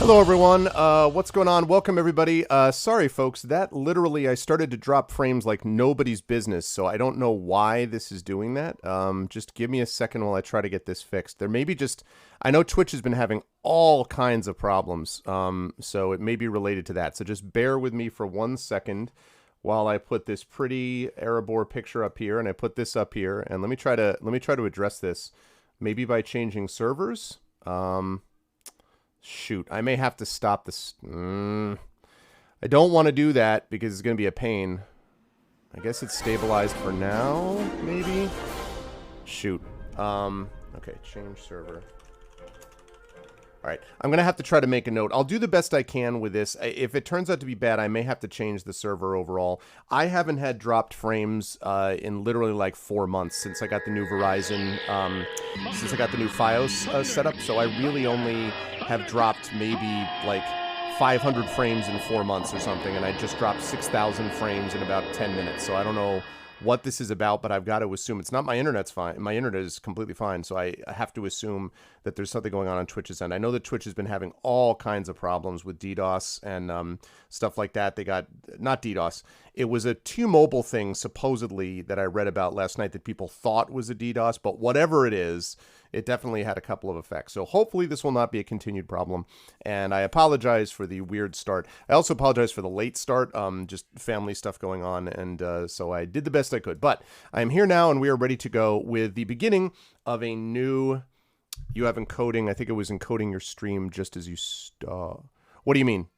Hello, everyone. What's going on? Welcome, everybody. Sorry, folks. That literally, I started to drop frames like nobody's business, so I don't know why this is doing that. Just give me a second while I try to get this fixed. There may be just... I know Twitch has been having all kinds of problems, so it may be related to that. So just bear with me for 1 second while I put this pretty Erebor picture up here, and I put this up here, and let me try to address this, maybe by changing servers. Shoot, I may have to stop this. I don't want to do that because it's going to be a pain. I guess it's stabilized for now, maybe? Shoot. Okay, change server. Alright, I'm going to have to try to make a note. I'll do the best I can with this. If it turns out to be bad, I may have to change the server overall. I haven't had dropped frames in literally like 4 months since I got the new Verizon, since I got the new Fios set up. So I really only have dropped maybe like 500 frames in 4 months or something. And I just dropped 6,000 frames in about 10 minutes. So I don't know what this is about, but I've got to assume it's not. My internet's fine. My internet is completely fine, so I have to assume that there's something going on Twitch's end. I know that Twitch has been having all kinds of problems with DDoS and stuff like that. They got, not DDoS, it was a T-Mobile thing, supposedly, that I read about last night that people thought was a DDoS, but whatever it is, it definitely had a couple of effects. So hopefully this will not be a continued problem. And I apologize for the weird start. I also apologize for the late start, just family stuff going on. And so I did the best I could. But I am here now and we are ready to go with the beginning of a new... You have encoding. I think it was encoding your stream just as you... What do you mean?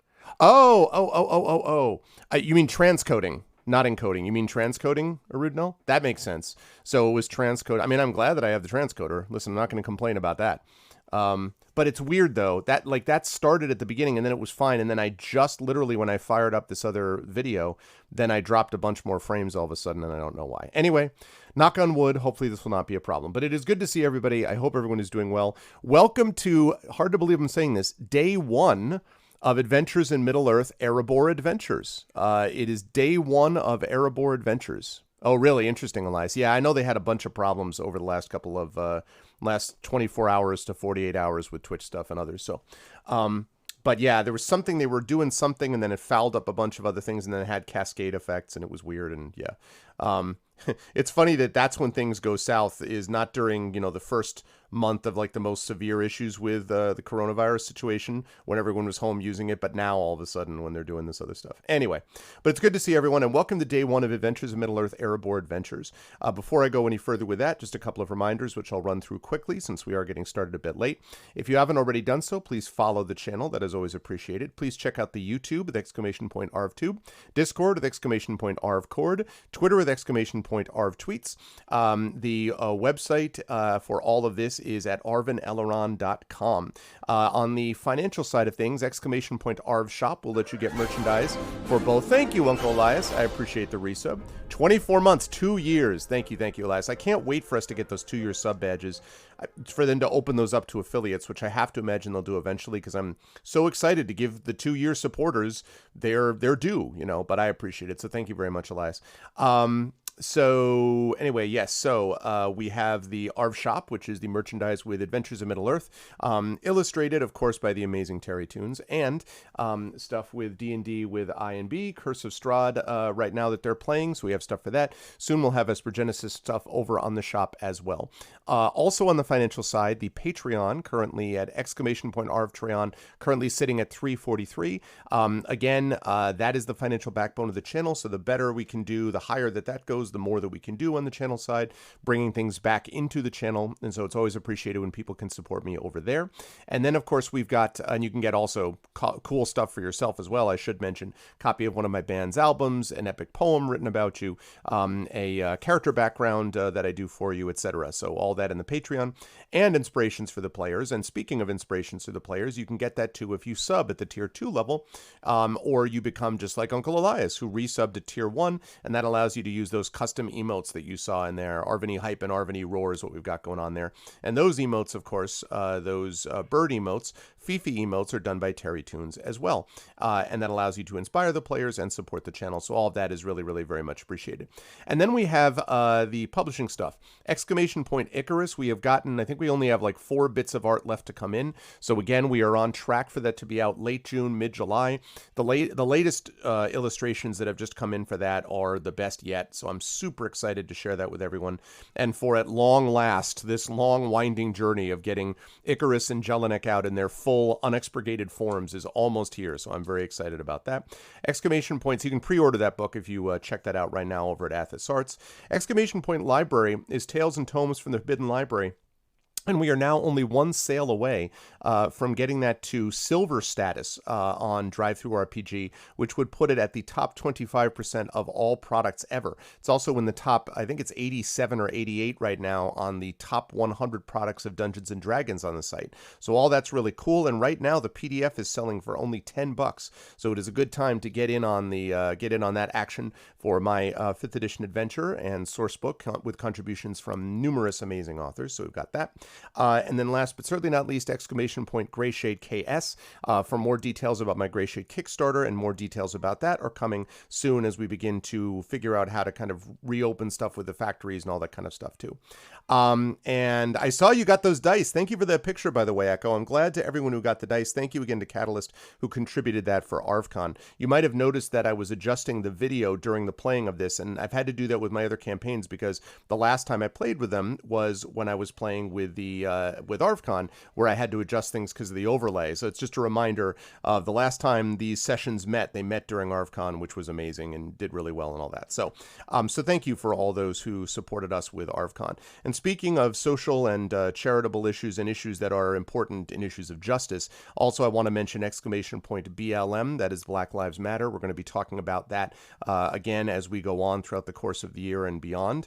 Oh. You mean transcoding. Not encoding. You mean transcoding, Arudnell? That makes sense. So it was transcode. I mean, I'm glad that I have the transcoder. Listen, I'm not going to complain about that. But it's weird, though. That started at the beginning, and then it was fine. And then I just literally, when I fired up this other video, then I dropped a bunch more frames all of a sudden, and I don't know why. Anyway, knock on wood. Hopefully this will not be a problem. But it is good to see everybody. I hope everyone is doing well. Welcome to, hard to believe I'm saying this, day 1 of Adventures in Middle-earth, Erebor Adventures. It is day 1 of Erebor Adventures. Oh, really? Interesting, Elias. Yeah, I know they had a bunch of problems over the last couple of, last 24 hours to 48 hours with Twitch stuff and others. So, but yeah, there was something, they were doing something, and then it fouled up a bunch of other things, and then it had cascade effects, and it was weird, and yeah. It's funny that that's when things go south, is not during, you know, the first month of like the most severe issues with the coronavirus situation when everyone was home using it, but now all of a sudden when they're doing this other stuff. Anyway, but it's good to see everyone, and welcome to day 1 of Adventures in Middle-earth Erebor Adventures. Before I go any further with that, just a couple of reminders which I'll run through quickly since we are getting started a bit late. If you haven't already done so, please follow the channel. That is always appreciated. Please check out the YouTube with !ArvTube, Discord with !ArvCord, Twitter with !ArvTweets. The website for all of this is at arvineleron.com. On the financial side of things, !Arv Shop will let you get merchandise for both. Thank you, Uncle Elias. I appreciate the resub. 24 months, 2 years. Thank you, Elias. I can't wait for us to get those 2-year sub badges, for them to open those up to affiliates, which I have to imagine they'll do eventually, because I'm so excited to give the 2-year supporters their due, you know, but I appreciate it. So thank you very much, Elias. So anyway, yes, so we have the Arv Shop, which is the merchandise with Adventures of Middle-earth, illustrated, of course, by the amazing Terry Toons, and stuff with D&D with I&B, Curse of Strahd, right now that they're playing, so we have stuff for that. Soon we'll have Esper Genesis stuff over on the shop as well. Also on the financial side, the Patreon, currently at !Arvtreon, currently sitting at 343. Again, that is the financial backbone of the channel, so the better we can do, the higher that goes, the more that we can do on the channel side, bringing things back into the channel, and so it's always appreciated when people can support me over there. And then, of course, we've got, and you can get also cool stuff for yourself as well, I should mention, copy of one of my band's albums, an epic poem written about you, a character background that I do for you, etc. So all that in the Patreon, and inspirations for the players. And speaking of inspirations for the players, you can get that too if you sub at the tier 2 level, or you become just like Uncle Elias, who resubbed to tier 1, and that allows you to use those custom emotes that you saw in there. Arvany Hype and Arvany Roar is what we've got going on there. And those emotes, of course, those bird emotes, Fifi emotes are done by Terry Toons as well. And that allows you to inspire the players and support the channel. So all of that is really, really very much appreciated. And then we have the publishing stuff. Exclamation point Icarus, we have gotten, I think we only have like 4 bits of art left to come in. So again, we are on track for that to be out late June, mid-July. The latest illustrations that have just come in for that are the best yet. So I'm super excited to share that with everyone. And for at long last, this long winding journey of getting Icarus and Jelinek out in their full unexpurgated forms is almost here. So I'm very excited about that. Exclamation points, you can pre-order that book if you check that out right now over at Athos Arts. Exclamation point library is Tales and Tomes from the Forbidden Library. And we are now only 1 sale away from getting that to silver status on DriveThruRPG, which would put it at the top 25% of all products ever. It's also in the top, I think it's 87 or 88 right now on the top 100 products of Dungeons & Dragons on the site. So all that's really cool. And right now the PDF is selling for only $10. So it is a good time to get in on that action for my 5th edition adventure and source book with contributions from numerous amazing authors. So we've got that. And then last but certainly not least, exclamation point Greyshade KS. For more details about my Greyshade Kickstarter and more details about that are coming soon as we begin to figure out how to kind of reopen stuff with the factories and all that kind of stuff too. And I saw you got those dice. Thank you for that picture, by the way, Echo. I'm glad to everyone who got the dice. Thank you again to Catalyst who contributed that for ArvCon. You might have noticed that I was adjusting the video during the playing of this, and I've had to do that with my other campaigns because the last time I played with them was when I was playing with ArvCon, where I had to adjust things because of the overlay. So it's just a reminder of the last time these sessions met. They met during ArvCon, which was amazing and did really well and all that. So thank you for all those who supported us with ArvCon. And speaking of social and charitable issues and issues that are important in issues of justice, also I want to mention exclamation point BLM, that is Black Lives Matter. We're going to be talking about that again as we go on throughout the course of the year and beyond.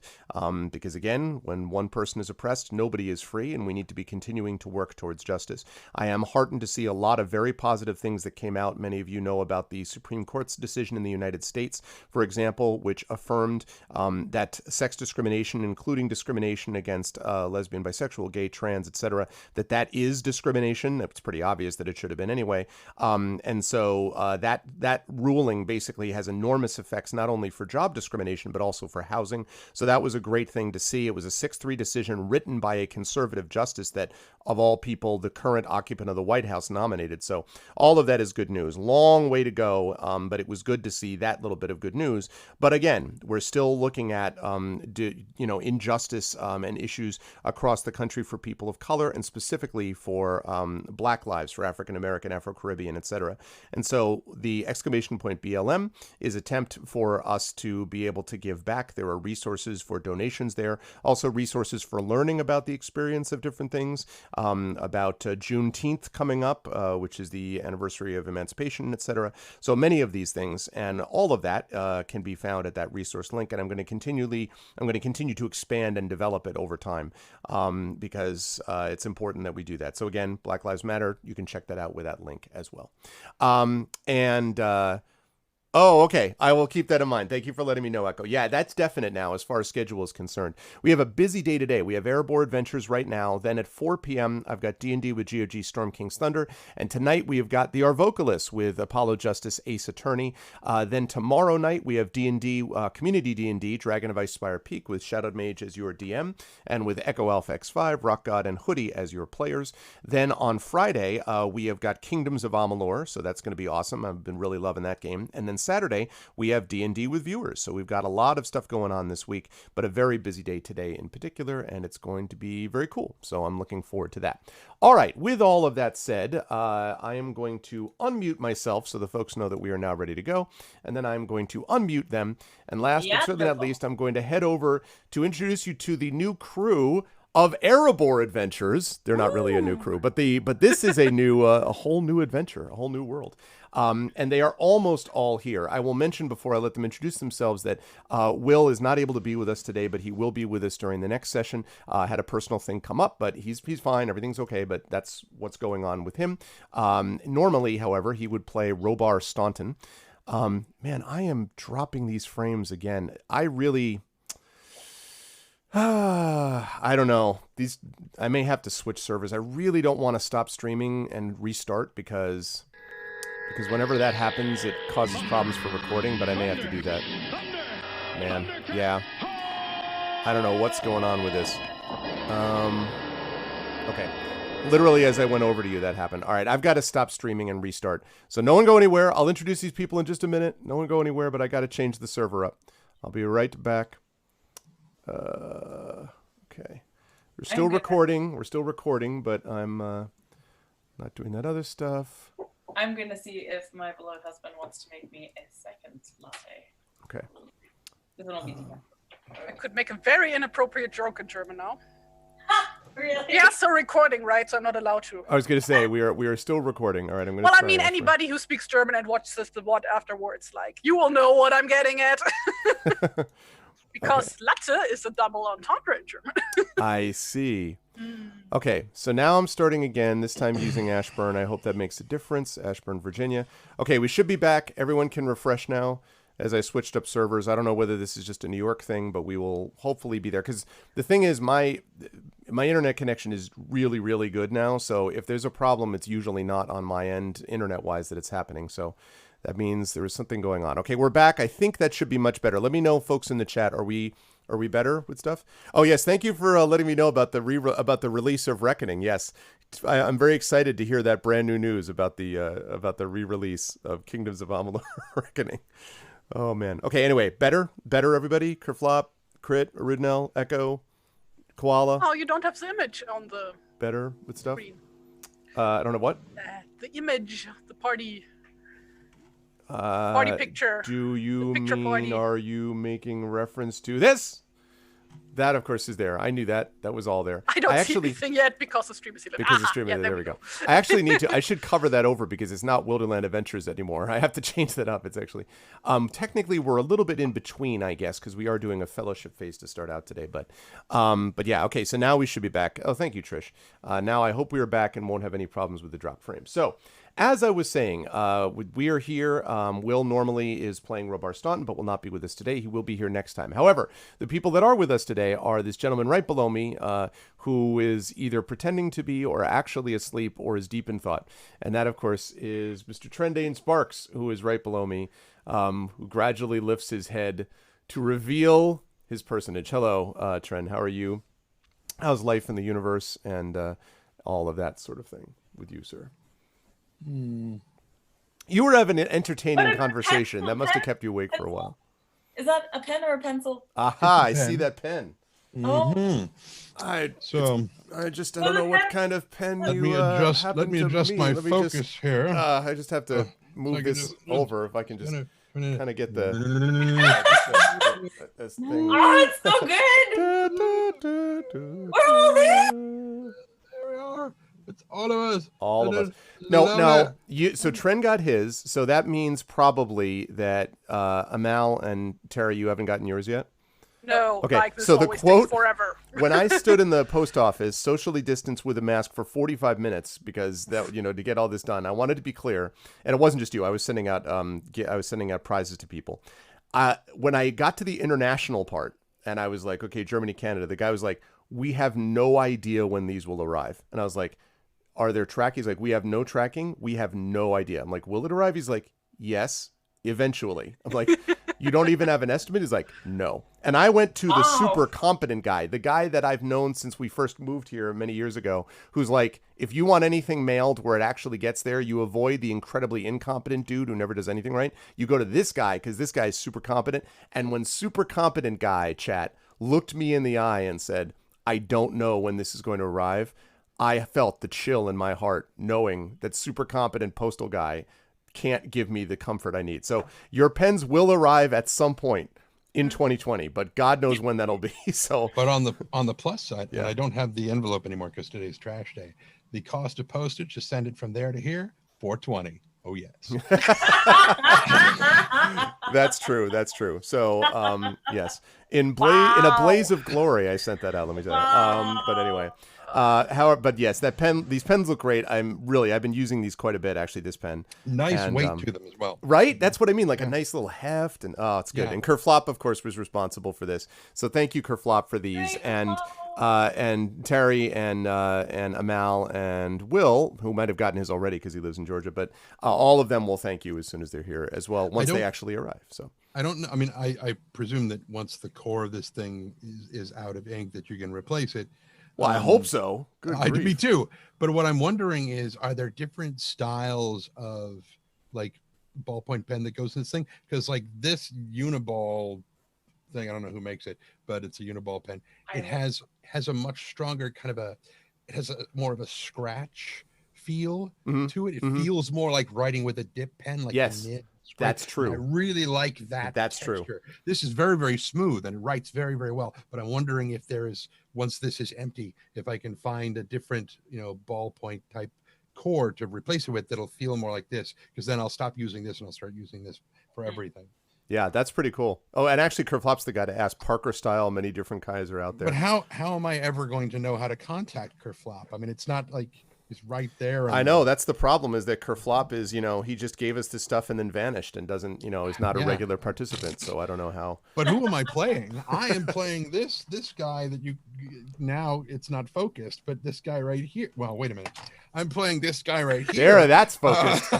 Because again, when one person is oppressed, nobody is free, and we need to be continuing to work towards justice. I am heartened to see a lot of very positive things that came out. Many of you know about the Supreme Court's decision in the United States, for example, which affirmed that sex discrimination, including discrimination against lesbian, bisexual, gay, trans, etc., that is discrimination. It's pretty obvious that it should have been anyway. And so that ruling basically has enormous effects, not only for job discrimination, but also for housing. So that was a great thing to see. It was a 6-3 decision written by a conservative justice that, of all people, the current occupant of the White House nominated. So all of that is good news. Long way to go, but it was good to see that little bit of good news. But again, we're still looking at injustice and issues across the country for people of color, and specifically for Black lives, for African American, Afro-Caribbean, etc. And so the exclamation point BLM is attempt for us to be able to give back. There are resources for donations there, also resources for learning about the experience of different things, about Juneteenth coming up, which is the anniversary of emancipation, etc. So many of these things, and all of that can be found at that resource link. And I'm going to continue to expand and develop it over time, because it's important that we do that. So again, Black Lives Matter, you can check that out with that link as well. Oh, okay. I will keep that in mind. Thank you for letting me know, Echo. Yeah, that's definite now as far as schedule is concerned. We have a busy day today. We have Erebor Adventures right now. Then at 4 p.m., I've got D&D with GOG Storm King's Thunder. And tonight we have got the Arvocalis with Apollo Justice Ace Attorney. Then tomorrow night we have D&D, Community D&D, Dragon of Ice Spire Peak with Shadowed Mage as your DM, and with Echo Alpha X5, Rock God, and Hoodie as your players. Then on Friday, we have got Kingdoms of Amalur, so that's going to be awesome. I've been really loving that game. And then Saturday, we have D&D with viewers. So we've got a lot of stuff going on this week, but a very busy day today in particular, and it's going to be very cool. So I'm looking forward to that. All right, with all of that said, I am going to unmute myself so the folks know that we are now ready to go, and then I'm going to unmute them. And last but certainly not least, I'm going to head over to introduce you to the new crew of Erebor Adventures. They're not really a new crew, but this is a whole new adventure, a whole new world. And they are almost all here. I will mention before I let them introduce themselves that Will is not able to be with us today, but he will be with us during the next session. Had a personal thing come up, but he's fine. Everything's okay, but that's what's going on with him. Normally, however, he would play Robar Staunton. Man, I am dropping these frames again. I don't know. I may have to switch servers. I really don't want to stop streaming and restart because whenever that happens, it causes problems for recording. But I may have to do that. Man, yeah. I don't know what's going on with this. Okay. Literally, as I went over to you, that happened. All right, I've got to stop streaming and restart. So no one go anywhere. I'll introduce these people in just a minute. No one go anywhere, but I got to change the server up. I'll be right back. Okay. We're still recording. We're still recording, but I'm not doing that other stuff. I'm going to see if my beloved husband wants to make me a second latte. Okay. I could make a very inappropriate joke in German now. Really? Yeah, so recording, right? So I'm not allowed to. I was going to say, we are still recording. All right, I'm going to Well, I mean, anybody who speaks German and watches the VOD afterwards, like, you will know what I'm getting at. Because latte is a double entendre in German. I see. Okay, so now I'm starting again, this time using Ashburn. I hope that makes a difference. Ashburn, Virginia. Okay, we should be back. Everyone can refresh now as I switched up servers. I don't know whether this is just a New York thing, but we will hopefully be there. Because the thing is, my internet connection is really, really good now. So if there's a problem, it's usually not on my end, internet-wise, that it's happening. So that means there is something going on. Okay, we're back. I think that should be much better. Let me know, folks in the chat. Are we better with stuff? Oh yes, thank you for letting me know about the release of Reckoning. Yes, I'm very excited to hear that brand new news about the re-release of Kingdoms of Amalur Reckoning. Oh man. Okay. Anyway, better everybody. Kerflop, Crit, Aridnel, Echo, Koala. Oh, you don't have the image on the better with stuff. screen. I don't know what. The image, the party picture. Do you picture mean? party. Are you making reference to this? That, of course, is there. I knew that. That was all there. I don't see anything yet because the stream is 11. Because the stream is there we go. I actually need to. I should cover that over because it's not Wilderland Adventures anymore. I have to change that up. It's actually, technically, we're a little bit in between, I guess, because we are doing a fellowship phase to start out today. But yeah, okay. So now we should be back. Oh, thank you, Trish. Now I hope we are back and won't have any problems with the drop frame. So, as I was saying, we are here. Will normally is playing Robar Staunton, but will not be with us today. He will be here next time. However, the people that are with us today are this gentleman right below me, who is either pretending to be or actually asleep or is deep in thought. And that, of course, is Mr. Trendane Sparks, who is right below me, who gradually lifts his head to reveal his personage. Hello, Trend. How are you? How's life in the universe and all of that sort of thing with you, sir? You were having an entertaining conversation. That must have kept you awake for a while. Is that a pen or a pencil? Aha, I see that pen. Oh. I don't know what kind of pen Let you me adjust my Let me focus just, here. I just have to move this over if I can just kind of get the this thing. Oh, it's so good. We're all there. There we are. It's all of us. All of us. No. So Trent got his. So that means probably that Amal and Tara, you haven't gotten yours yet. No. Okay. Like this so the always quote takes forever. when I stood in the post office, socially distanced with a mask for 45 minutes because that to get all this done. I wanted to be clear, and it wasn't just you. I was sending out prizes to people. When I got to the international part, and I was like, okay, Germany, Canada. The guy was like, we have no idea when these will arrive, and I was like, are there tracking? He's like, we have no tracking. We have no idea. I'm like, will it arrive? He's like, yes, eventually. I'm like, you don't even have an estimate? He's like, no. And I went to the super competent guy, the guy that I've known since we first moved here many years ago, who's like, if you want anything mailed where it actually gets there, you avoid the incredibly incompetent dude who never does anything right. You go to this guy because this guy is super competent. And when super competent guy, chat, looked me in the eye and said, I don't know when this is going to arrive, I felt the chill in my heart knowing that super competent postal guy can't give me the comfort I need. So your pens will arrive at some point in 2020, but God knows when that'll be. So, but on the plus side, and I don't have the envelope anymore because today's trash day. The cost of postage to send it from there to here, $4.20. Oh yes. That's true. So yes, in a blaze of glory, I sent that out. Let me tell you. But anyway. However, but yes, these pens look great. I've been using these quite a bit, actually, this pen. Nice And, weight to them as well. Right? That's what I mean, like a nice little heft, and it's good. Yeah. And Kerflop, of course, was responsible for this. So thank you, Kerflop, for these. And Terry and Amal and Will, who might have gotten his already because he lives in Georgia, but all of them will thank you as soon as they're here as well, once they actually arrive. So I don't know. I mean, I presume that once the core of this thing is out of ink, that you can replace it. Well, I hope so. Me too. But what I'm wondering is, are there different styles of like ballpoint pen that goes in this thing? Because like this Uniball thing, I don't know who makes it, but it's a Uniball pen. It has a much stronger kind of it has a more of a scratch feel to it. It feels more like writing with a dip pen, like yes. a nib. That's true. And I really like that. That's texture. true. This is very, very smooth and it writes very, very well. But I'm wondering if there is, once this is empty, if I can find a different, ballpoint type core to replace it with that'll feel more like this. Because then I'll stop using this and I'll start using this for everything. Yeah, that's pretty cool. Oh, and actually, Kerflop's the guy to ask. Parker style, many different kinds are out there. But how am I ever going to know how to contact Kerflop? I mean, it's not like it's right there. I know that's the problem, is that Kerflop is, he just gave us this stuff and then vanished and doesn't, is not a regular participant. So I don't know how. But who am I playing? I am playing this guy that now it's not focused, but this guy right here. Well, wait a minute. I'm playing this guy right here. There, that's focused.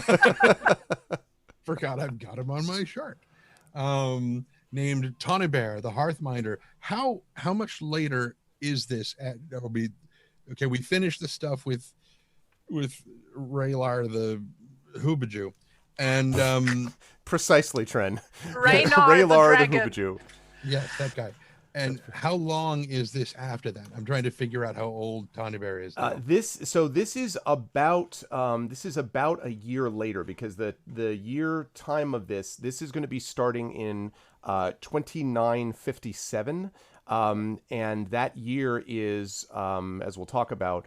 Forgot I've got him on my shirt. Named Tonibear, the Hearthminder. How much later is this? That'll be okay. We finished the stuff with Raylar the Hoobajoo, and precisely, Tren. Raylar the Hoobajoo. Yes, that guy. And how long is this after that? I'm trying to figure out how old Tonibear is. This is about a year later, because the year time of this is going to be starting in 2957, and that year is, as we'll talk about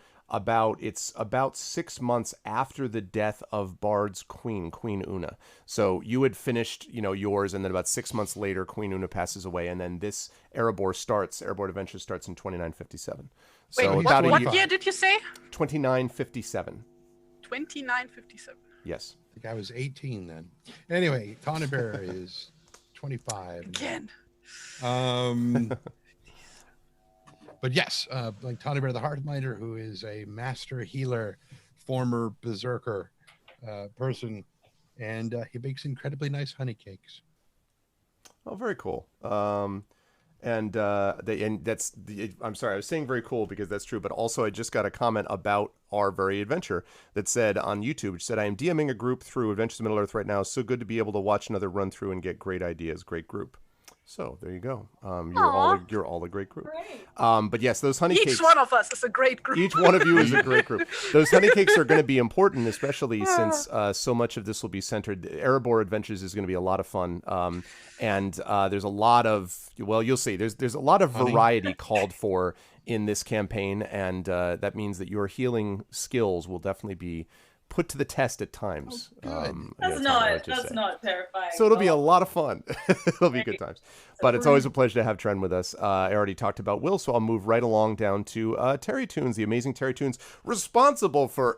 it's about 6 months after the death of Bard's Queen Una. So you had finished, yours, and then about 6 months later, Queen Una passes away, and then this Erebor Adventure starts in 2957. So wait, about what year did you say? 2957. 2957. Yes. I think I was 18 then. Anyway, Tonibear is 25. Again. But yes, like Tonibear the Hearthminder, who is a master healer, former berserker person, and he bakes incredibly nice honey cakes. Oh, very cool. I'm sorry, I was saying very cool because that's true, but also I just got a comment about our very adventure that said on YouTube, which said, I am DMing a group through Adventures of Middle-earth right now. So good to be able to watch another run through and get great ideas. Great group. So there you go. You're all a great group. But yes, those honey cakes. Each one of us is a great group. Each one of you is a great group. Those honey cakes are going to be important, especially since so much of this will be centered. Erebor Adventures is going to be a lot of fun. And there's a lot of, you'll see, there's a lot of variety called for in this campaign. And that means that your healing skills will definitely be put to the test at times. That's not terrifying. So it'll be a lot of fun. It'll be good times. But it's always a pleasure to have Tren with us. I already talked about Will, so I'll move right along down to Terry Toons, the amazing Terry Toons, responsible for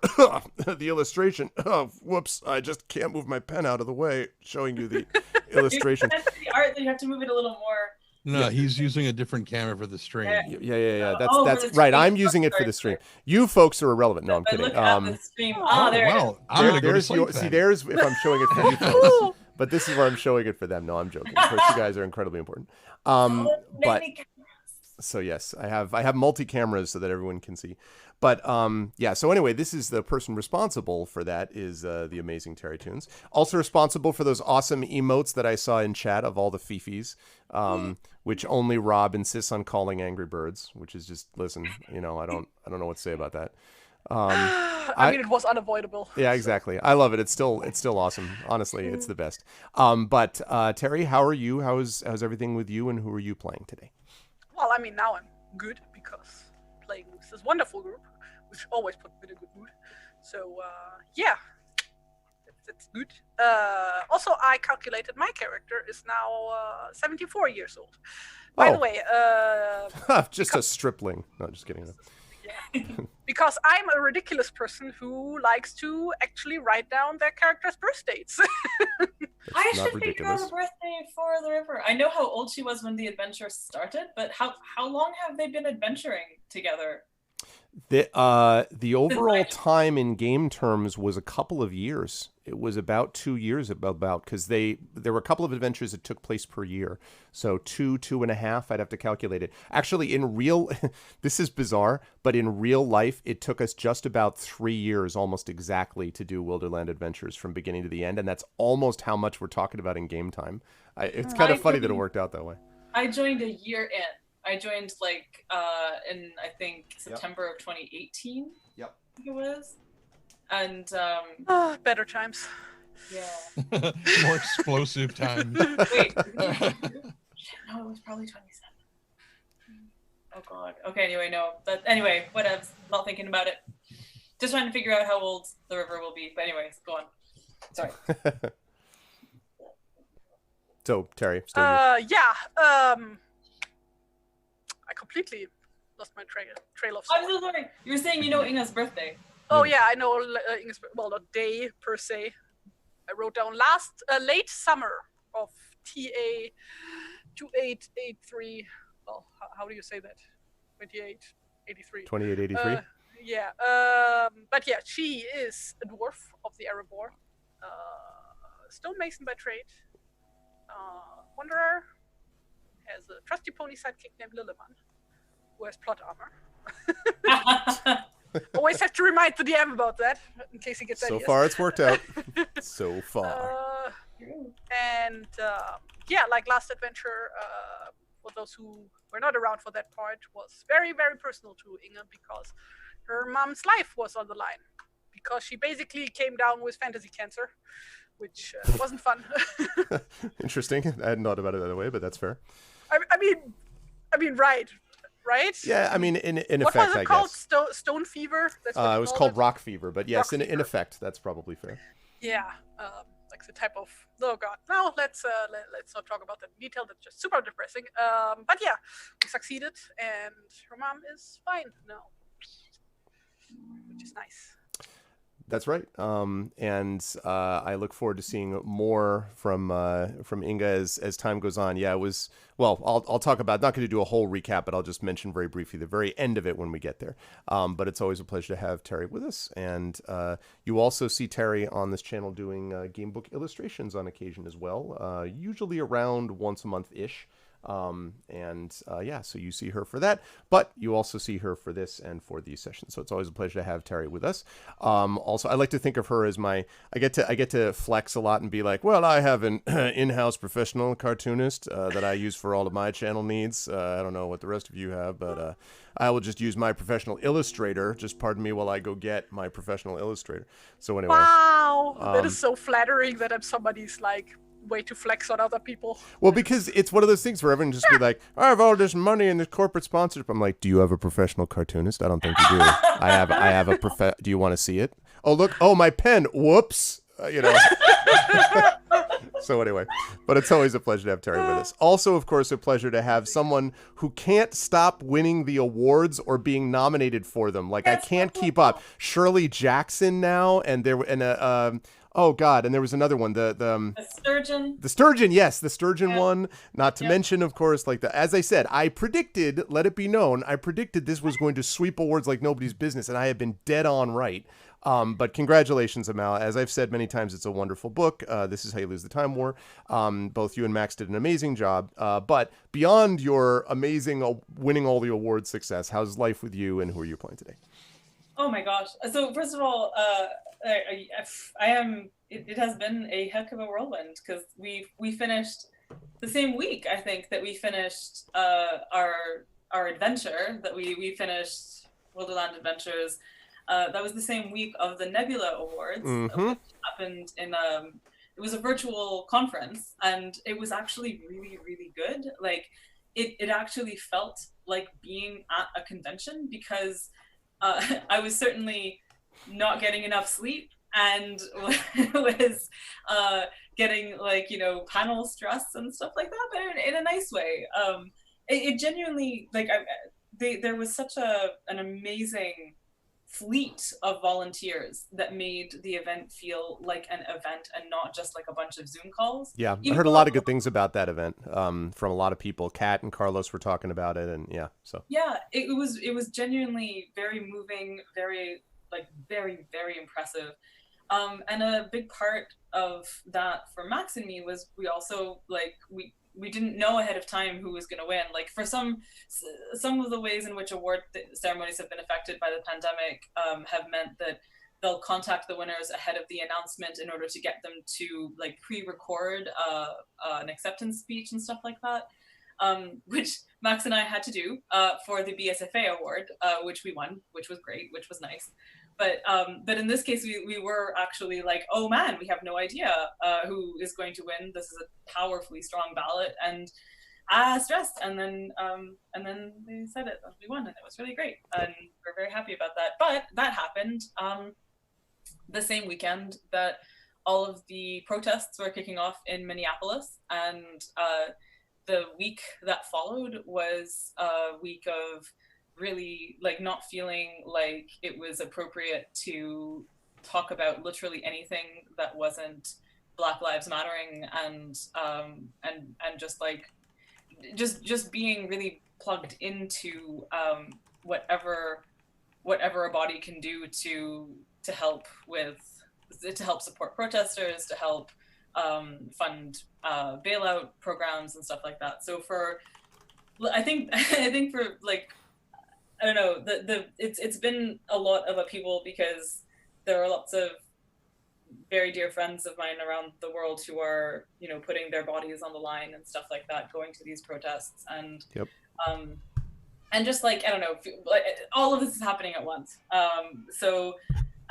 the illustration. Oh, whoops, I just can't move my pen out of the way, showing you the illustration. That's the art that you have to move it a little more. No, he's using a different camera for the stream. Yeah. That's right. I'm using it for the stream. You folks are irrelevant. No, I'm kidding. Look at the stream. There it is. I'm gonna go to sleep see, there's if I'm showing it for you folks. But this is where I'm showing it for them. No, I'm joking. Of course, you guys are incredibly important. But so yes, I have multi cameras so that everyone can see. But yeah. So anyway, this is the person responsible for that is the amazing Terry Toons. Also responsible for those awesome emotes that I saw in chat of all the fifis, which only Rob insists on calling Angry Birds, which is just listen. I don't know what to say about that. I mean, it was unavoidable. Yeah, exactly. I love it. It's still awesome. Honestly, it's the best. But Terry, how are you? How's everything with you? And who are you playing today? Well, I mean, now I'm good because playing with this wonderful group, which always put me in a good mood. So yeah, that's good. Also, I calculated my character is now 74 years old. By the way, just a stripling. No, just kidding. Because I'm a ridiculous person who likes to actually write down their characters' birth dates. I not should figure out ridiculous. a birthday for the river. I know how old she was when the adventure started, but how long have they been adventuring together? The overall time in game terms was a couple of years. It was about 2 years, about, because there were a couple of adventures that took place per year. So 2.5. I'd have to calculate it. Actually, in real, this is bizarre, but in real life, it took us just about 3 years, almost exactly, to do Wilderland Adventures from beginning to the end, and that's almost how much we're talking about in game time. It's kind of funny that it worked out that way. I joined a year in. I joined in I think September of 2018. Yep. I think it was. And Better times. yeah. More explosive times. Wait. Shit, no, it was probably 27. Oh god. Okay, anyway, no. But anyway, whatevs. Not thinking about it. Just trying to figure out how old the river will be. But anyways, go on. Sorry. So, Terry, still you. I completely lost my trail of I'm thought. so sorry. You were saying you know Inga's birthday. Oh yeah, I know Inga's, well, not day per se. I wrote down late summer of TA 2883. Well, how do you say that? 2883. 2883. Yeah. But yeah, she is a dwarf of the Erebor, stonemason by trade, wanderer, has a trusty pony sidekick named Lilleman, who has plot armor. Always have to remind the DM about that, in case he gets So ideas. far, it's worked out. So far. And yeah, like last adventure, for those who were not around for that part, was very, very personal to Inga because her mom's life was on the line. Because she basically came down with fantasy cancer, which wasn't fun. Interesting. I hadn't thought about it that way, but that's fair. I mean, right? Yeah, I mean, in What effect, was it I called? guess. Stone fever? That's what It you was called called it? rock fever, but yes, Rock in fever. effect, that's probably fair. Yeah, like the type of. Oh god, no, let's not talk about that in detail. That's just super depressing. But yeah, we succeeded, and her mom is fine now, which is nice. That's right. And I look forward to seeing more from Inga as time goes on. Yeah, it was, well, I'll talk about, not going to do a whole recap, but I'll just mention very briefly the very end of it when we get there. But it's always a pleasure to have Terry with us. And you also see Terry on this channel doing game book illustrations on occasion as well, usually around once a month-ish. Yeah, so you see her for that, but you also see her for this and for these sessions. So it's always a pleasure to have Terry with us. Also, I like to think of her as I get to flex a lot and be like, well, I have an in-house professional cartoonist that I use for all of my channel needs. I don't know what the rest of you have, but I will just use my professional illustrator. Just pardon me while I go get my professional illustrator. So anyway. Wow, that is so flattering that I'm somebody's like way to flex on other people. Well, because it's one of those things where everyone just be like, I have all this money and this corporate sponsorship. I'm like, do you have a professional cartoonist? I don't think you do. I have a do you want to see it? Oh, look. Oh, my pen. Whoops. So anyway, but it's always a pleasure to have Terry with us. Also, of course, a pleasure to have someone who can't stop winning the awards or being nominated for them. Like, I can't keep up. Shirley Jackson now, and oh God, and there was another one, the Sturgeon. The Sturgeon, yes, the Sturgeon one. Not to mention, of course, as I said, I predicted, let it be known, I predicted this was going to sweep awards like nobody's business, and I have been dead on right. But congratulations, Amal. As I've said many times, it's a wonderful book. This is How You Lose the Time War. Both you and Max did an amazing job. But beyond your amazing winning all the awards success, how's life with you, and who are you playing today? Oh my gosh. So first of all, it has been a heck of a whirlwind because we finished the same week, I think, that we finished our adventure, that we finished Wilderland Adventures. That was the same week of the Nebula Awards, which happened in it was a virtual conference, and it was actually really, really good. Like it actually felt like being at a convention because I was certainly not getting enough sleep and was getting panel stress and stuff like that, but in a nice way. It genuinely, there was such an amazing fleet of volunteers that made the event feel like an event and not just like a bunch of Zoom calls. Yeah, I heard a lot of good things about that event from a lot of people. Kat and Carlos were talking about it, and yeah, so. Yeah, it was genuinely very moving, very impressive. And a big part of that for Max and me was we also we didn't know ahead of time who was going to win. Like for some of the ways in which award ceremonies have been affected by the pandemic have meant that they'll contact the winners ahead of the announcement in order to get them to like pre-record an acceptance speech and stuff like that, which Max and I had to do for the BSFA award, which we won, which was great, which was nice. But in this case, we were actually like, oh man, we have no idea who is going to win. This is a powerfully strong ballot, and stressed. And then they said it, and we won, and it was really great, and we're very happy about that. But that happened the same weekend that all of the protests were kicking off in Minneapolis, and the week that followed was a week of really like not feeling like it was appropriate to talk about literally anything that wasn't Black Lives Mattering, and just like just being really plugged into whatever a body can do to help support protesters, to help fund bailout programs and stuff like that. So I think for like, I don't know, it's been a lot of upheaval because there are lots of very dear friends of mine around the world who are, you know, putting their bodies on the line and stuff like that, going to these protests, and and just like, I don't know, all of this is happening at once. So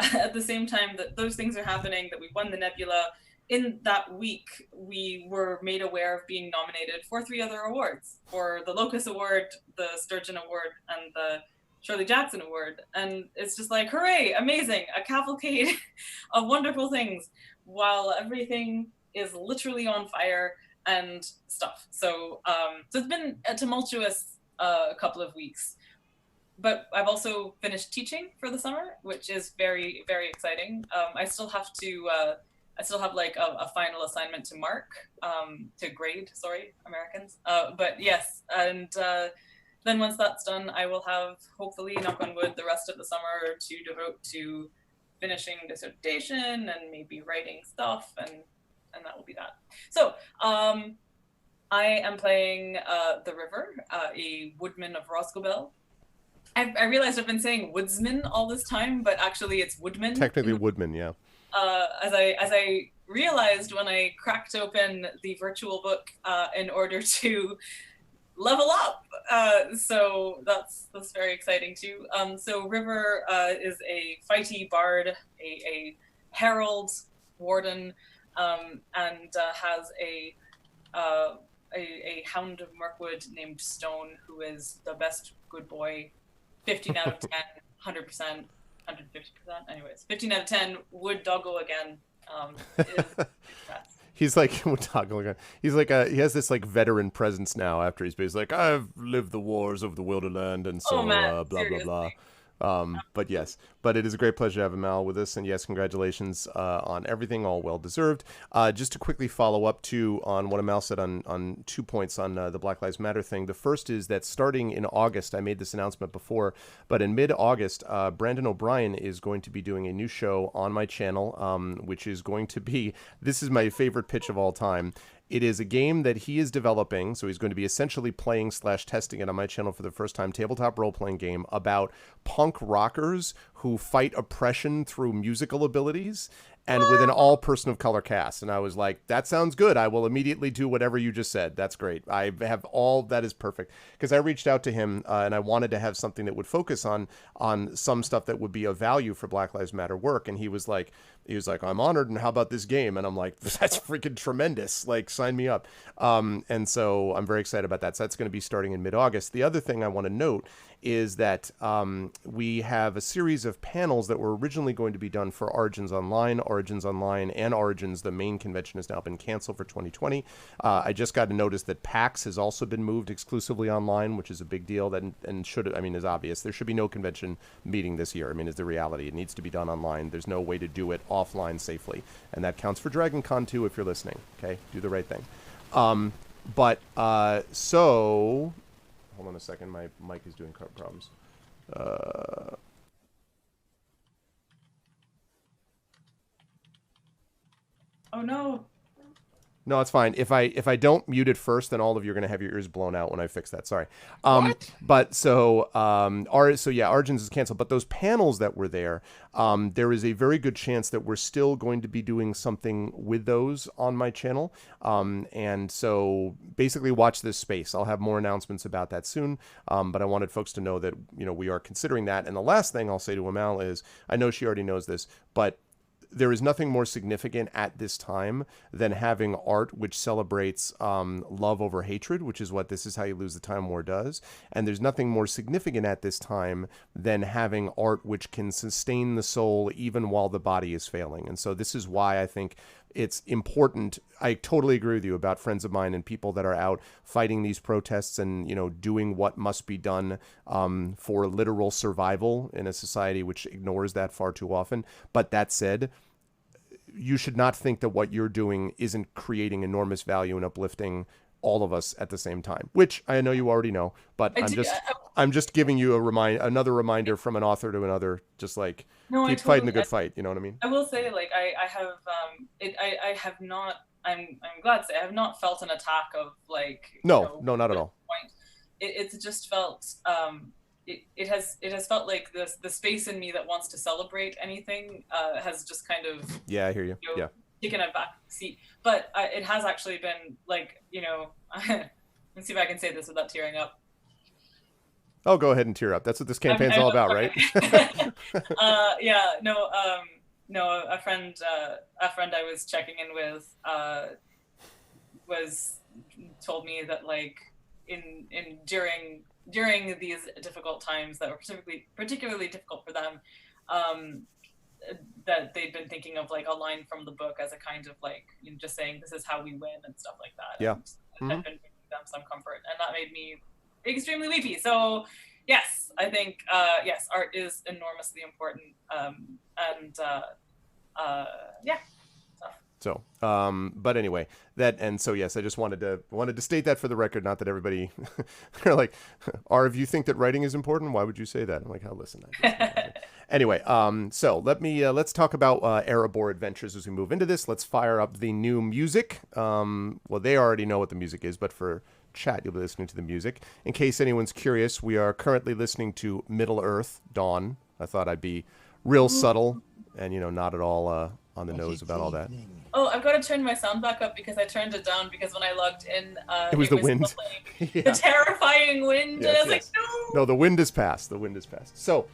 at the same time that those things are happening, that we won the Nebula, in that week, we were made aware of being nominated for 3 other awards, for the Locus Award, the Sturgeon Award, and the Shirley Jackson Award. And it's just like, hooray, amazing, a cavalcade of wonderful things, while everything is literally on fire and stuff. So, so it's been a tumultuous couple of weeks. But I've also finished teaching for the summer, which is very, very exciting. I still have like a final assignment to mark, to grade, Americans. But yes, and then once that's done, I will have, hopefully, knock on wood, the rest of the summer to devote to finishing dissertation and maybe writing stuff, and that will be that. So I am playing the River, a woodman of Rosgobel. I realized I've been saying woodsman all this time, but actually it's woodman. Technically woodman, yeah. As I realized when I cracked open the virtual book in order to level up. So that's very exciting too. So River is a fighty bard, a herald warden, and has a hound of Mirkwood named Stone, who is the best good boy. 15 out of 10, 100%, 150%. Anyways, 15 out of 10 would doggo again. He's like, he's like he has this like veteran presence now after he's basically like, I've lived the wars of the Wilderland, and so blah blah blah. But yes, but it is a great pleasure to have Amal with us, and yes, congratulations on everything, all well deserved. Just to quickly follow up on what Amal said on 2 points on the Black Lives Matter thing. The first is that starting in August, I made this announcement before, but in mid-August, Brandon O'Brien is going to be doing a new show on my channel, which is going to be, this is my favorite pitch of all time. It is a game that he is developing, so he's going to be essentially playing / testing it on my channel for the first time, tabletop role-playing game about punk rockers who fight oppression through musical abilities and with an all-person of color cast. And I was like, that sounds good. I will immediately do whatever you just said. That's great. I have all, that is perfect. Because I reached out to him and I wanted to have something that would focus on some stuff that would be of value for Black Lives Matter work. And he was like, I'm honored, and how about this game? And I'm like, that's freaking tremendous. Like, sign me up. And so I'm very excited about that. So that's going to be starting in mid-August. The other thing I want to note is that we have a series of panels that were originally going to be done for Origins Online. Origins Online and Origins, the main convention, has now been canceled for 2020. I just got a notice that PAX has also been moved exclusively online, which is a big deal. That and should, I mean, is obvious. There should be no convention meeting this year. I mean, is the reality. It needs to be done online. There's no way to do it offline safely, and that counts for Dragon Con too. If you're listening, okay, do the right thing. So, hold on a second. My mic is doing problems. Oh no. No, it's fine. If I don't mute it first, then all of you are going to have your ears blown out when I fix that. Sorry. What? But so Origins is canceled. But those panels that were there, there is a very good chance that we're still going to be doing something with those on my channel. And so basically watch this space. I'll have more announcements about that soon. But I wanted folks to know that, you know, we are considering that. And the last thing I'll say to Amal is, I know she already knows this, but there is nothing more significant at this time than having art which celebrates love over hatred, which is what This Is How You Lose the Time War does. And there's nothing more significant at this time than having art which can sustain the soul even while the body is failing. And so this is why I think it's important. I totally agree with you about friends of mine and people that are out fighting these protests and, you know, doing what must be done for literal survival in a society which ignores that far too often. But that said, you should not think that what you're doing isn't creating enormous value and uplifting all of us at the same time, which I know you already know, but I'm just giving you another reminder from an author to another, just like keep fighting the good fight. You know what I mean? I will say, like, I have not, I'm glad to say I have not felt an attack of like, no, not at all. It's just felt, it has felt like the space in me that wants to celebrate anything has just kind of, I hear you. Taken a back seat. But it has actually been like, let's see if I can say this without tearing up. Oh, go ahead and tear up. That's what this campaign's all about, okay. Right? A friend I was checking in with told me that, like, during these difficult times that were particularly difficult for them, that they'd been thinking of like a line from the book as a kind of like, just saying this is how we win and stuff like that. Yeah. And I've been giving them some comfort, and that made me extremely weepy. So yes, I think yes, art is enormously important. So, but anyway, yes, I just wanted to state that for the record. Not that everybody are like, if you think that writing is important, why would you say that? I'm like, oh, listen. Anyway, so let's talk about Erebor Adventures as we move into this. Let's fire up the new music. Well, they already know what the music is, but for chat, you'll be listening to the music. In case anyone's curious, we are currently listening to Middle Earth, Dawn. I thought I'd be real subtle and, not at all on the nose about all that. Oh, I've got to turn my sound back up because I turned it down because when I logged in, it was the wind. Yeah. The terrifying wind. Yes, and I was yes. like, no, the wind is past. So,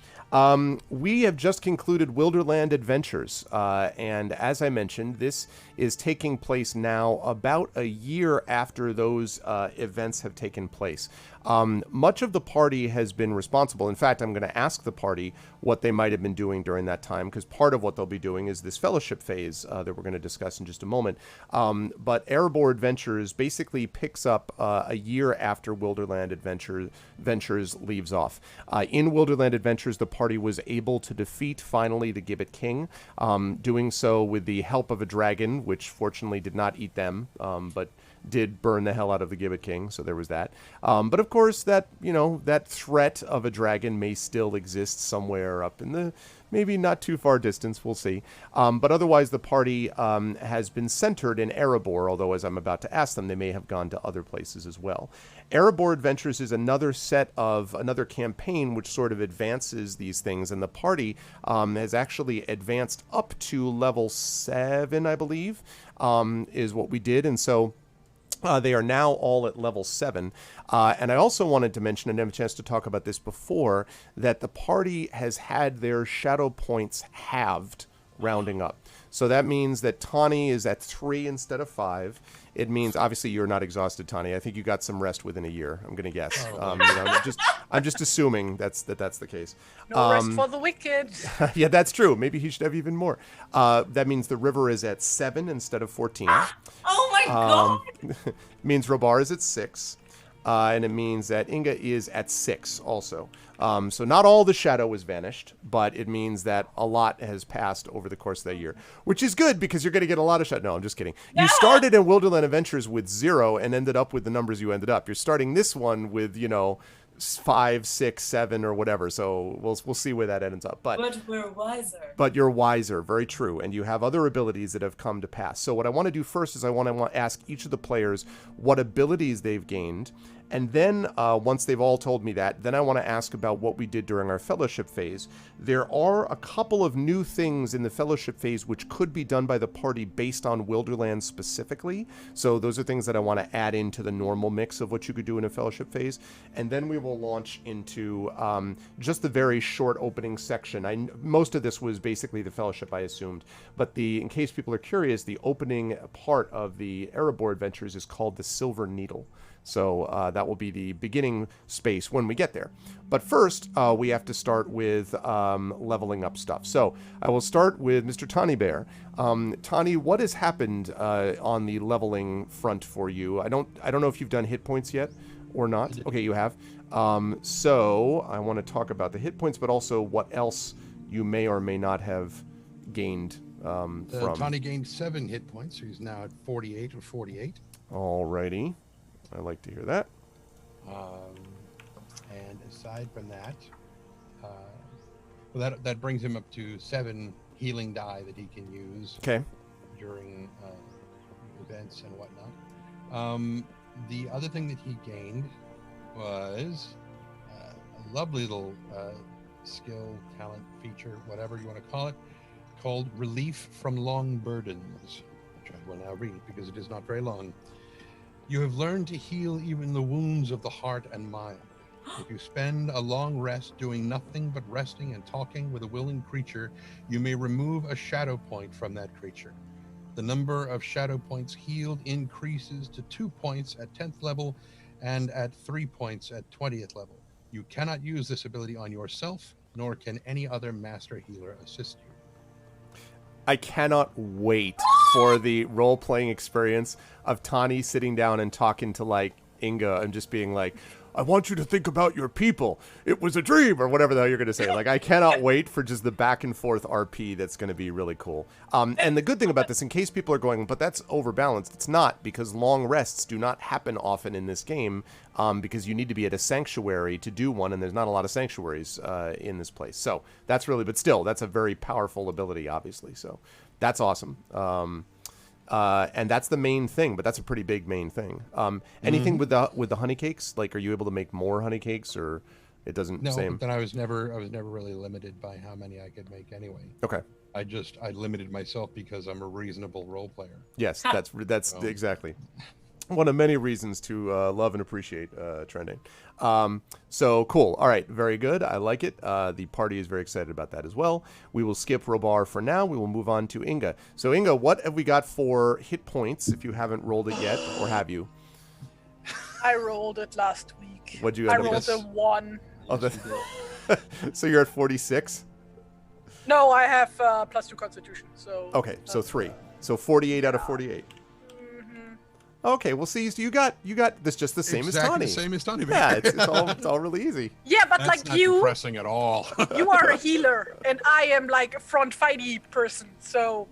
we have just concluded Wilderland Adventures, and as I mentioned, this is taking place now about a year after those events have taken place. Much of the party has been responsible. In fact, I'm going to ask the party what they might have been doing during that time, because part of what they'll be doing is this fellowship phase that we're going to discuss in just a moment. But Erebor Adventures basically picks up a year after Wilderland Adventures leaves off. In Wilderland Adventures, the party was able to defeat, finally, the Gibbet King, doing so with the help of a dragon, which fortunately did not eat them, but did burn the hell out of the Gibbet King, so there was that. But of course, that threat of a dragon may still exist somewhere up in the maybe not too far distance, we'll see. But otherwise, the party has been centered in Erebor, although as I'm about to ask them, they may have gone to other places as well. Erebor Adventures is another campaign which sort of advances these things, and the party has actually advanced up to level 7, I believe, is what we did, and so they are now all at level 7. And I also wanted to mention, and I didn't have a chance to talk about this before, that the party has had their shadow points halved rounding up. So that means that Tawny is at 3 instead of 5. It means, obviously, you're not exhausted, Tawny. I think you got some rest within a year, I'm going to guess. I'm just assuming that's the case. No rest for the wicked. Yeah, that's true. Maybe he should have even more. That means the river is at 7 instead of 14. Oh my god! Means Robar is at 6. And it means that Inga is at 6 also. So not all the shadow is vanished, but it means that a lot has passed over the course of that year, which is good because you're going to get a lot of shadow. No, I'm just kidding. You started in Wilderland Adventures with 0 and ended up with the numbers you ended up. You're starting this one with, 5, 6, 7, or whatever. So we'll see where that ends up. But we're wiser. But you're wiser, very true, and you have other abilities that have come to pass. So what I want to do first is I want to ask each of the players what abilities they've gained, and then once they've all told me that, then I want to ask about what we did during our fellowship phase. There are a couple of new things in the fellowship phase which could be done by the party based on Wilderland specifically. So those are things that I want to add into the normal mix of what you could do in a fellowship phase. And then we will launch into just the very short opening section. Most of this was basically the fellowship, I assumed. But in case people are curious, the opening part of the Erebor adventures is called the Silver Needle. So that will be the beginning space when we get there. But first, we have to start with leveling up stuff. So I will start with Mr. Tawny Bear. Tawny, what has happened on the leveling front for you? I don't know if you've done hit points yet or not. Okay, you have. So I want to talk about the hit points, but also what else you may or may not have gained from. Tawny gained 7 hit points, so he's now at 48 or 48. Alrighty. I like to hear that. And aside from that, that brings him up to 7 healing die that he can use during events and whatnot. The other thing that he gained was a lovely little skill, talent, feature, whatever you want to call it, called Relief from Long Burdens, which I will now read because it is not very long. You have learned to heal even the wounds of the heart and mind. If you spend a long rest doing nothing but resting and talking with a willing creature, you may remove a shadow point from that creature. The number of shadow points healed increases to 2 points at 10th level and at 3 points at 20th level. You cannot use this ability on yourself, nor can any other master healer assist you. I cannot wait for the role-playing experience of Tawny sitting down and talking to, Inga and just being like, I want you to think about your people. It was a dream, or whatever the hell you're going to say. I cannot wait for just the back-and-forth RP that's going to be really cool. And the good thing about this, in case people are going, but that's overbalanced, it's not, because long rests do not happen often in this game, because you need to be at a sanctuary to do one, and there's not a lot of sanctuaries in this place. So that's really, but still, that's a very powerful ability, obviously. So that's awesome. And that's the main thing, but that's a pretty big main thing. Anything with the honey cakes? Are you able to make more honey cakes, or it doesn't? No, same? then I was never really limited by how many I could make anyway. Okay. I limited myself because I'm a reasonable role player. Yes, that's exactly one of many reasons to love and appreciate trending. So cool. All right, very good. I like it. The party is very excited about that as well. We will skip Robar for now. We will move on to Inga. So Inga, what have we got for hit points if you haven't rolled it yet, or have you? I rolled it last week. What'd you I end up rolled with? a 1. Oh, so you're at 46? No, I have +2 Constitution. So Okay, so 3. So 48 out of 48. Okay, well, see, so you got this just the same as Tawny. Exactly the same as Tawny. Yeah, it's all really easy. Yeah, but That's not you depressing at all. you are a healer, and I am a front fighty person. So,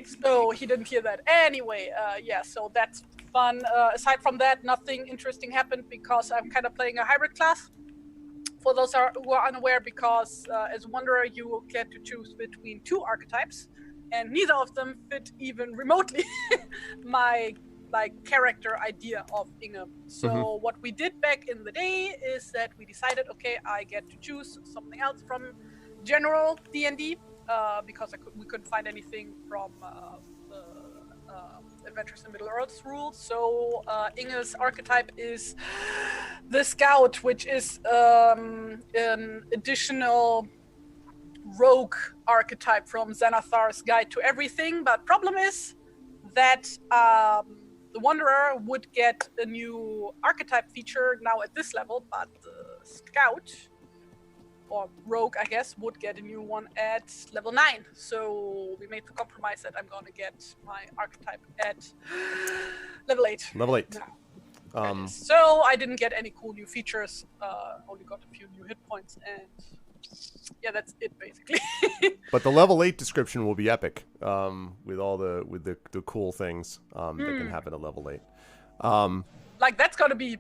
so he didn't hear that. Anyway, yeah, so that's fun. Aside from that, nothing interesting happened because I'm kind of playing a hybrid class. For those who are unaware, because as Wanderer, you will get to choose between 2 archetypes, and neither of them fit even remotely my character idea of Inga. So what we did back in the day is that we decided, okay, I get to choose something else from general D&D because we couldn't find anything from the Adventures in Middle-earth's rules. So Inga's archetype is the Scout, which is an additional rogue archetype from Xanathar's Guide to Everything, but problem is that the Wanderer would get a new archetype feature now at this level, but the Scout, or Rogue, I guess, would get a new one at level 9. So we made the compromise that I'm going to get my archetype at level 8. Level 8. Now. So I didn't get any cool new features, only got a few new hit points, and yeah, that's it basically. But the level 8 description will be epic, with all the cool things that can happen at level 8. Like that's gonna be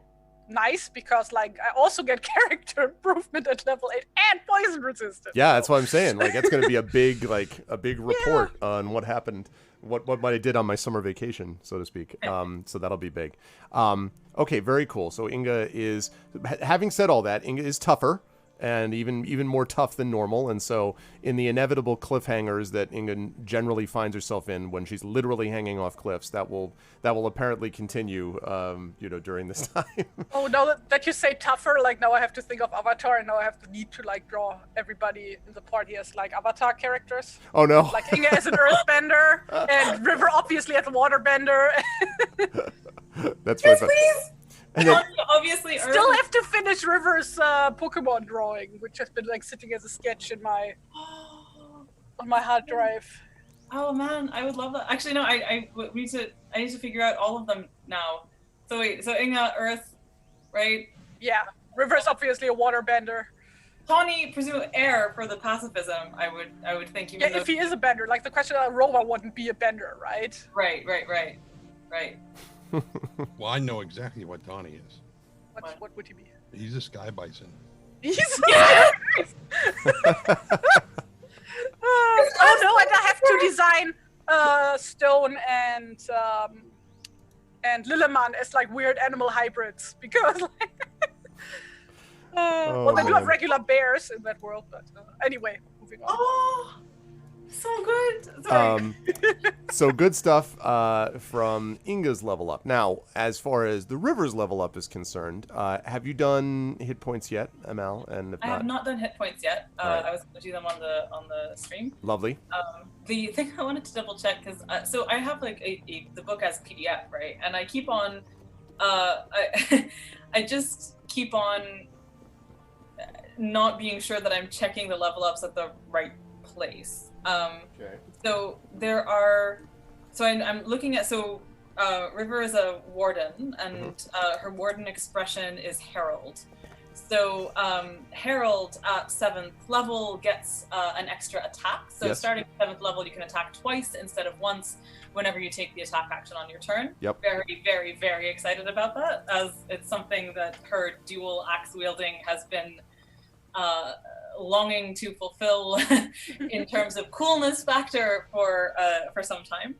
nice because like I also get character improvement at level 8 and poison resistance. Yeah, that's what I'm saying. Like it's gonna be a big report on what happened, what I did on my summer vacation, so to speak. So that'll be big. Okay, very cool. So Inga is, having said all that, Inga is tougher. And even more tough than normal. And so in the inevitable cliffhangers that Inga generally finds herself in when she's literally hanging off cliffs, that will apparently continue, during this time. Oh, now that you say tougher, like now I have to think of Avatar, and now I have to need to like draw everybody in the party as like Avatar characters. Oh no! Like Inga as an earthbender, and River obviously as a waterbender. That's very fun. Please. And then, Obviously, still have to finish River's Pokemon drawing, which has been like sitting as a sketch in my on my hard drive. Oh man, I would love that. Actually, no, I need to figure out all of them now. So wait, so Inga, Earth, right? Yeah, River's obviously a waterbender. Tawny, presume air for the pacifism. I would think. Yeah, if he is a bender, like the question of Rova wouldn't be a bender, right? Right. Well, I know exactly what Donnie is. What would he be? He's a sky bison. He's yes! Oh no, and I have to design Stone and Lilleman as like weird animal hybrids because like well, they do have regular bears in that world, but anyway, moving on. Oh, so good. Sorry. So good stuff from Inga's level up. Now, as far as the River's level up is concerned, have you done hit points yet, Amal? And I have not done hit points yet. Right. I was going to do them on the stream. Lovely. The thing I wanted to double check because so I have like the book as PDF, right? And I keep on, I just keep on not being sure that I'm checking the level ups at the right place. Okay. So there are, so I'm looking at, so River is a warden, and her warden expression is Herald. So Herald at 7th level gets an extra attack. So Yes. starting at 7th level, you can attack twice instead of once whenever you take the attack action on your turn. Yep. Very, very, very excited about that, as it's something that her dual axe wielding has been longing to fulfill in terms of coolness factor for some time.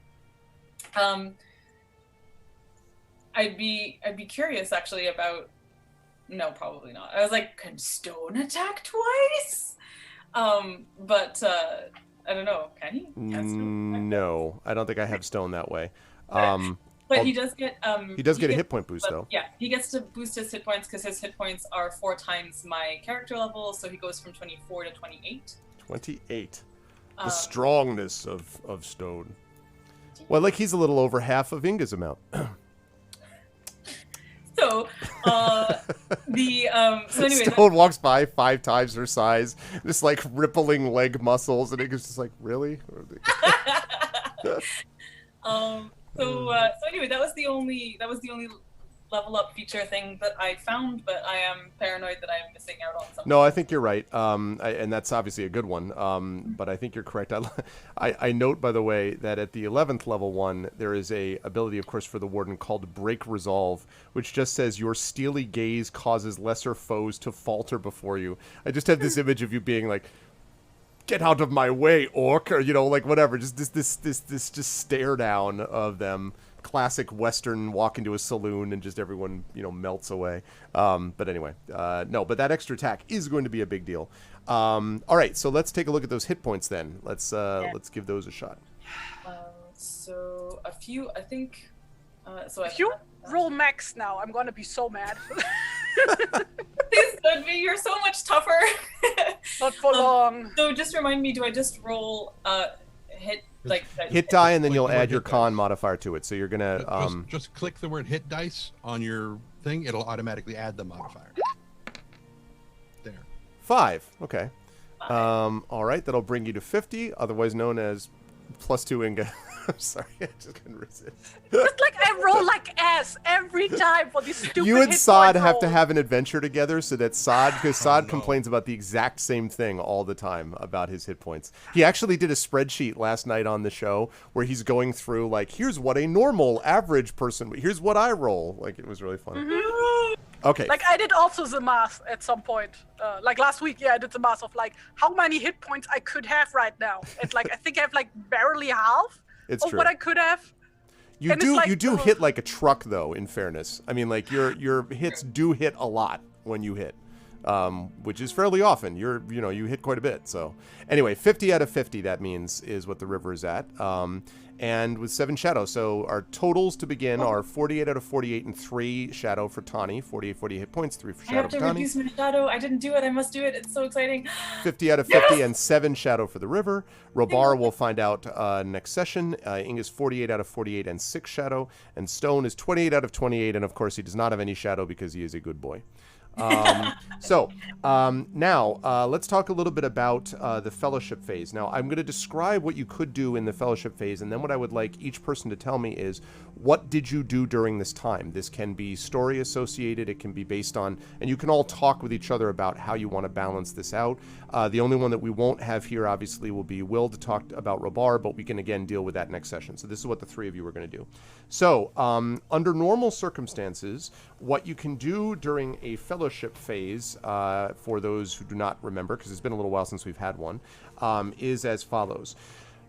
I'd be curious actually about. No, probably not. I was like, can Stone attack twice? But I don't know. Can he? Can Stone attack No, I don't think I have Stone that way. But he does get He does get a hit point boost though. Yeah, he gets to boost his hit points because his hit points are 4 times my character level, so he goes from 24 to 28. 28. The strongness of Stone. Well, like he's a little over half of Inga's amount. So, so anyway, Stone walks by 5 times her size, just like rippling leg muscles, and Inga's just like, really? So anyway, that was the only level up feature thing that I found, but I am paranoid that I'm missing out on something. No, I think you're right, and that's obviously a good one. But I think you're correct. I note, by the way, that at the 11th level one, there is a ability, of course, for the Warden called Break Resolve, which just says your steely gaze causes lesser foes to falter before you. I just have this image of you being like, "Get out of my way, orc," or like whatever. Just this just stare down of them. Classic Western walk into a saloon and just everyone melts away. But anyway, no. But that extra attack is going to be a big deal. All right, so let's take a look at those hit points then. Let's give those a shot. So a few, I think. So If you roll max now, I'm gonna be so mad. Please don't be. You're so much tougher. Not for long. So just remind me, do I just roll hit like Hit die, and then Click you'll the word add your hit con dice. modifier to it. So you're gonna Just click the word hit dice on your thing. It'll automatically add the modifier. There. 5. Okay. All right, that'll bring you to 50, otherwise known as +2 Inga. I'm sorry, I just couldn't resist. Just like I roll like ass every time for these stupid You and hit Sod point have to rolls. have an adventure together so that Sod, because Sod no. complains about the exact same thing all the time about his hit points. He actually did a spreadsheet last night on the show where he's going through, like, here's what a normal average person, here's what I roll. Like, it was really funny. Okay. Like I did also the math at some point. Like last week, I did the math of like how many hit points I could have right now. And like I think I have like barely half It's of true. what I could have. You and it's do like, you do ugh. hit like a truck, though, in fairness. I mean, like, your hits do hit a lot when you hit. Which is fairly often. You hit quite a bit. So anyway, 50 out of 50, that means, is what the river is at. And with 7 shadow. So our totals to begin are 48 out of 48 and 3 shadow for Tawny. 48 hit points, 3 for I shadow have for to Tawny. reduce my shadow. I didn't do it. I must do it. It's so exciting. 50 out of 50 and 7 shadow for the river. Robar will find out next session. Inga's 48 out of 48 and 6 shadow. And Stone is 28 out of 28. And of course, he does not have any shadow because he is a good boy. Now let's talk a little bit about the fellowship phase. Now, I'm going to describe what you could do in the fellowship phase, and then what I would like each person to tell me is, what did you do during this time? This can be story associated, it can be based on, and you can all talk with each other about how you want to balance this out. The only one that we won't have here, obviously, will be Will to talk about Robar, but we can again deal with that next session. So this is what the 3 of you are going to do. So, under normal circumstances, what you can do during a fellowship phase, for those who do not remember, because it's been a little while since we've had one, is as follows.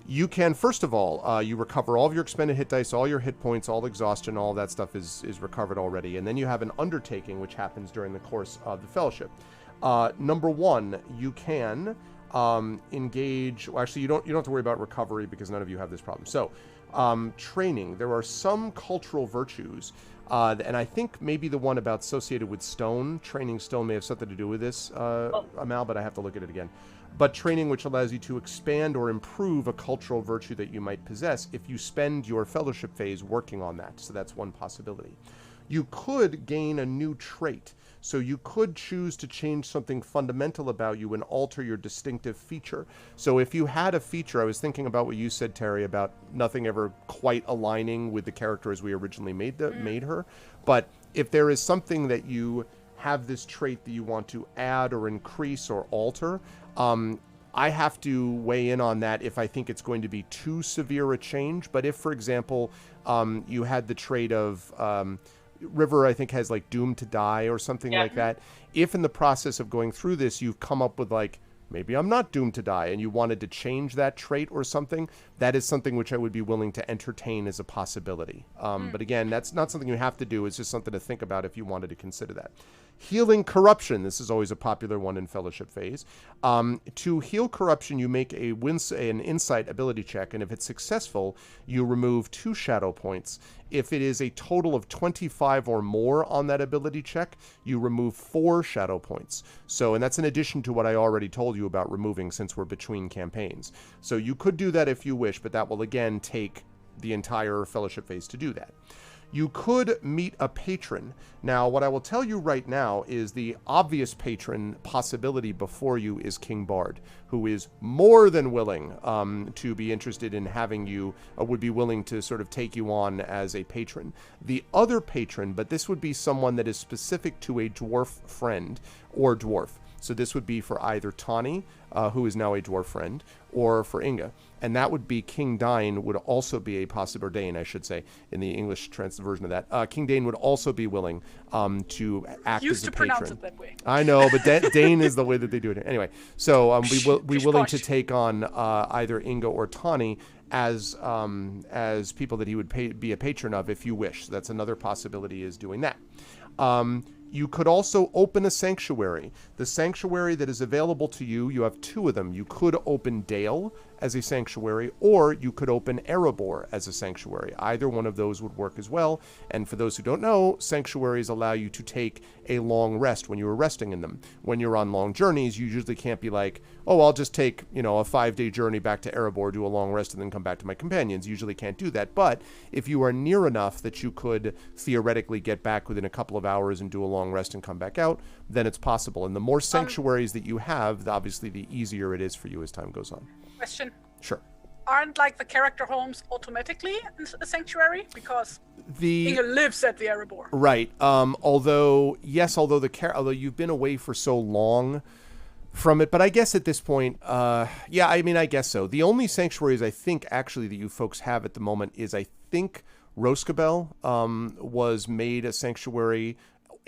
You can, first of all, you recover all of your expended hit dice, all your hit points, all exhaustion, all that stuff is recovered already. And then you have an undertaking, which happens during the course of the fellowship. Number 1, you can engage. Well, actually, you don't have to worry about recovery because none of you have this problem. So, training. There are some cultural virtues, and I think maybe the one about associated with stone. Training stone may have something to do with this, Amal, but I have to look at it again. But training which allows you to expand or improve a cultural virtue that you might possess if you spend your fellowship phase working on that. So that's one possibility. You could gain a new trait. So you could choose to change something fundamental about you and alter your distinctive feature. So if you had a feature, I was thinking about what you said, Terry, about nothing ever quite aligning with the character as we originally made her. But if there is something that you have this trait that you want to add or increase or alter, I have to weigh in on that if I think it's going to be too severe a change. But if, for example, you had the trait of... River, I think, has like doomed to die or something like that. If in the process of going through this, you've come up with like, maybe I'm not doomed to die, and you wanted to change that trait or something, that is something which I would be willing to entertain as a possibility. But again, that's not something you have to do. It's just something to think about if you wanted to consider that. Healing corruption. This is always a popular one in fellowship phase. To heal corruption, you make an insight ability check, and if it's successful, you remove 2 shadow points. If it is a total of 25 or more on that ability check, you remove 4 shadow points. So, and that's in addition to what I already told you about removing since we're between campaigns. So you could do that if you wish, but that will again take the entire fellowship phase to do that. You could meet a patron. Now, what I will tell you right now is the obvious patron possibility before you is King Bard, who is more than willing to be interested in having you, would be willing to sort of take you on as a patron. The other patron, but this would be someone that is specific to a dwarf friend or dwarf. So this would be for either Tawny, who is now a dwarf friend, or for Inga. And that would be King Dane would also be a possible, or Dane, I should say, in the English version of that. King Dane would also be willing to act as a patron. Used to pronounce it that way. I know, but Dane is the way that they do it. Anyway, so we willing to take on either Inga or Tawny as people that he would be a patron of if you wish. So that's another possibility, is doing that. You could also open a sanctuary. The sanctuary that is available to you, you have 2 of them. You could open Dale as a sanctuary, or you could open Erebor as a sanctuary. Either one of those would work as well. And for those who don't know, sanctuaries allow you to take a long rest when you're resting in them. When you're on long journeys, you usually can't be like, oh, I'll just take, a 5-day journey back to Erebor, do a long rest, and then come back to my companions. You usually can't do that. But if you are near enough that you could theoretically get back within a couple of hours and do a long rest and come back out, then it's possible. And the more sanctuaries that you have, obviously the easier it is for you as time goes on. Question. Sure. Aren't like the character homes automatically a sanctuary because Inge lives at the Erebor? Right. Although you've been away for so long from it, but I guess at this point, I guess so. The only sanctuaries I think actually that you folks have at the moment is I think Roskabel was made a sanctuary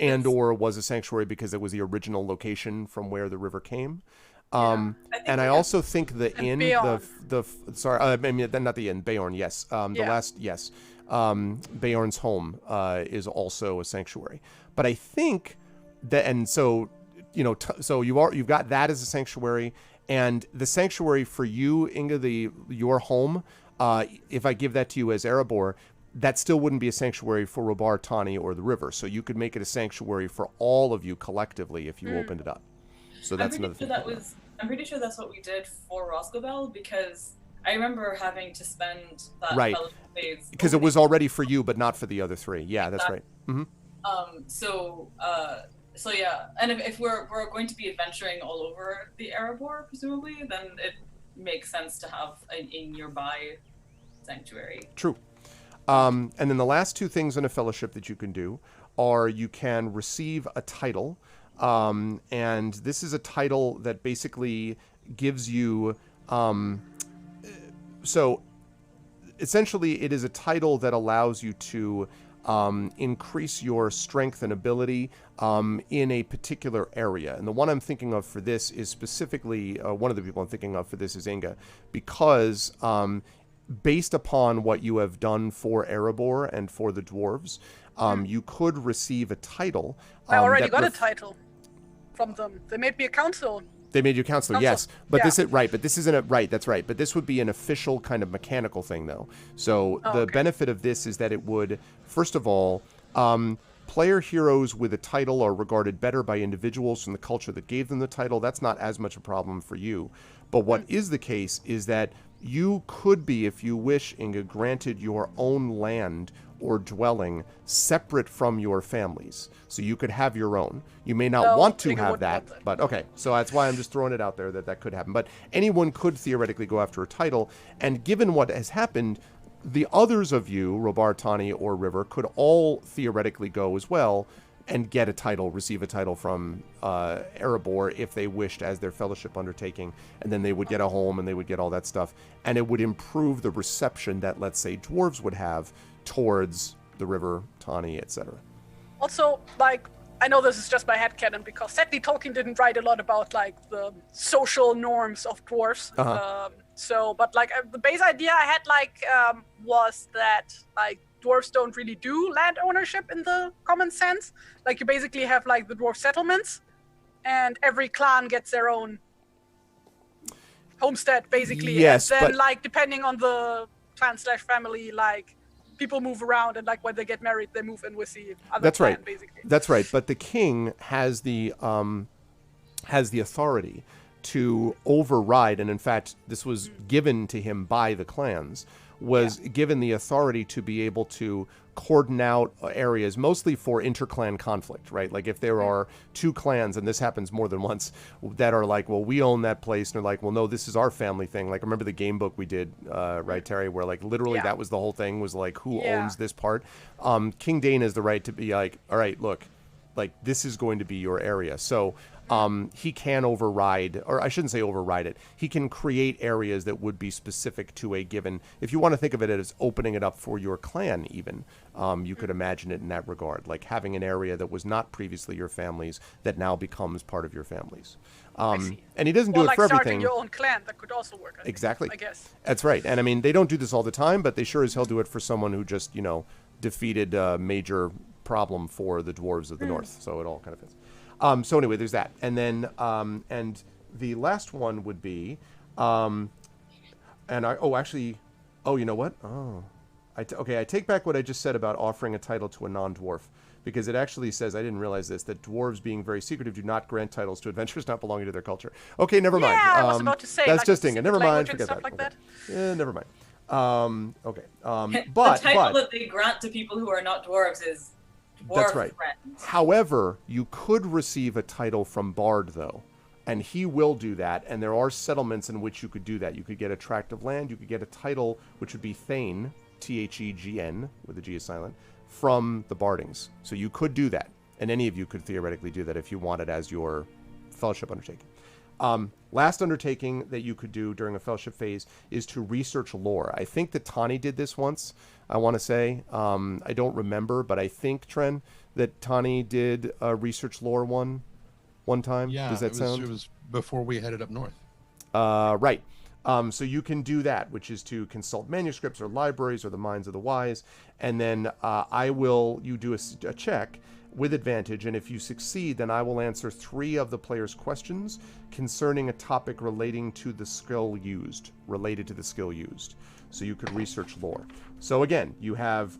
or was a sanctuary because it was the original location from where the river came. I also think the inn, not the inn, Beorn, yes. Beorn's home is also a sanctuary. But I think that, and so, so you've got that as a sanctuary, and the sanctuary for you, Inga, your home, if I give that to you as Erebor, that still wouldn't be a sanctuary for Robar, Tani, or the river. So you could make it a sanctuary for all of you collectively if you opened it up. So that's another thing. I'm pretty sure that's what we did for Roskabel, because I remember having to spend that fellowship phase. Because it was already for you, but not for the other three. Yeah, that's right. Mm-hmm. So yeah, and if we're going to be adventuring all over the Erebor, presumably, then it makes sense to have a nearby sanctuary. True. And then the last two things in a fellowship that you can do are you can receive a title. And this is a title that basically gives you, so essentially it is a title that allows you to increase your strength and ability in a particular area. And the one I'm thinking of for this is specifically, one of the people I'm thinking of for this is Inga, because based upon what you have done for Erebor and for the dwarves, you could receive a title. I already got a title from them. They made me a council. They made you a counselor, yes. But this is right. But this isn't a right. That's right. But this would be an official kind of mechanical thing, though. So the benefit of this is that it would, first of all, player heroes with a title are regarded better by individuals from the culture that gave them the title. That's not as much a problem for you. But what is the case is that you could be, if you wish, Inga, granted your own land or dwelling separate from your families. So you could have your own. You may not want to have that, but okay. So that's why I'm just throwing it out there that could happen. But anyone could theoretically go after a title. And given what has happened, the others of you, Robar, Tani, or River, could all theoretically go as well and get a title, receive a title from Erebor if they wished as their fellowship undertaking. And then they would get a home and they would get all that stuff. And it would improve the reception that, let's say, dwarves would have towards the river, Tani, etc. Also, like, I know this is just my headcanon, because sadly Tolkien didn't write a lot about, like, the social norms of dwarves. But, like, the base idea I had, like, was that, like, dwarves don't really do land ownership in the common sense. Like, you basically have, like, the dwarf settlements, and every clan gets their own homestead, basically. Yes, and then, like, depending on the clan/family, like, people move around, and like when they get married, they move in with the other clan, basically. That's right. But the king has the authority to override, and in fact, this was given to him by the clans, was given the authority to be able to cordon out areas, mostly for interclan conflict, right? Like if there are two clans, and this happens more than once, that are like, well, we own that place, and they're like, well, no, this is our family thing. Like, remember the game book we did, right, Terry, where like literally that was the whole thing, was like, who owns this part? King Dane has the right to be like, all right, look, like this is going to be your area. So he can override, or I shouldn't say override it, he can create areas that would be specific to a given, if you want to think of it as opening it up for your clan even, you could imagine it in that regard, like having an area that was not previously your family's that now becomes part of your family's. And he doesn't do it for everything. Starting your own clan, that could also work, exactly. I guess. That's right. And I mean, they don't do this all the time, but they sure as hell do it for someone who just, defeated a major problem for the dwarves of the north. So it all kind of fits. So anyway, there's that. And then, and the last one would be, And actually, you know what? Oh, okay. I take back what I just said about offering a title to a non-dwarf, because it actually says, I didn't realize this, that dwarves being very secretive do not grant titles to adventurers not belonging to their culture. Okay, never mind. Yeah, I was about to say, that's like, just secret Never mind. language and Forget stuff that. like Okay. that. Yeah, never mind. Okay. The title that they grant to people who are not dwarves is dwarf That's right. friend. However, you could receive a title from Bard, though, and he will do that, and there are settlements in which you could do that. You could get a tract of land, you could get a title, which would be Thane, Thegn, with the G is silent, from the Bardings. So you could do that, and any of you could theoretically do that if you wanted as your fellowship undertaking. Last undertaking that you could do during a fellowship phase is to research lore. I think that Tani did this once, I want to say. I don't remember, but I think, Tren, that Tani did a research lore one time. Yeah, Does that sound? It was before we headed up north. Right. So you can do that, which is to consult manuscripts or libraries or the minds of the wise, and then you do a check with advantage, and if you succeed, then I will answer 3 of the player's questions concerning a topic related to the skill used. So you could research lore. So again, you have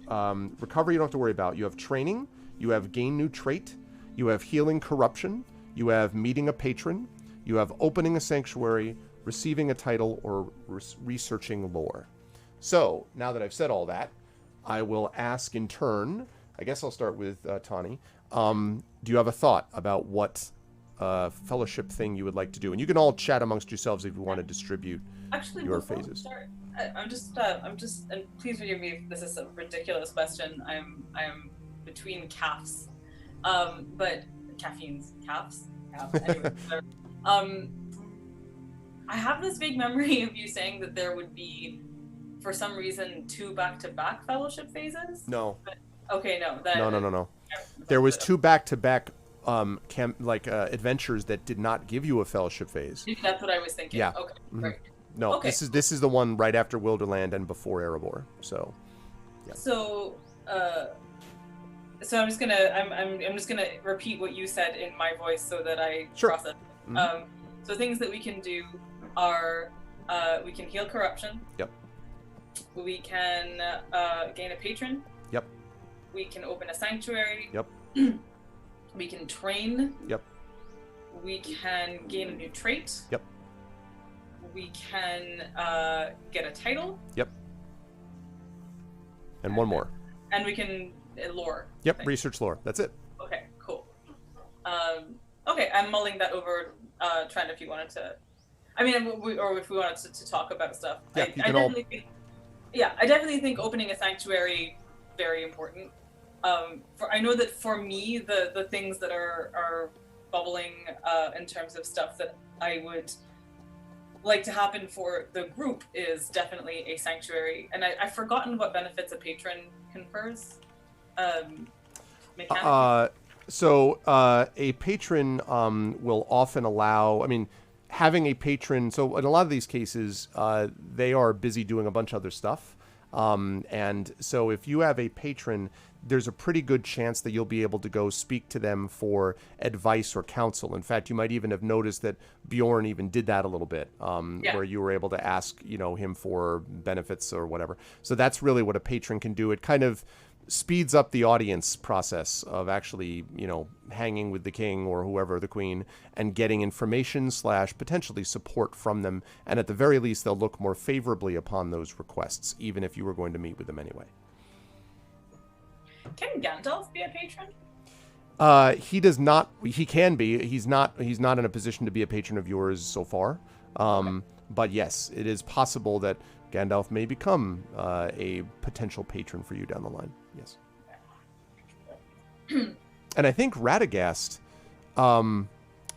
recovery you don't have to worry about. You have training, you have gain new trait, you have healing corruption, you have meeting a patron, you have opening a sanctuary, receiving a title, or researching lore. So, now that I've said all that, I will ask in turn, I guess I'll start with Tani. Do you have a thought about what fellowship thing you would like to do? And you can all chat amongst yourselves if you want to distribute your phases. I'm just, and please forgive me if this is a ridiculous question. I'm between calves, but caffeines, calves. Anyway, I have this vague memory of you saying that there would be, for some reason, 2 back-to-back fellowship phases. No. But, okay, no. Then, No. There was 2 back-to-back adventures that did not give you a fellowship phase. That's what I was thinking. Yeah. Okay, Mhm. right. No, Okay. this is the one right after Wilderland and before Erebor. So, yeah. So I'm just gonna repeat what you said in my voice so that I Sure. process. Mhm. So things that we can do are we can heal corruption. Yep. We can gain a patron. Yep. We can open a sanctuary. Yep. We can train. Yep. We can gain a new trait. Yep. We can get a title. Yep. And one more. And we can lore. Yep, thing. research lore. That's it. Okay, cool. Okay, I'm mulling that over, Trent, if you wanted to. I mean, or if we wanted to talk about stuff. Yeah, I definitely think opening a sanctuary, very important. I know that for me, the things that are bubbling in terms of stuff that I would like to happen for the group is definitely a sanctuary. And I've forgotten what benefits a patron confers. Mechanically. So a patron will often allow, having a patron, so in a lot of these cases, they are busy doing a bunch of other stuff. And so if you have a patron, there's a pretty good chance that you'll be able to go speak to them for advice or counsel. In fact, you might even have noticed that Bjorn even did that a little bit, where you were able to ask, him for benefits or whatever. So that's really what a patron can do. It kind of speeds up the audience process of actually, hanging with the king or whoever, the queen, and getting information / potentially support from them. And at the very least, they'll look more favorably upon those requests, even if you were going to meet with them anyway. Can Gandalf be a patron? He does not. He can be. He's not in a position to be a patron of yours so far. But yes, it is possible that Gandalf may become a potential patron for you down the line. Yes. And I think Radagast. I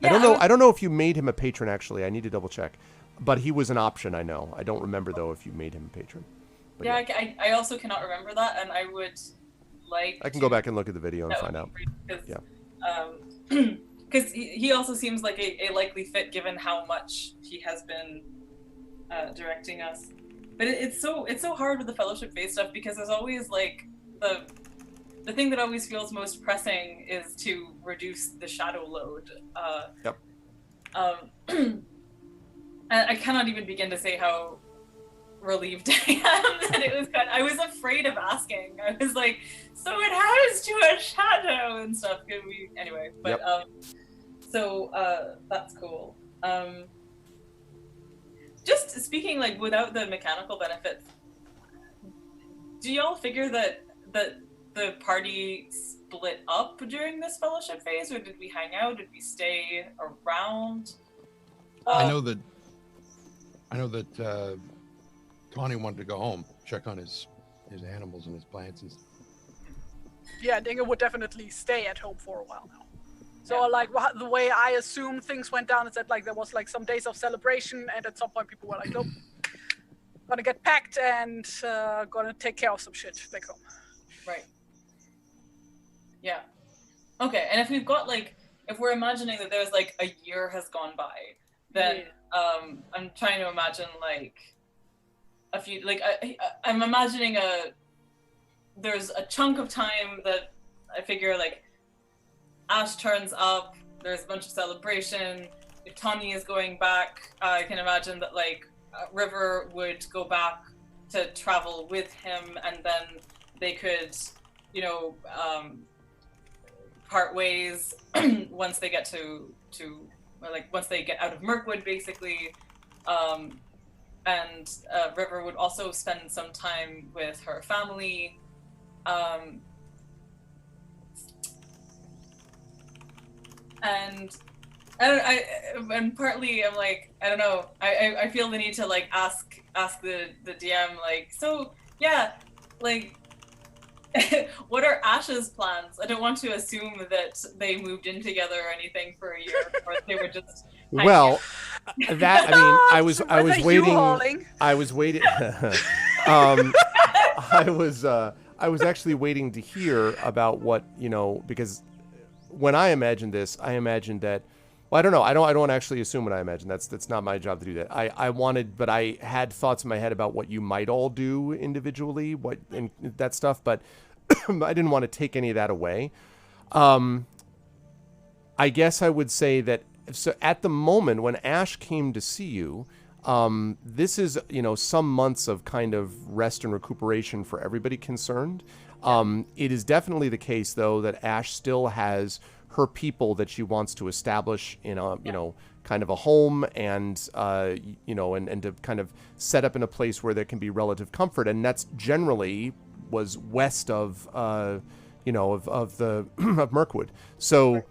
don't know if you made him a patron. Actually, I need to double check. But he was an option. I know. I don't remember though if you made him a patron. But I also cannot remember that, and I would like. I can go back and look at the video and find out. Because he also seems like a likely fit given how much he has been directing us. But it's so hard with the fellowship phase stuff because there's always like the thing that always feels most pressing is to reduce the shadow load. Yep. And I cannot even begin to say how relieved I am that it was I was afraid of asking. I was like, so it has to a shadow and stuff. Anyway, but so that's cool. Just speaking like without the mechanical benefits, do y'all figure that the party split up during this fellowship phase, or did we hang out? Did we stay around? I know that Tawny wanted to go home, check on his animals and his plants and stuff. Yeah, Dinga would definitely stay at home for a while now. So like the way I assume things went down is that like there was like some days of celebration, and at some point people were like, nope, gonna get packed and gonna take care of some shit back home. Right. Yeah. Okay, and if we've got like, if we're imagining that there's like a year has gone by, then I'm trying to imagine like a few, like I'm imagining there's a chunk of time that I figure like Ash turns up, there's a bunch of celebration. If Tawny is going back, I can imagine that like River would go back to travel with him, and then they could, you know, part ways once they get to like once they get out of Mirkwood, basically. And River would also spend some time with her family. And and partly I'm like, I don't know, I feel the need to like ask the DM like, so yeah, like what are Ash's plans? I don't want to assume that they moved in together or anything for a year, or they were just Well, that, I mean, I was waiting. U-hauling? I was waiting. I was actually waiting to hear about what, you know, because when I imagined this, I imagined that. Well, I don't know. I don't actually assume what I imagine. That's not my job to do that. I wanted, but I had thoughts in my head about what you might all do individually, what and that stuff, but I didn't want to take any of that away. I guess I would say that. So at the moment when Ash came to see you, this is, you know, some months of kind of rest and recuperation for everybody concerned. It is definitely the case, though, that Ash still has her people that she wants to establish in a, you know, kind of a home, and, you know, and to kind of set up in a place where there can be relative comfort. And that's generally was west of, you know, of the of Mirkwood. So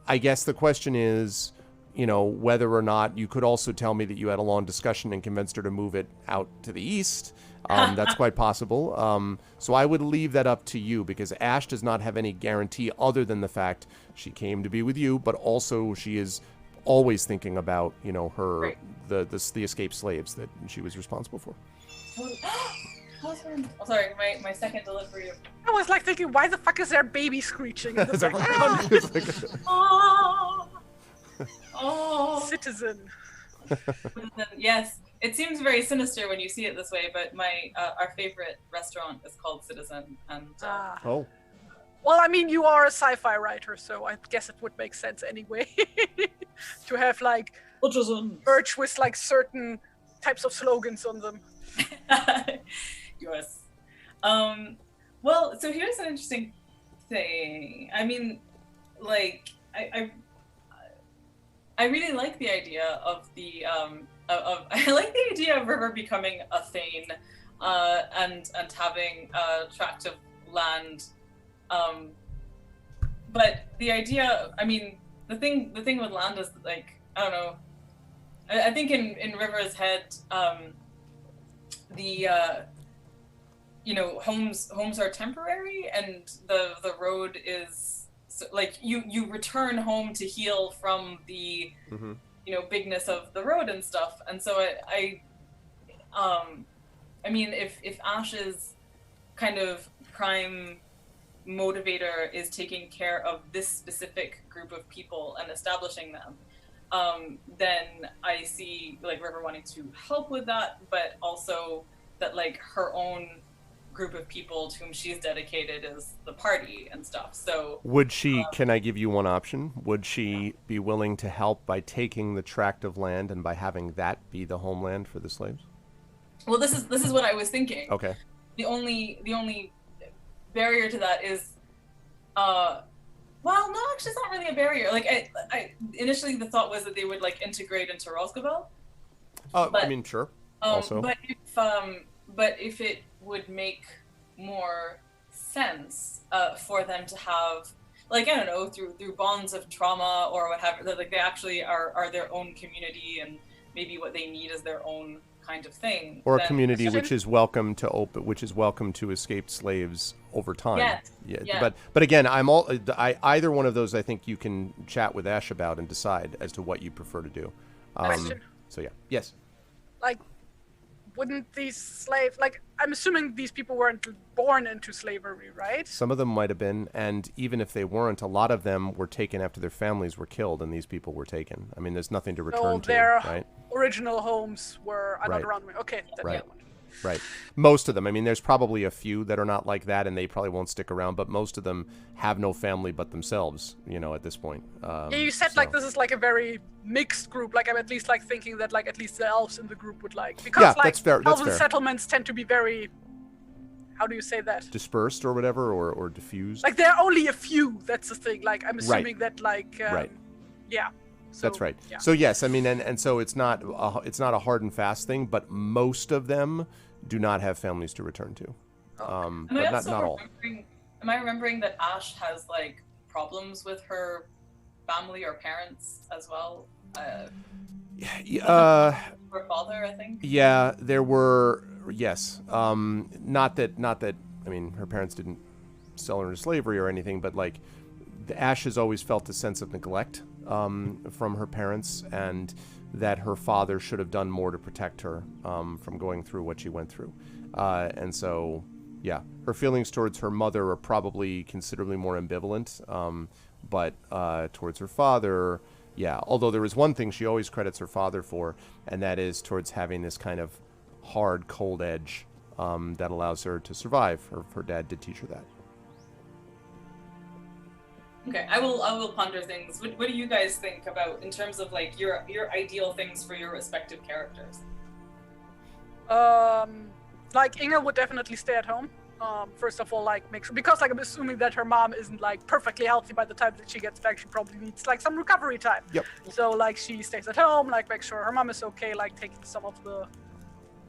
I guess the question is, you know, whether or not you could also tell me that you had a long discussion and convinced her to move it out to the east. That's quite possible. So I would leave that up to you, because Ash does not have any guarantee other than the fact she came to be with you, but also she is always thinking about, you know, her the escaped slaves that she was responsible for. Oh, sorry, my second delivery of... I was like thinking, why the fuck is there a baby screeching in the It's like, background? Oh, Citizen. Yes, it seems very sinister when you see it this way, but our favorite restaurant is called Citizen, and Oh. Well, I mean, you are a sci-fi writer, so I guess it would make sense anyway to have like merch with like certain types of slogans on them. Yes. Well, so here's an interesting thing. I mean, like, I really like the idea of the I like the idea of River becoming a Thane, and having a tract of land. But the idea, I mean, the thing with land is like, I don't know. I think in River's head, you know, homes are temporary, and the road is like you return home to heal from the you know, bigness of the road and stuff. And so I mean, if Ash's kind of prime motivator is taking care of this specific group of people and establishing them, then I see like River wanting to help with that, but also that like her own group of people to whom she's dedicated is the party and stuff. So would she, can I give you one option? Would she be willing to help by taking the tract of land and by having that be the homeland for the slaves? Well, this is what I was thinking. Okay. The only barrier to that is, well, no, actually, it's not really a barrier. Like, I initially the thought was that they would like integrate into Roscovel. I mean, sure. Also, but if it would make more sense for them to have, like, I don't know, through bonds of trauma or whatever, that like they actually are their own community, and maybe what they need is their own kind of thing, or a community which is welcome to escaped slaves over time. Yes. Yeah. But again, either one of those I think you can chat with Ash about and decide as to what you prefer to do. So yeah. Yes. Like, wouldn't these slaves, like, I'm assuming these people weren't born into slavery, right? Some of them might have been, and even if they weren't, a lot of them were taken after their families were killed, and these people were taken. I mean, there's nothing to return to, their right? original homes are not around me. Okay, that's right. one. Right. Most of them. I mean, there's probably a few that are not like that, and they probably won't stick around, but most of them have no family but themselves, at this point. Yeah, you said, like, this is, like, a very mixed group. Like, I'm at least, like, thinking that, like, at least the elves in the group would, like... Because, like, that's fair. elven settlements tend to be very... How do you say that? Dispersed or whatever, or diffused? Like, there are only a few, that's the thing. Like, I'm assuming that, like... right. Yeah. So, that's right. Yeah. So, yes, I mean, and so it's not a hard and fast thing, but most of them do not have families to return to. But not all. Am I remembering that Ash has, like, problems with her family or parents as well? Her father, I think. Yeah, there were. Yes, not that. I mean, her parents didn't sell her into slavery or anything, but like, Ash has always felt a sense of neglect from her parents, and that her father should have done more to protect her from going through what she went through. And so, yeah, her feelings towards her mother are probably considerably more ambivalent, but towards her father, yeah. Although there is one thing she always credits her father for, and that is towards having this kind of hard, cold edge that allows her to survive. Her dad did teach her that. Okay, I will ponder things. What do you guys think about in terms of like your ideal things for your respective characters? Like, Inga would definitely stay at home. First of all, like, make sure, because, like, I'm assuming that her mom isn't, like, perfectly healthy by the time that she gets back. She probably needs, like, some recovery time. Yep. So, like, she stays at home, like, make sure her mom is okay, like, taking some of the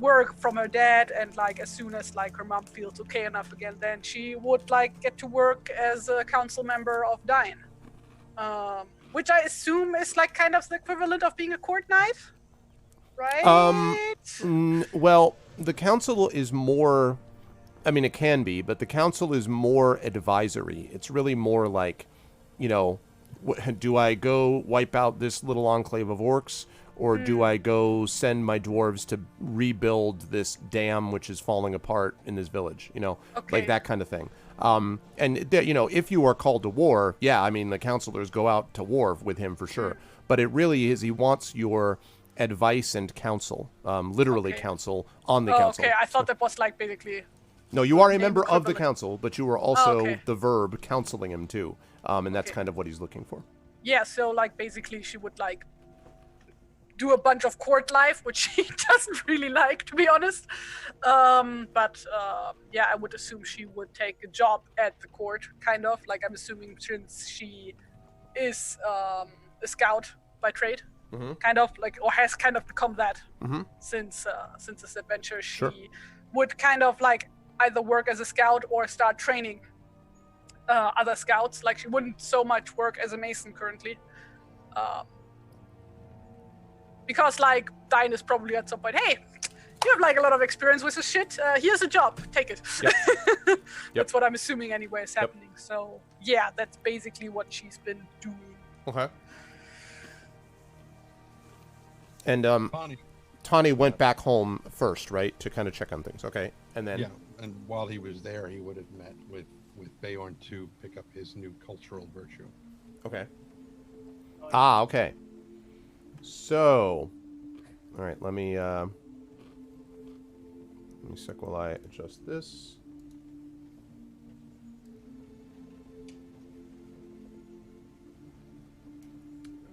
work from her dad, and, like, as soon as, like, her mom feels okay enough again, then she would, like, get to work as a council member of Dine. Which I assume is, like, kind of the equivalent of being a court knight, right? Well, the council is more... I mean, it can be, but the council is more advisory. It's really more like, do I go wipe out this little enclave of orcs, or do I go send my dwarves to rebuild this dam which is falling apart in this village? Like that kind of thing. And if you are called to war, yeah, I mean, the counselors go out to war with him for sure. But it really is, he wants your advice and counsel, literally counsel on the council. Okay, I thought that was like basically... No, you are a member of the council, but you are also the verb counseling him too. And that's kind of what he's looking for. Yeah, so like basically she would like do a bunch of court life, which she doesn't really like, to be honest. But yeah, I would assume she would take a job at the court, kind of. Like, I'm assuming since she is a scout by trade, kind of like, or has kind of become that since this adventure. She would kind of like either work as a scout or start training other scouts. Like, she wouldn't so much work as a mason currently. Because, like, Dine is probably at some point, hey, you have, like, a lot of experience with this shit. Here's a job. Take it. Yep. That's what I'm assuming anyway is happening. So, yeah, that's basically what she's been doing. Okay. And Tawny went back home first, right, to kind of check on things. Okay. And then... Yeah, and while he was there, he would have met with Beorn to pick up his new cultural virtue. Okay. Ah, okay. So, all right, let me sec while I adjust this.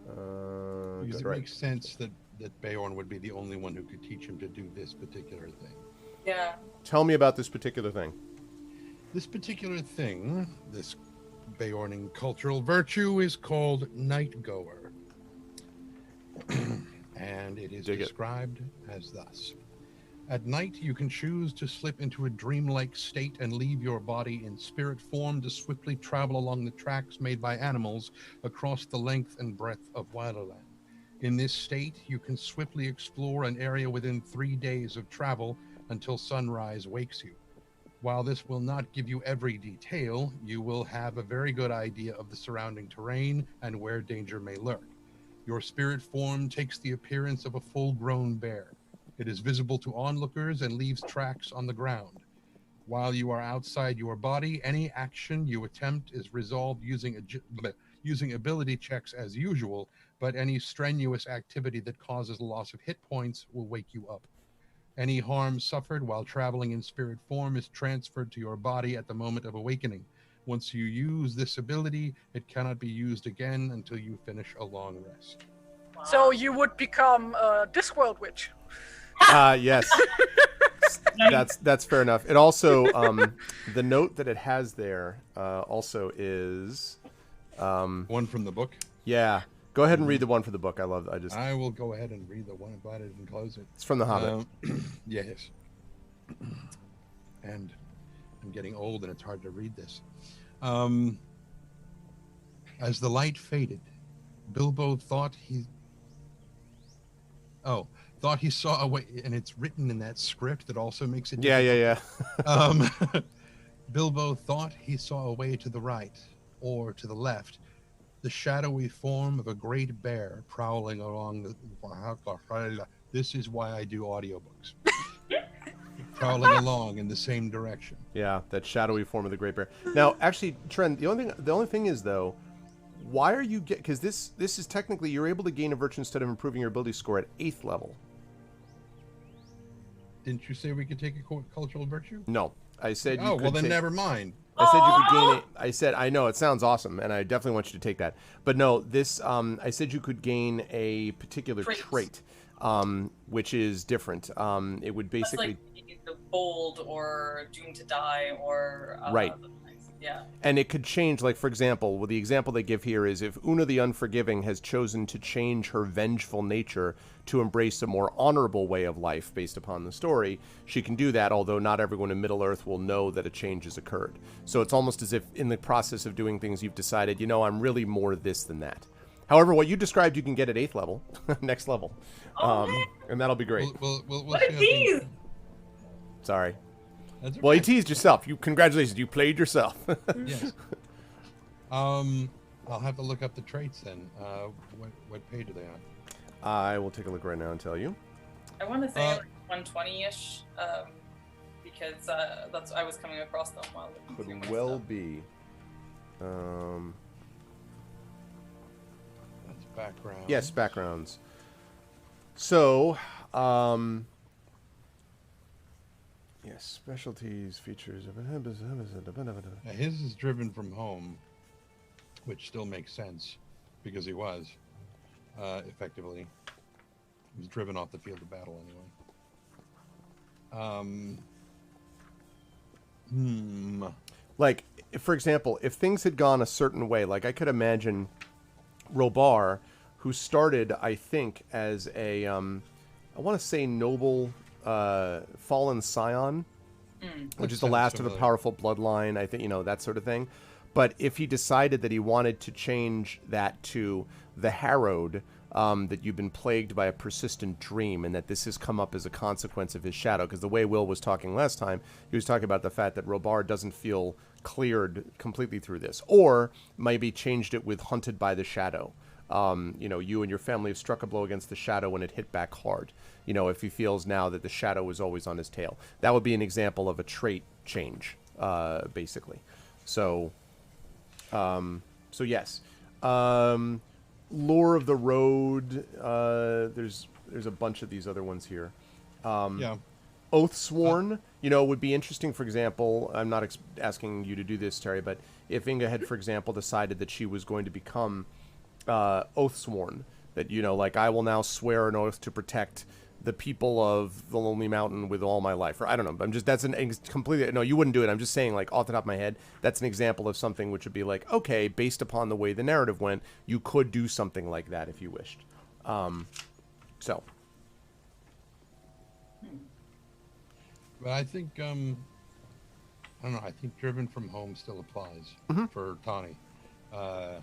Because it makes sense that that Beorn would be the only one who could teach him to do this particular thing. Yeah. Tell me about this particular thing. This particular thing, this Beorning cultural virtue, is called Night Goer. And it is described as thus. At night, you can choose to slip into a dreamlike state and leave your body in spirit form to swiftly travel along the tracks made by animals across the length and breadth of Wilderland. In this state, you can swiftly explore an area within 3 days of travel until sunrise wakes you. While this will not give you every detail, you will have a very good idea of the surrounding terrain and where danger may lurk. Your spirit form takes the appearance of a full-grown bear. It is visible to onlookers and leaves tracks on the ground. While you are outside your body, any action you attempt is resolved using ability checks as usual, but any strenuous activity that causes loss of hit points will wake you up. Any harm suffered while traveling in spirit form is transferred to your body at the moment of awakening. Once you use this ability, it cannot be used again until you finish a long rest. Wow. So you would become a Discworld witch. Yes. That's fair enough. It also, the note that it has there also is... one from the book? Yeah. Go ahead and read the one for the book. I will go ahead and read the one about it and close it. It's from The Hobbit. Yes. And I'm getting old and it's hard to read this. As the light faded, Bilbo thought he saw a way, and it's written in that script that also makes it difficult. Bilbo thought he saw a way to the right or to the left, the shadowy form of a great bear prowling along the... This is why I do audiobooks. Prowling along in the same direction. Yeah, that shadowy form of the great bear. Now, actually, Trent, the only thing is though, why are you because this is technically you're able to gain a virtue instead of improving your ability score at 8th level. Didn't you say we could take a cultural virtue? No, I said you could. could Oh, well then never mind. I said you could gain it. I said I know it sounds awesome, and I definitely want you to take that. But no, this I said you could gain a particular trait, which is different. It would basically the bold or doomed to die or right. Yeah. And it could change, like, for example, well, the example they give here is if Una the Unforgiving has chosen to change her vengeful nature to embrace a more honorable way of life based upon the story, she can do that, although not everyone in Middle-earth will know that a change has occurred. So it's almost as if in the process of doing things, you've decided, you know, I'm really more this than that. However, what you described, you can get at 8th level, next level. And that'll be great. We'll what a tease! Sorry. That's okay. Well, you teased yourself. Congratulations, you played yourself. Yes. I'll have to look up the traits then. What page are they on? I will take a look right now and tell you. I want to say like 120-ish, because that's I was coming across them while Could well be. That's background. Yes, backgrounds. So, yes, specialties, features. Now, his is driven from home, which still makes sense because he was effectively. He was driven off the field of battle anyway. Like, for example, if things had gone a certain way, like I could imagine Robar, who started, I think, as a, I want to say noble fallen scion, which is the last of a powerful bloodline, I think, you know, that sort of thing. But if he decided that he wanted to change that to the Harrowed, that you've been plagued by a persistent dream, and that this has come up as a consequence of his shadow, because the way Will was talking last time, he was talking about the fact that Robar doesn't feel cleared completely through this, or maybe changed it with hunted by the shadow. You know, you and your family have struck a blow against the shadow when it hit back hard. You know, if he feels now that the shadow is always on his tail, that would be an example of a trait change, basically. So yes. Lore of the Road. There's a bunch of these other ones here. Yeah. Oathsworn, you know, would be interesting. For example, I'm not asking you to do this, Terry, but if Inga had, for example, decided that she was going to become Oathsworn, That, you know, like, I will now swear an oath to protect the people of the Lonely Mountain with all my life. Or I don't know. I'm just, that's completely, no, you wouldn't do it. I'm just saying, like, off the top of my head, that's an example of something which would be like, okay, based upon the way the narrative went, you could do something like that if you wished. So. But I think, I don't know, I think Driven from Home still applies for Tawny. I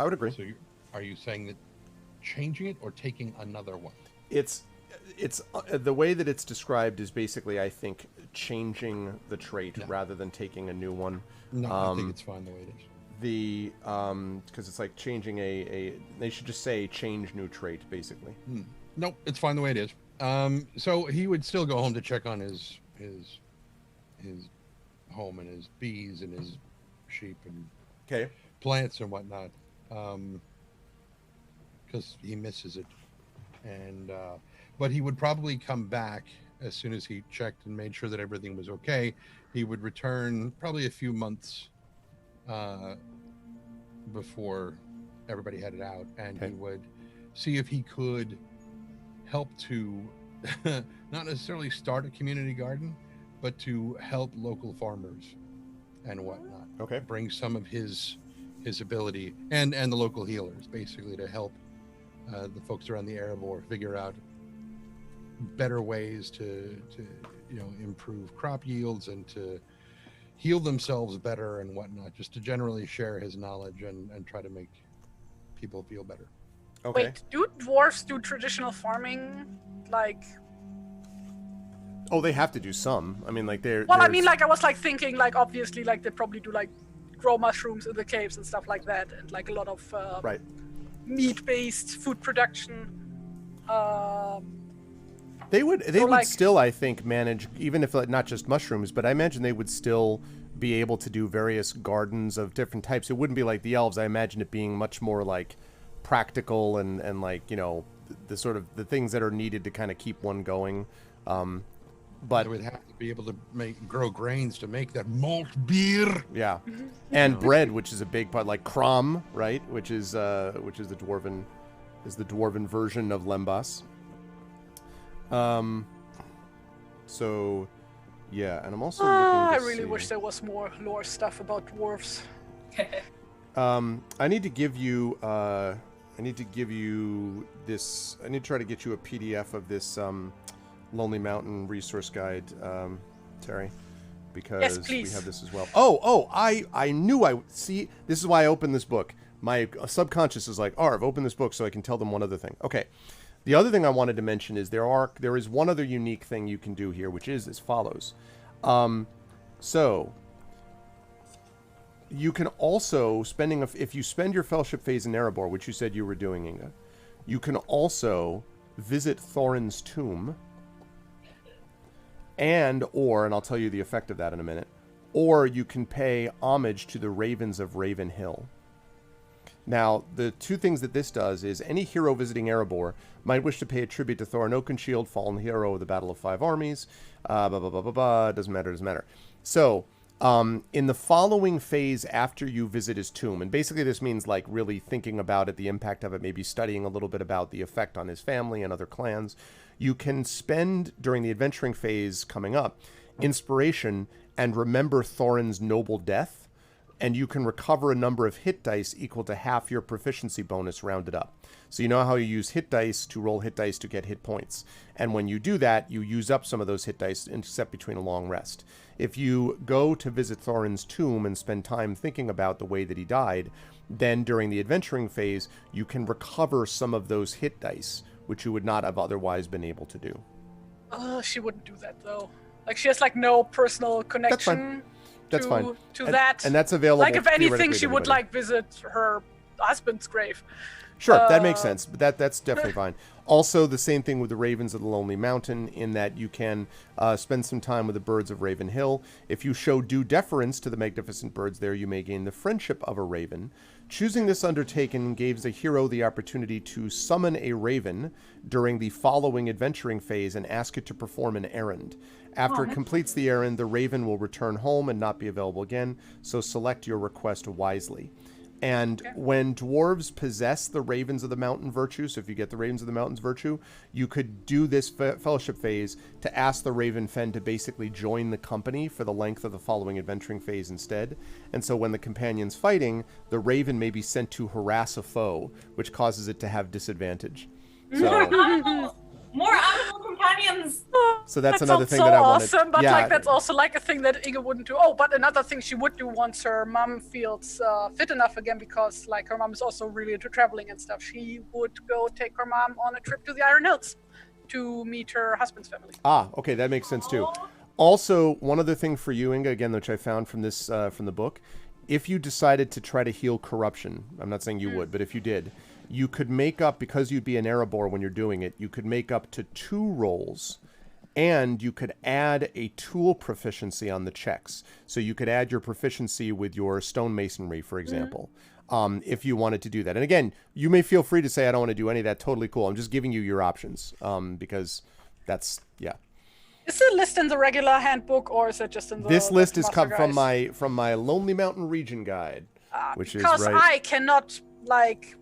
would agree. So are you saying that changing it or taking another one? It's the way that it's described is basically, I think, changing the trait rather than taking a new one. No, I think it's fine the way it is. Because it's like changing they should just say change new trait, basically. Nope, it's fine the way it is. So he would still go home to check on his home and his bees and his sheep and plants and whatnot, because he misses it. And but he would probably come back as soon as he checked and made sure that everything was okay. He would return probably a few months before everybody headed out, and he would see if he could help to not necessarily start a community garden, but to help local farmers and whatnot. Bring some of his ability and the local healers, basically, to help the folks around the Erebor figure out better ways to improve crop yields and to heal themselves better and whatnot, just to generally share his knowledge and try to make people feel better. Wait, do dwarves do traditional farming? Like, oh, they have to do some. I mean, like, well, I mean, like, I was like thinking, like, obviously, like, they probably do like grow mushrooms in the caves and stuff like that, and like a lot of meat-based food production. They would still, I think, manage, even if not just mushrooms, but I imagine they would still be able to do various gardens of different types. It wouldn't be like the elves. I imagine it being much more like practical and like, you know, the sort of the things that are needed to kind of keep one going. But they would have to be able to grow grains to make that malt beer. Yeah, and bread, which is a big part, like Krom, right? Which is the dwarven version of Lembas. So, yeah, and I'm also looking I to really see. wish there was more lore stuff about dwarves. I need to give you this. I need to try to get you a PDF of this Lonely Mountain resource guide, Terry, because we have this as well. I knew I would see. This is why I opened this book. My subconscious is like, I've opened this book so I can tell them one other thing. Okay. The other thing I wanted to mention is there is one other unique thing you can do here, which is as follows. So you can also if you spend your fellowship phase in Erebor, which you said you were doing, Inga, you can also visit Thorin's tomb, and I'll tell you the effect of that in a minute, or you can pay homage to the Ravens of Raven Hill. Now, the two things that this does is any hero visiting Erebor might wish to pay a tribute to Thorin Oakenshield, fallen hero of the Battle of Five Armies. Doesn't matter. So, in the following phase after you visit his tomb, and basically this means like really thinking about it, the impact of it, maybe studying a little bit about the effect on his family and other clans, you can spend, during the adventuring phase coming up, inspiration and remember Thorin's noble death. And you can recover a number of hit dice equal to half your proficiency bonus rounded up. So you know how you use hit dice to roll hit dice to get hit points. And when you do that, you use up some of those hit dice except between a long rest. If you go to visit Thorin's tomb and spend time thinking about the way that he died, then during the adventuring phase, you can recover some of those hit dice, which you would not have otherwise been able to do. She wouldn't do that, though. Like, she has, like, no personal connection. That's fine. To that. And that's available. Like, if anything, theoretically she to would, anybody. like, visit her husband's grave. Sure, that makes sense. But that's definitely fine. Also, the same thing with the Ravens of the Lonely Mountain, in that you can spend some time with the birds of Raven Hill. If you show due deference to the magnificent birds there, you may gain the friendship of a raven. Choosing this undertaking gives a hero the opportunity to summon a raven during the following adventuring phase and ask it to perform an errand. After it completes the errand, the raven will return home and not be available again, so select your request wisely. And Okay. when dwarves possess the Ravens of the Mountain virtue, so if you get the Ravens of the Mountains virtue, you could do this fellowship phase to ask the Raven Fen to basically join the company for the length of the following adventuring phase instead. And so when the companion's fighting, the Raven may be sent to harass a foe, which causes it to have disadvantage. More So, animals! More animal companions! so that's That another sounds thing so that I wanted. awesome, but yeah, like that's also like a thing that Inge wouldn't do. Oh, but another thing she would do once her mom feels fit enough again, because like her mom is also really into traveling and stuff. She would go take her mom on a trip to the Iron Hills to meet her husband's family. okay, that makes sense too. Also, one other thing for you, Inga, again, which I found from this from the book, if you decided to try to heal corruption, I'm not saying you would, but if you did, you could make up, because you'd be an Erebor when you're doing it, you could make up to 2 rolls, and you could add a tool proficiency on the checks. So you could add your proficiency with your stonemasonry, for example, if you wanted to do that. And again, you may feel free to say, I don't want to do any of that. Totally cool. I'm just giving you your options because that's, yeah. Is the list in the regular handbook, or is it just in the? This list is Master come Guides? from my Lonely Mountain region guide, which is Because right. I cannot, like,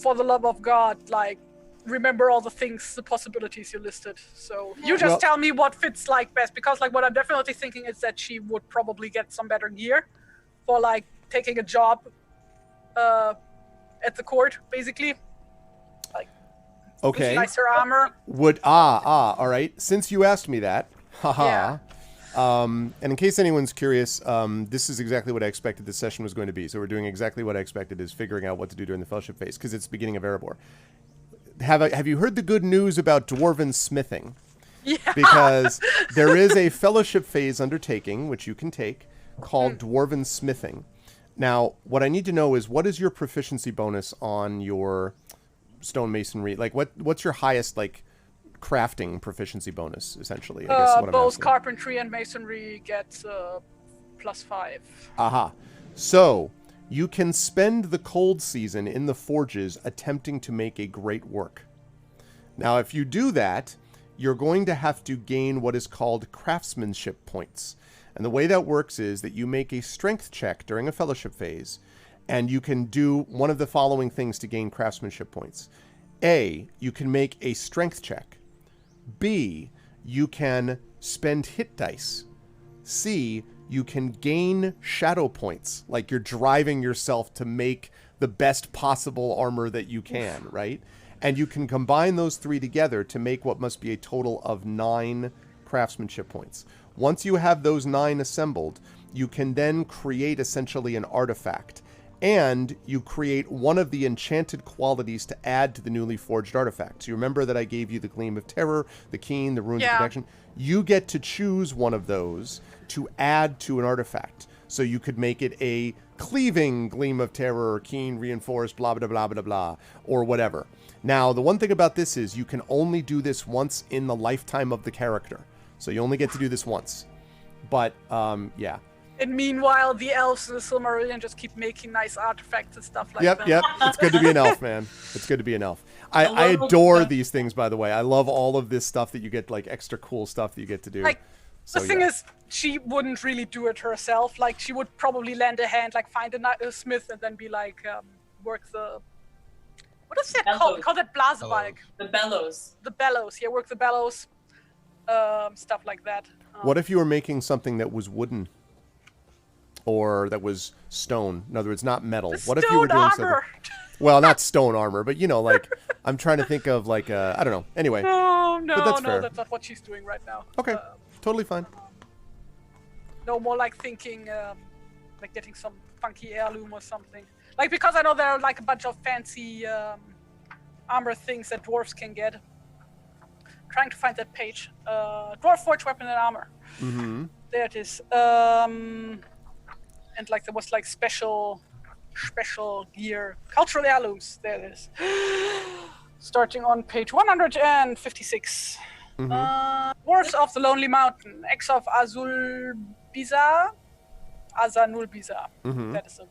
for the love of God, like, remember all the things, the possibilities you listed. So you just Well- tell me what fits like best. Because like what I'm definitely thinking is that she would probably get some better gear for like taking a job at the court, basically. Okay. Nicer armor. Would all right. Since you asked me that, haha. Yeah. And in case anyone's curious, this is exactly what I expected this session was going to be. So we're doing exactly what I expected, is figuring out what to do during the fellowship phase, because it's the beginning of Erebor. Have you heard the good news about Dwarven Smithing? Yeah. Because there is a fellowship phase undertaking, which you can take, called Dwarven Smithing. Now, what I need to know is, what is your proficiency bonus on your stonemasonry? Like, what's your highest, like, crafting proficiency bonus, essentially? I guess what I'm Both asking. carpentry and masonry gets +5. Aha. So, you can spend the cold season in the forges attempting to make a great work. Now, if you do that, you're going to have to gain what is called craftsmanship points. And the way that works is that you make a strength check during a fellowship phase, and you can do one of the following things to gain craftsmanship points. A, you can make a strength check. B, you can spend hit dice. C, you can gain shadow points, like you're driving yourself to make the best possible armor that you can, right? And you can combine those 3 together to make what must be a total of 9 craftsmanship points. Once you have those 9 assembled, you can then create essentially an artifact. And you create one of the enchanted qualities to add to the newly forged artifact. So you remember that I gave you the Gleam of Terror, the Keen, the Runes of Protection? You get to choose one of those to add to an artifact. So you could make it a cleaving Gleam of Terror, or Keen, reinforced, blah, blah, blah, blah, blah, or whatever. Now, the one thing about this is you can only do this once in the lifetime of the character. So you only get to do this once. But, yeah. And meanwhile, the elves in the Silmarillion just keep making nice artifacts and stuff like that. Yep. It's good to be an elf, man. It's good to be an elf. I adore these things, by the way. I love all of this stuff that you get, like, extra cool stuff that you get to do. Like, So, the thing yeah. is, she wouldn't really do it herself. Like, she would probably lend a hand, like, find a smith and then be like, work the... What is that called? We call that blasebalg. The bellows. The bellows. Yeah, work the bellows. Stuff like that. What if you were making something that was wooden? Or that was stone? In other words, not metal. What if you were doing armor. something... Well, not stone armor, but, you know, like, I'm trying to think of, like, I don't know. Anyway. No, But that's fair. that's not what she's doing right now. Okay. Totally fine. No, more like thinking, like getting some funky heirloom or something. Like, because I know there are like a bunch of fancy armor things that dwarves can get. Trying to find that page. Dwarf forge weapon and armor. Mm-hmm. There it is. And like there was like special gear, cultural heirlooms. There it is. Starting on page 156. Dwarves of the Lonely Mountain, X of Azulbizar. Azanulbizar. That is a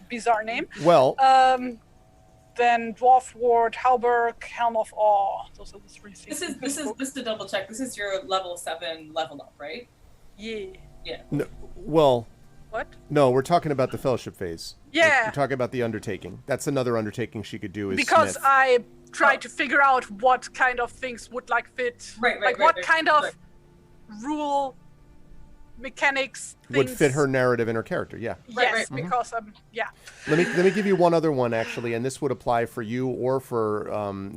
bizarre name. Well, Then Dwarf Ward, Halberg, Helm of Awe. Those are the 3 things. This is just to double check. This is your level 7 level up, right? Yeah. Yeah. no, well, What? No, we're talking about the fellowship phase. Yeah. We're talking about the undertaking. That's another undertaking she could do. Is Because Smith. I tried to figure out what kind of things would like fit. What kind of rule mechanics would things fit her narrative and her character. Yeah. Yes, because Let me give you one other one actually, and this would apply for you or for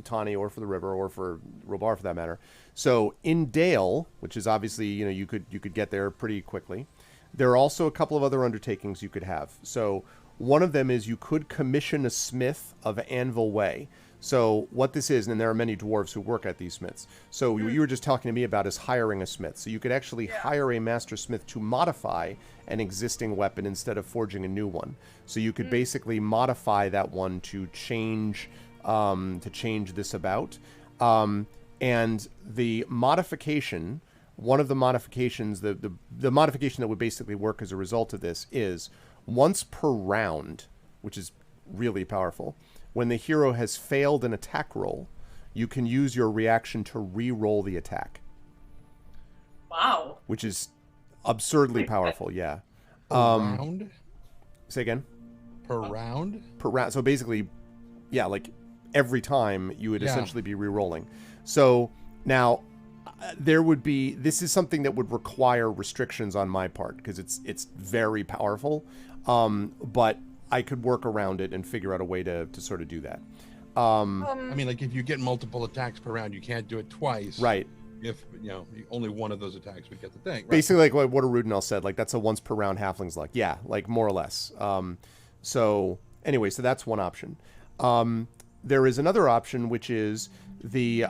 Tawny or for the River or for Robar for that matter. So in Dale, which is obviously you could get there pretty quickly. There are also a couple of other undertakings you could have. So one of them is you could commission a smith of Anvil Way. So what this is, and there are many dwarves who work at these smiths. So what you were just talking to me about is hiring a smith. So you could actually hire a master smith to modify an existing weapon instead of forging a new one. So you could basically modify that one to change this about. And the modification, one of the modifications, the modification that would basically work as a result of this is once per round, which is really powerful. When the hero has failed an attack roll, you can use your reaction to re-roll the attack. Wow. Which is absurdly powerful, yeah. Per round? Say again? Per round? Per round. So basically, yeah, like every time you would essentially be re-rolling. So now, this is something that would require restrictions on my part because it's very powerful. But I could work around it and figure out a way to sort of do that. I mean, like if you get multiple attacks per round, you can't do it twice. Right. If only one of those attacks would get the thing. Right. Basically, like what Arudinel said, like that's a once per round halfling's luck. Yeah, like more or less. So anyway, so that's one option. There is another option, which is the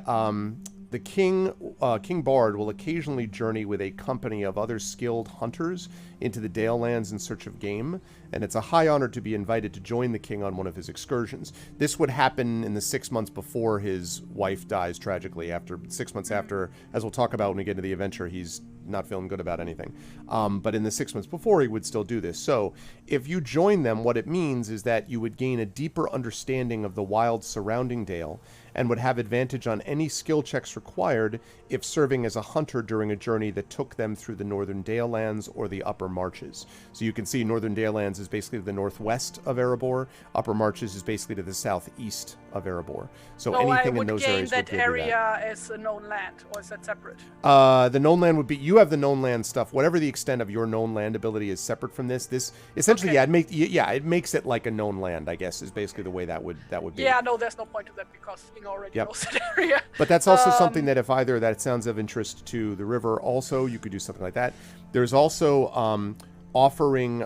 King Bard will occasionally journey with a company of other skilled hunters into the Dale lands in search of game, and it's a high honor to be invited to join the king on one of his excursions. This would happen in the 6 months before his wife dies tragically. After 6 months after, as we'll talk about when we get into the adventure, he's not feeling good about anything. But in the 6 months before, he would still do this. So if you join them, what it means is that you would gain a deeper understanding of the wild surrounding Dale and would have advantage on any skill checks required if serving as a hunter during a journey that took them through the Northern Dale Lands or the Upper Marches. So you can see Northern Dale Lands is basically to the northwest of Erebor. Upper Marches is basically to the southeast of Erebor. So anything in those areas would give you that. I would gain that area as a known land, or is that separate? The known land would be, you have the known land stuff. Whatever the extent of your known land ability is separate from this. This essentially, it makes it like a known land, I guess, is basically the way that would be. Yeah, no, there's no point to that because Ing already knows that area. But that's also something that if either that sounds of interest to the River, also you could do something like that. There's also offering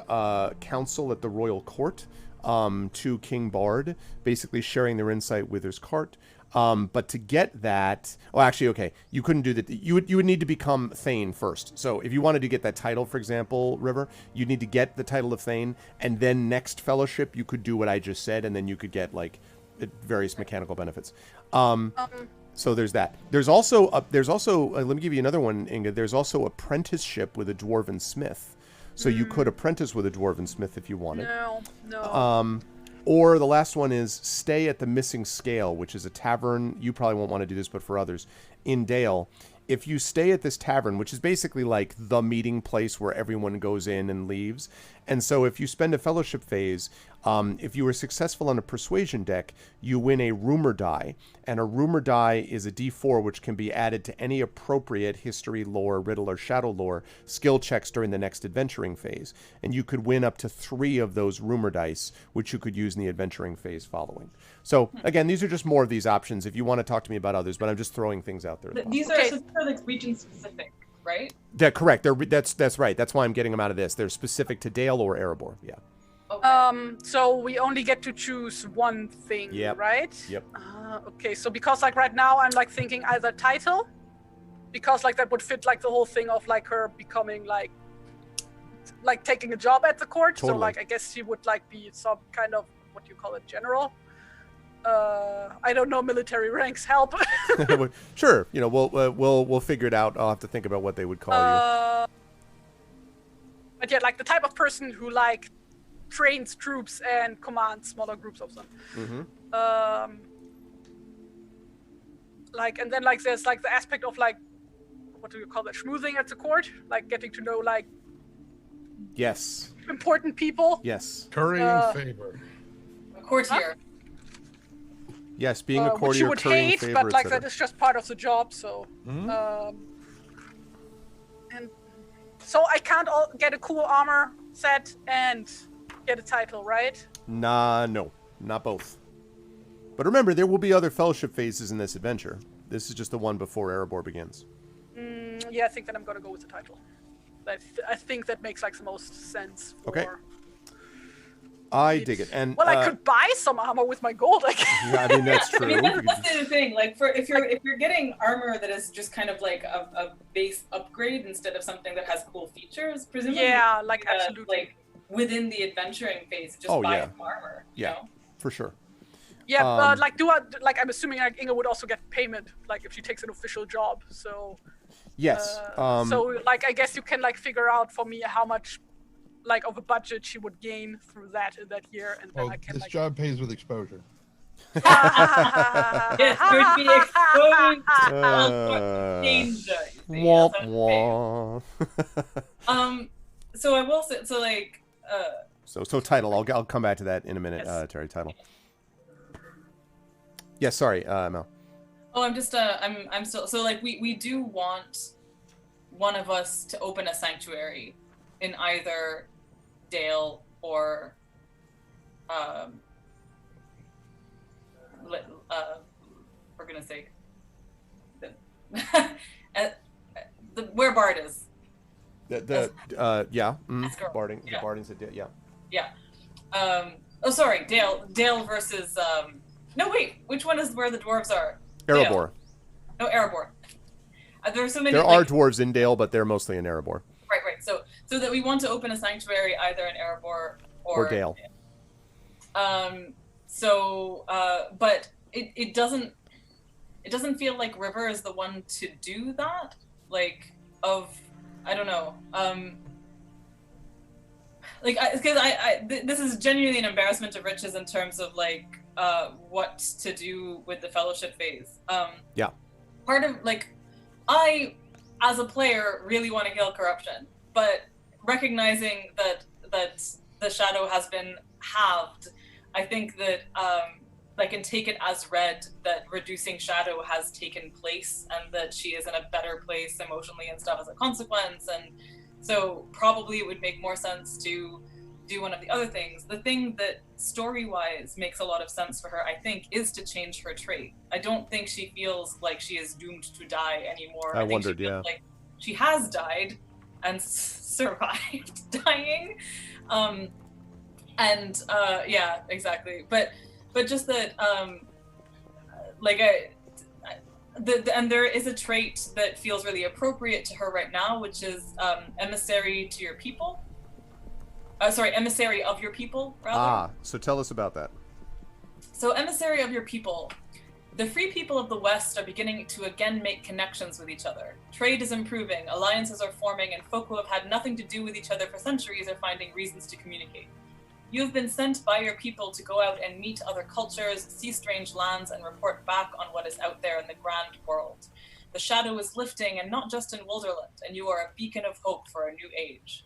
counsel at the royal court to King Bard, basically sharing their insight with his court. But to get that, you couldn't do that. You would need to become Thane first. So if you wanted to get that title, for example, River, you'd need to get the title of Thane, and then next fellowship you could do what I just said, and then you could get like various mechanical benefits. So there's that. There's also let me give you another one, Inga. There's also apprenticeship with a Dwarven Smith. So you could apprentice with a Dwarven Smith if you wanted. No. Or the last one is stay at the Missing Scale, which is a tavern. You probably won't want to do this, but for others, in Dale, if you stay at this tavern, which is basically like the meeting place where everyone goes in and leaves. And so if you spend a fellowship phase, if you were successful on a persuasion deck, you win a rumor die. And a rumor die is a d4 which can be added to any appropriate history, lore, riddle, or shadow lore skill checks during the next adventuring phase. And you could win up to 3 of those rumor dice, which you could use in the adventuring phase following. So again, these are just more of these options if you want to talk to me about others, but I'm just throwing things out there. These are like region specific, right? Yeah, correct. That's right. That's why I'm getting them out of this. They're specific to Dale or Erebor. Yeah. Okay. So we only get to choose one thing, right? Yep. Okay, so because like right now I'm like thinking either title, because like that would fit like the whole thing of like her becoming like taking a job at the court. Totally. So like I guess she would like be some kind of, what do you call it, general? I don't know, military ranks help. Sure, we'll figure it out. I'll have to think about what they would call you. But yeah, like the type of person who like trains troops and commands smaller groups of them. Mm-hmm. Like, and then like there's like the aspect of like, what do you call that, schmoozing at the court, like getting to know like Yes. important people. Yes. Currying favor. A courtier. Yes, being a Which courtier, you would currying hate, favor, but like etc. that is just part of the job. So, Hmm? and so I can't get a cool armor set and get a title, right? Nah, no. Not both. But remember, there will be other fellowship phases in this adventure. This is just the one before Erebor begins. Yeah, I think that I'm gonna go with the title. I think that makes like the most sense. For Okay. I dig it. And well, I could buy some armor with my gold, I guess. yeah, I mean that's I true. mean, You could that's just- the thing. Like, if you're getting armor that is just kind of like a base upgrade instead of something that has cool features, presumably. Yeah, like you could, absolutely. Like within the adventuring phase, just Oh, buy yeah. some armor. Yeah. You know? for sure. Yeah, but like, I'm assuming like Inga would also get payment, like if she takes an official job. So Yes. so like, I guess you can like figure out for me how much, like, of a budget she would gain through that in that year, and then Well, I can this like. job pays with exposure. Yes, you would be exposed to danger. you see, Womp that's how it's paid. womp. So I will say, so like, So title. I'll come back to that in a minute. Yes. Terry, title. Yeah, sorry, Mel. oh, I'm just, I'm still, so like, we do want one of us to open a sanctuary in either Dale or, for goodness sake, where Bard is. Yeah. Escrow. Barding. Yeah. The Barding's yeah. Yeah. Oh, sorry, Dale versus, no, wait, which one is where the dwarves are? Erebor. No, Erebor. There are so many. There are dwarves in Dale, but they're mostly in Erebor. Right. So that we want to open a sanctuary either in Erebor Or Dale. But it doesn't feel like River is the one to do that. Like, I don't know. This is genuinely an embarrassment of riches in terms of like what to do with the fellowship phase. Yeah. Part of like, I as a player really want to kill corruption, but recognizing that the shadow has been halved, I think that I can take it as read that reducing shadow has taken place and that she is in a better place emotionally and stuff as a consequence, and so probably it would make more sense to do one of the other things. The thing that story-wise makes a lot of sense for her, I think, is to change her trait. I don't think she feels like she is doomed to die anymore. I think wondered, she feels yeah. like she has died and survived dying. Yeah, exactly. But just that, and there is a trait that feels really appropriate to her right now, which is emissary to your people. Emissary of your people, rather. So tell us about that. So, emissary of your people. The free people of the West are beginning to again make connections with each other. Trade is improving, alliances are forming, and folk who have had nothing to do with each other for centuries are finding reasons to communicate. You have been sent by your people to go out and meet other cultures, see strange lands, and report back on what is out there in the grand world. The shadow is lifting, and not just in Wilderland, and you are a beacon of hope for a new age.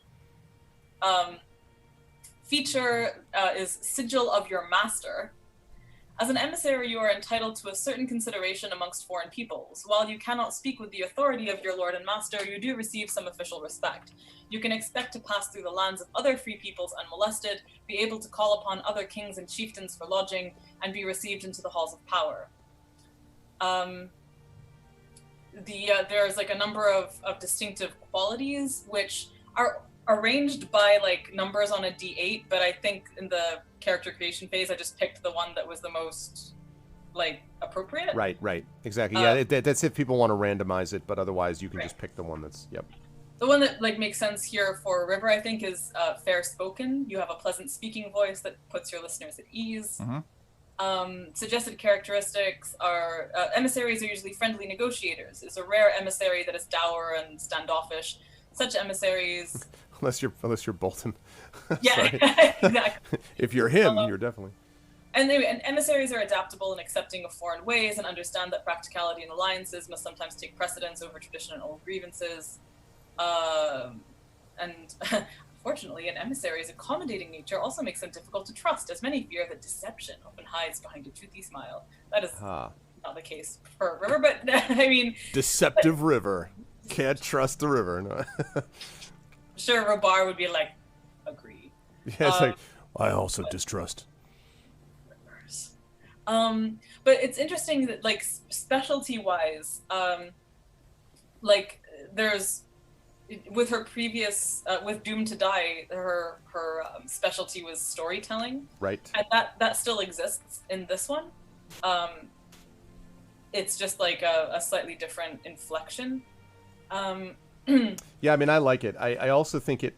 Feature is Sigil of Your Master. As an emissary, you are entitled to a certain consideration amongst foreign peoples. While you cannot speak with the authority of your lord and master, you do receive some official respect. You can expect to pass through the lands of other free peoples unmolested, be able to call upon other kings and chieftains for lodging, and be received into the halls of power. There's like a number of distinctive qualities which are arranged by like numbers on a D8, but I think in the character creation phase I just picked the one that was the most like appropriate. Right. Exactly. Yeah, that's if people want to randomize it, but otherwise you can Right. just pick the one that's, yep. The one that like makes sense here for River, I think, is fair spoken. You have a pleasant speaking voice that puts your listeners at ease. Suggested characteristics are emissaries are usually friendly negotiators. Is a rare emissary that is dour and standoffish. Such emissaries. Unless you're Bolton. Yeah, Sorry. exactly. If you're him, you're definitely. And emissaries are adaptable and accepting of foreign ways and understand that practicality and alliances must sometimes take precedence over tradition and old grievances. And Unfortunately, an emissary's accommodating nature also makes them difficult to trust, as many fear that deception often hides behind a toothy smile. That is not the case for River, but I mean... Deceptive river. Can't trust the river. No. Sure, Robar would be like, agree. Yeah, it's like, I also distrust. Rivers. But it's interesting that, like, specialty-wise, like, there's... With her previous, with Doomed to Die, her specialty was storytelling. Right. And that still exists in this one. It's just like a slightly different inflection. Yeah, I mean, I like it. I also think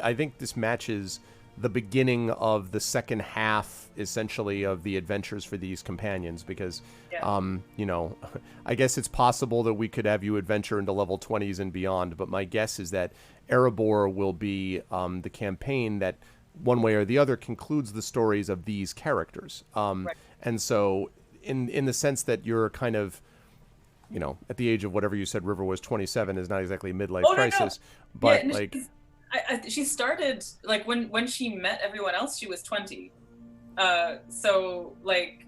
I think this matches the beginning of the second half, essentially, of the adventures for these companions, because, you know, I guess it's possible that we could have you adventure into level 20s and beyond, but my guess is that Erebor will be the campaign that, one way or the other, concludes the stories of these characters. Right. And so, in the sense that you're kind of, you know, at the age of whatever you said River was, 27 is not exactly a midlife crisis, but, yeah, like... she started, like, when she met everyone else, she was 20. So, like,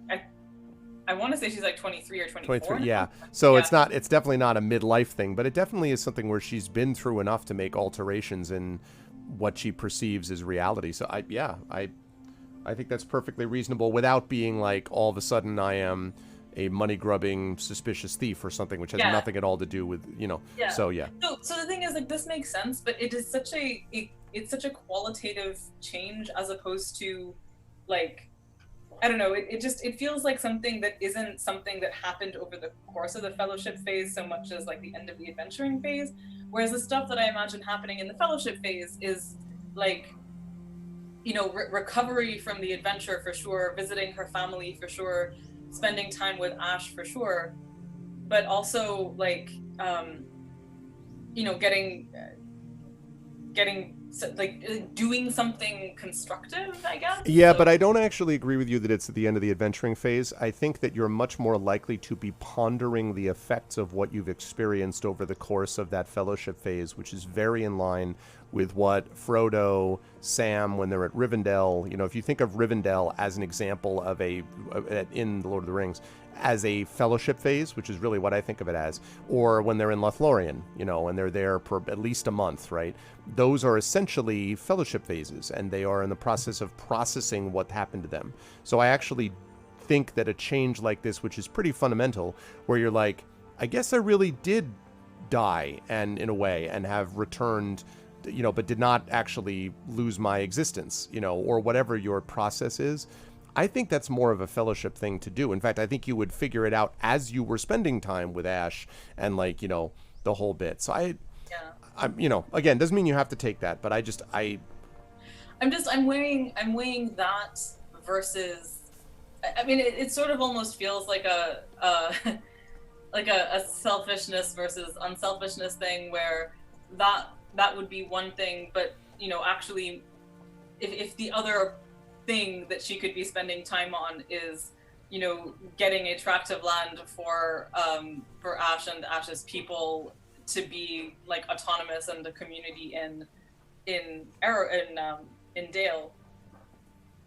I want to say she's like 23 or 24. 23, yeah. So it's definitely not a midlife thing, but it definitely is something where she's been through enough to make alterations in what she perceives as reality. So I think that's perfectly reasonable without being like, all of a sudden I am a money-grubbing, suspicious thief or something, which has nothing at all to do with, you know. Yeah. So yeah. So the thing is, like, this makes sense, but it is such it's such a qualitative change as opposed to, like, I don't know. It feels like something that isn't something that happened over the course of the fellowship phase so much as like the end of the adventuring phase. Whereas the stuff that I imagine happening in the fellowship phase is like, you know, recovery from the adventure for sure, visiting her family for sure, spending time with Ash for sure, but also like, you know, getting like doing something constructive, I guess. Yeah, but I don't actually agree with you that it's at the end of the adventuring phase. I think that you're much more likely to be pondering the effects of what you've experienced over the course of that fellowship phase, which is very in line with what Frodo, Sam, when they're at Rivendell, you know, if you think of Rivendell as an example of in The Lord of the Rings, as a fellowship phase, which is really what I think of it as, or when they're in Lothlorien, you know, and they're there for at least a month, right? Those are essentially fellowship phases, and they are in the process of processing what happened to them. So I actually think that a change like this, which is pretty fundamental, where you're like, I guess I really did die, and in a way, and have returned, you know, but did not actually lose my existence, you know, or whatever your process is. I think that's more of a fellowship thing to do. In fact, I think you would figure it out as you were spending time with Ash and, like, you know, the whole bit. So I'm, you know, again, doesn't mean you have to take that, but I'm weighing that versus, I mean, it sort of almost feels like a like a selfishness versus unselfishness thing, where that would be one thing, but, you know, actually, if the other thing that she could be spending time on is, you know, getting a tract of land for Ash and Ash's people to be like autonomous and a community in Dale,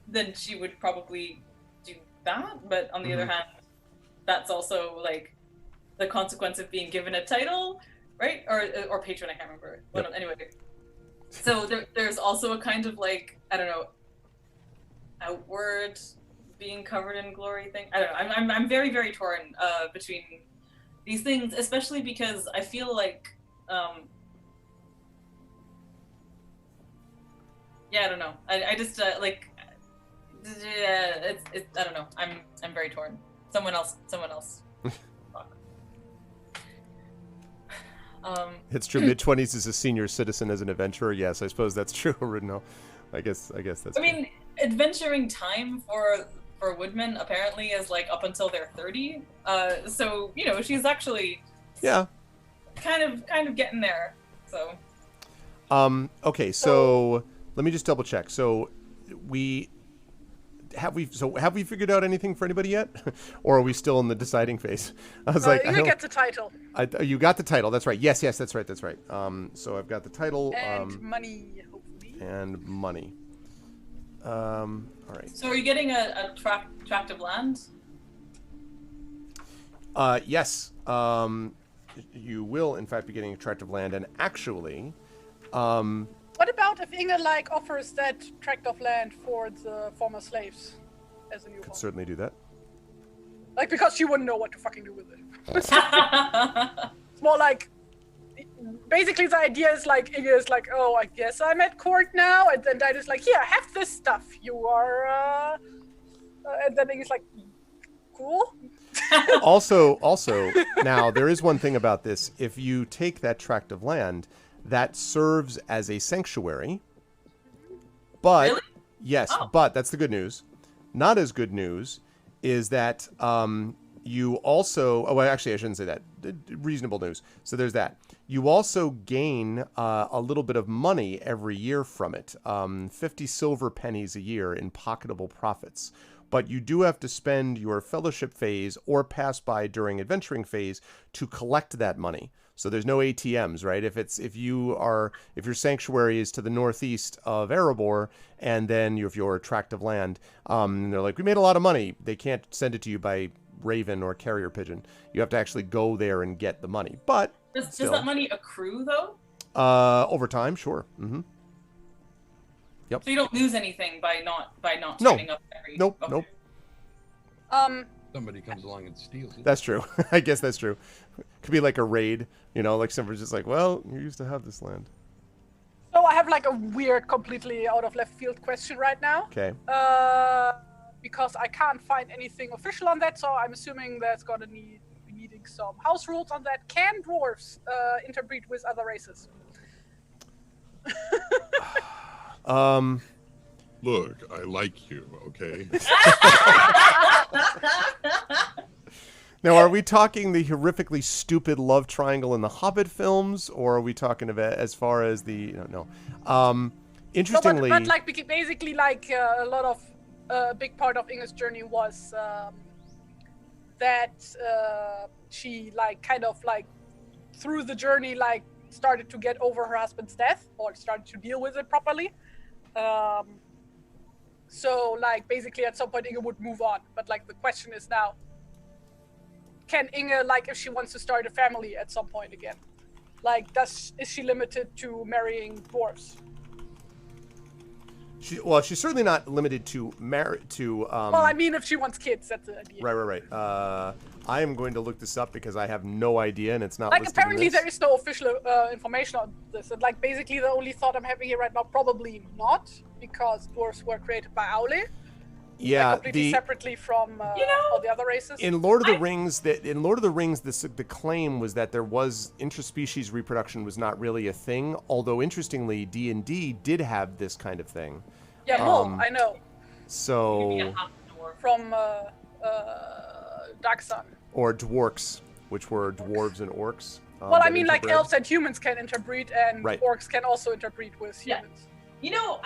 then she would probably do that. But on the other hand, that's also like the consequence of being given a title, right? Or patron, I can't remember. Yep. Well, anyway, so there's also a kind of like, I don't know, outward being covered in glory thing. I don't know. I'm very, very torn between these things, especially because I feel like yeah, I don't know. I just like it's I don't know. I'm very torn. Someone else. It's true. Mid-20s as a senior citizen, as an adventurer. Yes, I suppose that's true. No, I guess that's. I mean, adventuring time for woodmen apparently is like up until they're 30. So, you know, she's actually kind of getting there. So. Okay, so let me just double check. So have we figured out anything for anybody yet, or are we still in the deciding phase? I was like, you get the title. You got the title. That's right. Yes, that's right. So I've got the title. And money, hopefully. and money. All right. So are you getting a tract of land? Yes. You will, in fact, be getting a tract of land, and actually, What about if Inge like offers that tract of land for the former slaves as a new could one? certainly do that. Like, because she wouldn't know what to fucking do with it. It's more like, basically the idea is like, Inge is like, oh, I guess I'm at court now, and then Dad is like, here, have this stuff. You are, and then Inge's like, cool. Also, now there is one thing about this. If you take that tract of land, that serves as a sanctuary. But Really? yes, Oh. but that's the good news. Not as good news is that you also. Oh, well, actually, I shouldn't say that. Reasonable news. So there's that. You also gain a little bit of money every year from it. 50 silver pennies a year in pocketable profits. But you do have to spend your fellowship phase or pass by during adventuring phase to collect that money. So there's no ATMs, right? If your sanctuary is to the northeast of Erebor, and then if your tract of land, and they're like, we made a lot of money. They can't send it to you by raven or carrier pigeon. You have to actually go there and get the money. But Does still, that money accrue though? over time, sure. Mm-hmm. So you don't lose anything by not No. turning up every. Nope, okay. nope. Somebody comes along and steals it. That's true. I guess that's true. Could be like a raid, like somebody's just like, well, you used to have this land. So I have like a weird, completely out of left field question right now. Okay. Because I can't find anything official on that, so I'm assuming that's gonna be needing some house rules on that. Can dwarves interbreed with other races? Look, I like you, okay? Now, are we talking the horrifically stupid love triangle in the Hobbit films, or are we talking about as far as the no? Interestingly, No, but like basically like a lot of a big part of Inge's journey was that she like kind of like through the journey like started to get over her husband's death or started to deal with it properly. So like basically at some point Inge would move on, but like the question is now, can Inge, like if she wants to start a family at some point again, like is she limited to marrying dwarves? she's certainly not limited to Well, I mean, if she wants kids, that's the idea. Right. I am going to look this up because I have no idea, and it's not Like, listed apparently in this. there is no official information on this. And, like, basically the only thought I'm having here right now, probably not, because dwarves were created by Aule. Yeah, Like, completely separately from all the other races. In Lord of the Rings, the claim was that there was interspecies reproduction was not really a thing. Although interestingly, D&D did have this kind of thing. Yeah, I know. So From Dark Sun. or dwarks, which were dwarves and orcs. Well, I that mean, like interbred. elves and humans can interbreed, and Right. orcs can also interbreed with Yeah. humans. You know,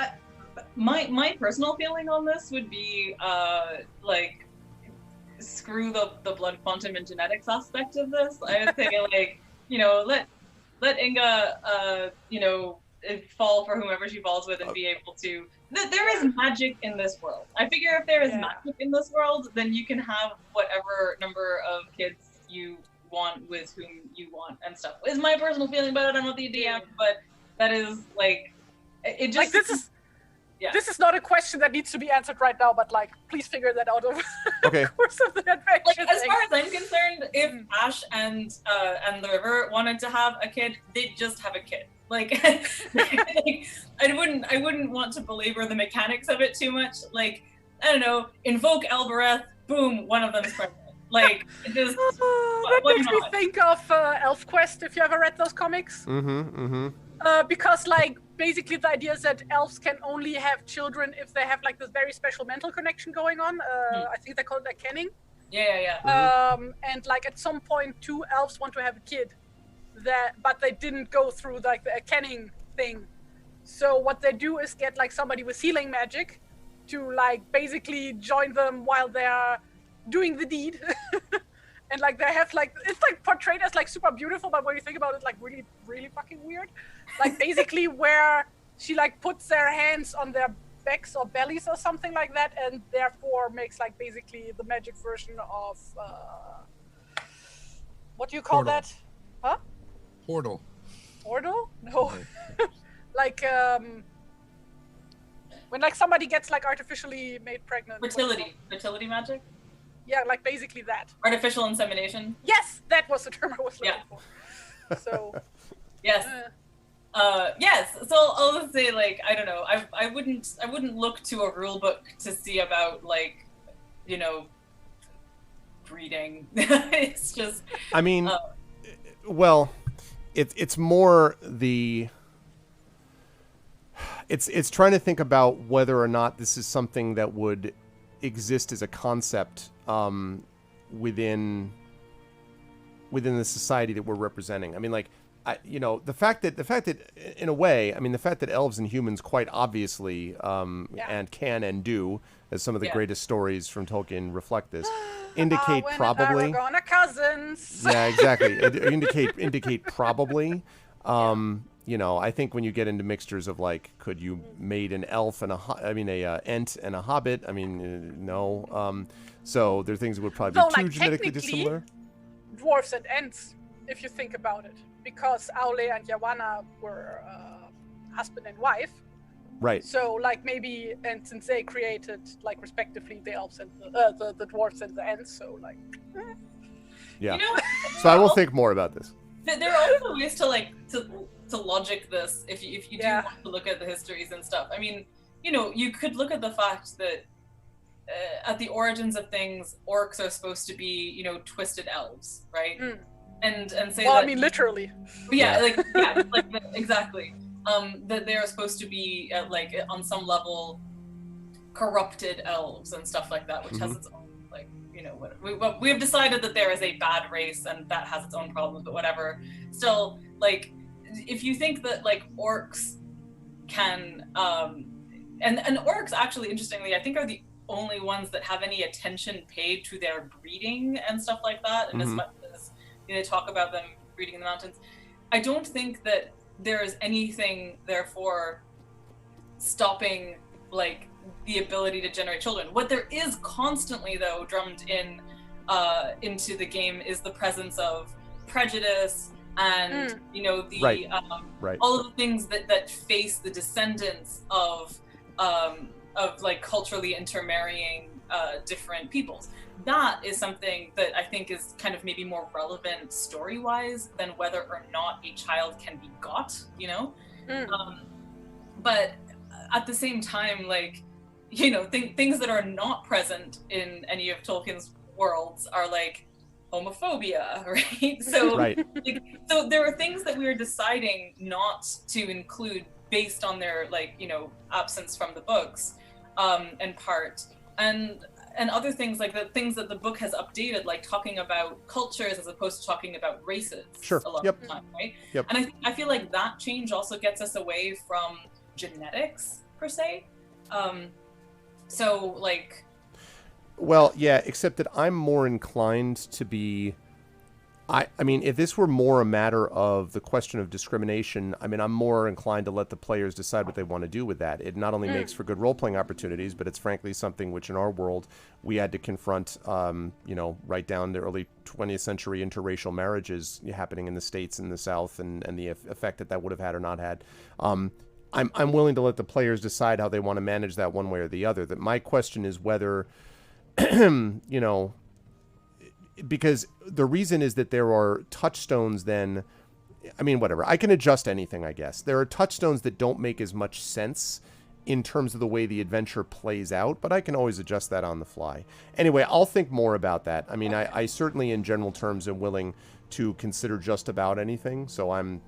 my personal feeling on this would be like screw the blood quantum and genetics aspect of this. I would say like let Inga fall for whomever she falls with and be able to. There is magic in this world. I figure if there is magic in this world, then you can have whatever number of kids you want with whom you want and stuff. Is my personal feeling, but I don't know the DM. But that is like it just Like, this is not a question that needs to be answered right now, but like, please figure that out over Okay. the course of the adventure. like as far as I'm concerned, if Ash and the River wanted to have a kid, they'd just have a kid. Like, I wouldn't want to belabor the mechanics of it too much. Like, I don't know, invoke Elbereth, boom, one of them's pregnant. Like, it just that why makes me not? think of ElfQuest, if you ever read those comics. Because, like, basically the idea is that elves can only have children if they have, like, this very special mental connection going on. I think they call it, like, kenning. Yeah. And, like, at some point, two elves want to have a kid, but they didn't go through, like, the kenning thing. So what they do is get, like, somebody with healing magic to, like, basically join them while they're doing the deed. And, like, they have, like, it's, like, portrayed as, like, super beautiful, but when you think about it, like, really, really fucking weird. Like, basically where she like puts their hands on their backs or bellies or something like that, and therefore makes like basically the magic version of what do you call Portal. that? Huh? Portal. Portal? No. Like when like somebody gets like artificially made pregnant. Fertility magic. Yeah, like basically that. Artificial insemination. Yes, that was the term I was looking for. So. Yes. Yes. So I'll just say, like, I don't know. I wouldn't look to a rule book to see about, like, you know, breeding. It's just. I mean, well, it's more the. It's trying to think about whether or not this is something that would exist as a concept within the society that we're representing. I mean, like, the fact that in a way, I mean, the fact that elves and humans quite obviously and can and do, as some of the greatest stories from Tolkien reflect this, indicate probably. Aragorn are cousins. Yeah, exactly. indicate probably. I think when you get into mixtures of like, could you mate an elf and a ent and a hobbit? I mean, no. So there are things that would probably be too genetically dissimilar. Dwarves and ents, if you think about it, because Aule and Yawana were husband and wife. Right. So like maybe, and since they created like respectively the elves and the dwarves and the ents, so like. Yeah. So I will think more about this. There are also ways to logic this if you do want to look at the histories and stuff. I mean, you could look at the fact that at the origins of things, orcs are supposed to be, twisted elves, right? And say well, that. I mean, literally. Exactly. That they're supposed to be like on some level corrupted elves and stuff like that, which has its own we have decided that there is a bad race and that has its own problems, but whatever. Still, like, if you think that like orcs can and orcs actually, interestingly, I think are the only ones that have any attention paid to their breeding and stuff like that, and as much as they talk about them breeding in the mountains, I don't think that there is anything therefore stopping like the ability to generate children. What there is constantly, though, drummed into the game is the presence of prejudice and all of the things that face the descendants of like culturally intermarrying different peoples. That is something that I think is kind of maybe more relevant story-wise than whether or not a child can be got, but at the same time, like, things that are not present in any of Tolkien's worlds are like homophobia, right? So, so there are things that we are deciding not to include based on their absence from the books, in part, and other things like the things that the book has updated, like talking about cultures as opposed to talking about races. Sure. A lot of the time, right? Yep. And I feel like that change also gets us away from genetics per se. So like. Well, yeah, except that I'm more inclined to be. I mean, if this were more a matter of the question of discrimination, I mean, I'm more inclined to let the players decide what they want to do with that. It not only makes for good role-playing opportunities, but it's frankly something which in our world we had to confront, right down to early 20th century interracial marriages happening in the States and the South and the effect that would have had or not had. I'm willing to let the players decide how they want to manage that one way or the other. That my question is whether, because the reason is that there are touchstones then, I mean, whatever. I can adjust anything, I guess. There are touchstones that don't make as much sense in terms of the way the adventure plays out, but I can always adjust that on the fly. Anyway, I'll think more about that. I mean, I certainly in general terms am willing to consider just about anything. So I'm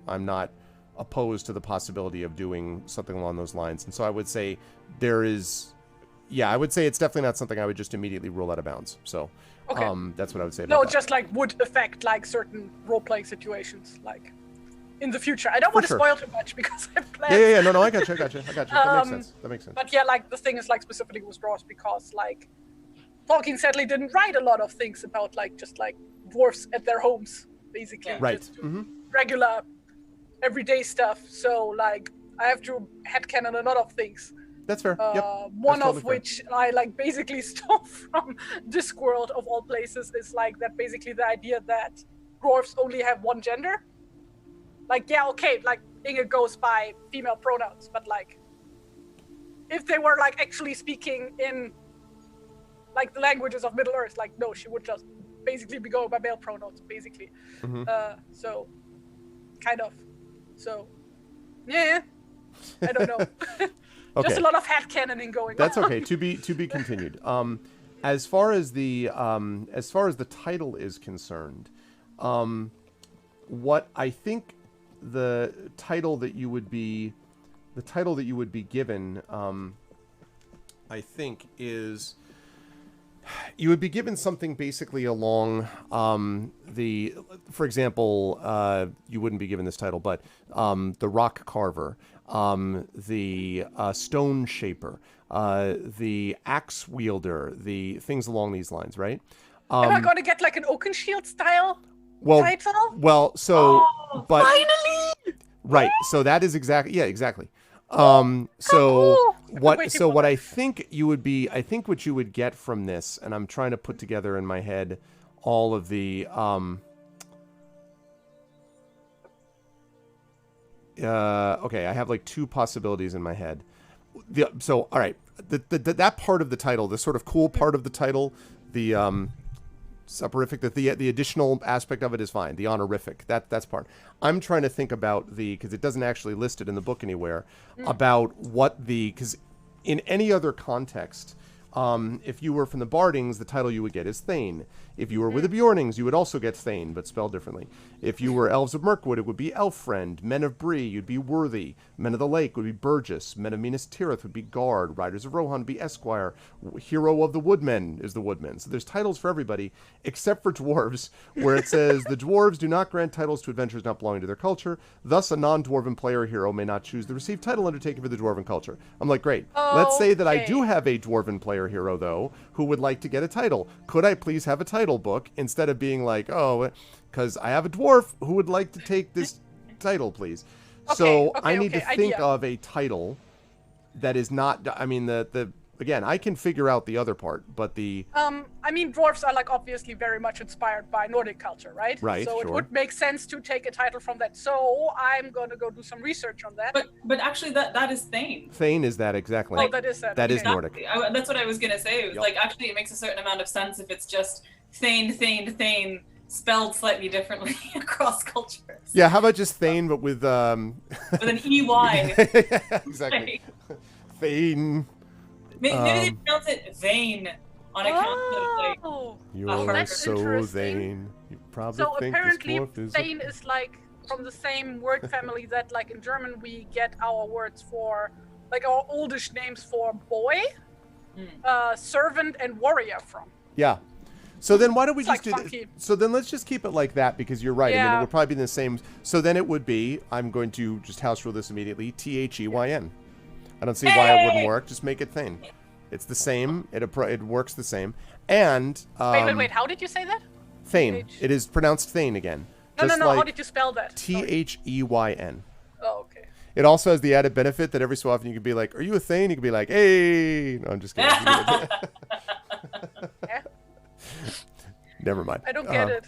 not opposed to the possibility of doing something along those lines. And so I would say I would say it's definitely not something I would just immediately rule out of bounds. So that's what I would say about that. Just like would affect like certain role-playing situations, like in the future. I don't want to spoil too much because I've planned. Yeah. No, I got you. That makes sense. But yeah, like the thing is like specifically with dwarves because like Tolkien sadly didn't write a lot of things about like just like dwarves at their homes, basically. Right. Just regular everyday stuff. So like I have to headcanon a lot of things. That's fair. Yep. One totally of fair. which I like basically stole from Discworld of all places is like that basically the idea that dwarves only have one gender. Like, yeah, okay, like Inge goes by female pronouns, but like if they were like actually speaking in like the languages of Middle Earth, like no, she would just basically be going by male pronouns, basically. So kind of. So yeah. I don't know. Okay. Just a lot of headcanoning going That's on. okay. To be continued. As far as the title is concerned, what I think the title that you would be given, I think is you would be given something basically along for example, you wouldn't be given this title, but the rock carver, the stone shaper, the axe wielder, the things along these lines, right? Am I going to get like an Oakenshield style Well, title? well, so, but Finally! right, so that is exactly, yeah, exactly. cool. What I think you would be, I think what you would get from this, and I'm trying to put together in my head all of the, okay, I have like two possibilities in my head. So, all right, that part of the title, the sort of cool part of the title, the soporific, the additional aspect of it is fine. The honorific, that's part. I'm trying to think about because it doesn't actually list it in the book anywhere, about what because in any other context, if you were from the Bardings, the title you would get is Thane. If you were with the Bjornings, you would also get Thane, but spelled differently. If you were Elves of Mirkwood, it would be Elfriend. Men of Bree, you'd be Worthy. Men of the Lake would be Burgess. Men of Minas Tirith would be Guard. Riders of Rohan would be Esquire. Hero of the Woodmen is the Woodman. So there's titles for everybody, except for dwarves, where it says, the dwarves do not grant titles to adventurers not belonging to their culture. Thus, a non-dwarven player or hero may not choose the received title undertaken for the dwarven culture. I'm like, great. Let's say that I do have a dwarven player hero, though, who would like to get a title. Could I please have a title book instead of being like, oh, because I have a dwarf who would like to take this title, please. I need to think of a title that is not, I mean, again, I can figure out the other part, but I mean, dwarves are like obviously very much inspired by Nordic culture, right? Right, So sure. it would make sense to take a title from that. So I'm gonna go do some research on that. But actually, that is Thane. Thane is that exactly. Oh, that is that. That is Okay. Nordic. That's what I was gonna say. It was Yep. like actually, it makes a certain amount of sense if it's just Thane, spelled slightly differently across cultures. Yeah, how about just Thane, but with With an EY. exactly. Thane. Maybe they pronounce it Vane on account of like. Oh. You're that's so interesting. vain. You probably So think apparently, this dwarf is Thane is like from the same word family that, like in German, we get our words for, like our oldish names for boy, servant, and warrior from. Yeah. So then why don't we It's just like do funky. So then let's just keep it like that, because you're right. I mean, it Yeah. would probably be the same. So then it would be, I'm going to just house rule this immediately, Theyn. I don't see why it wouldn't work. Just make it Thane. It's the same. It works the same. And Wait. How did you say that? Thane. H. It is pronounced Thane again. No. Just How like did you spell that? Sorry. Theyn. Oh, okay. It also has the added benefit that every so often you could be like, "Are you a Thane?" You could be like, "Hey." No, I'm just kidding. Yeah. Never mind. I don't get it.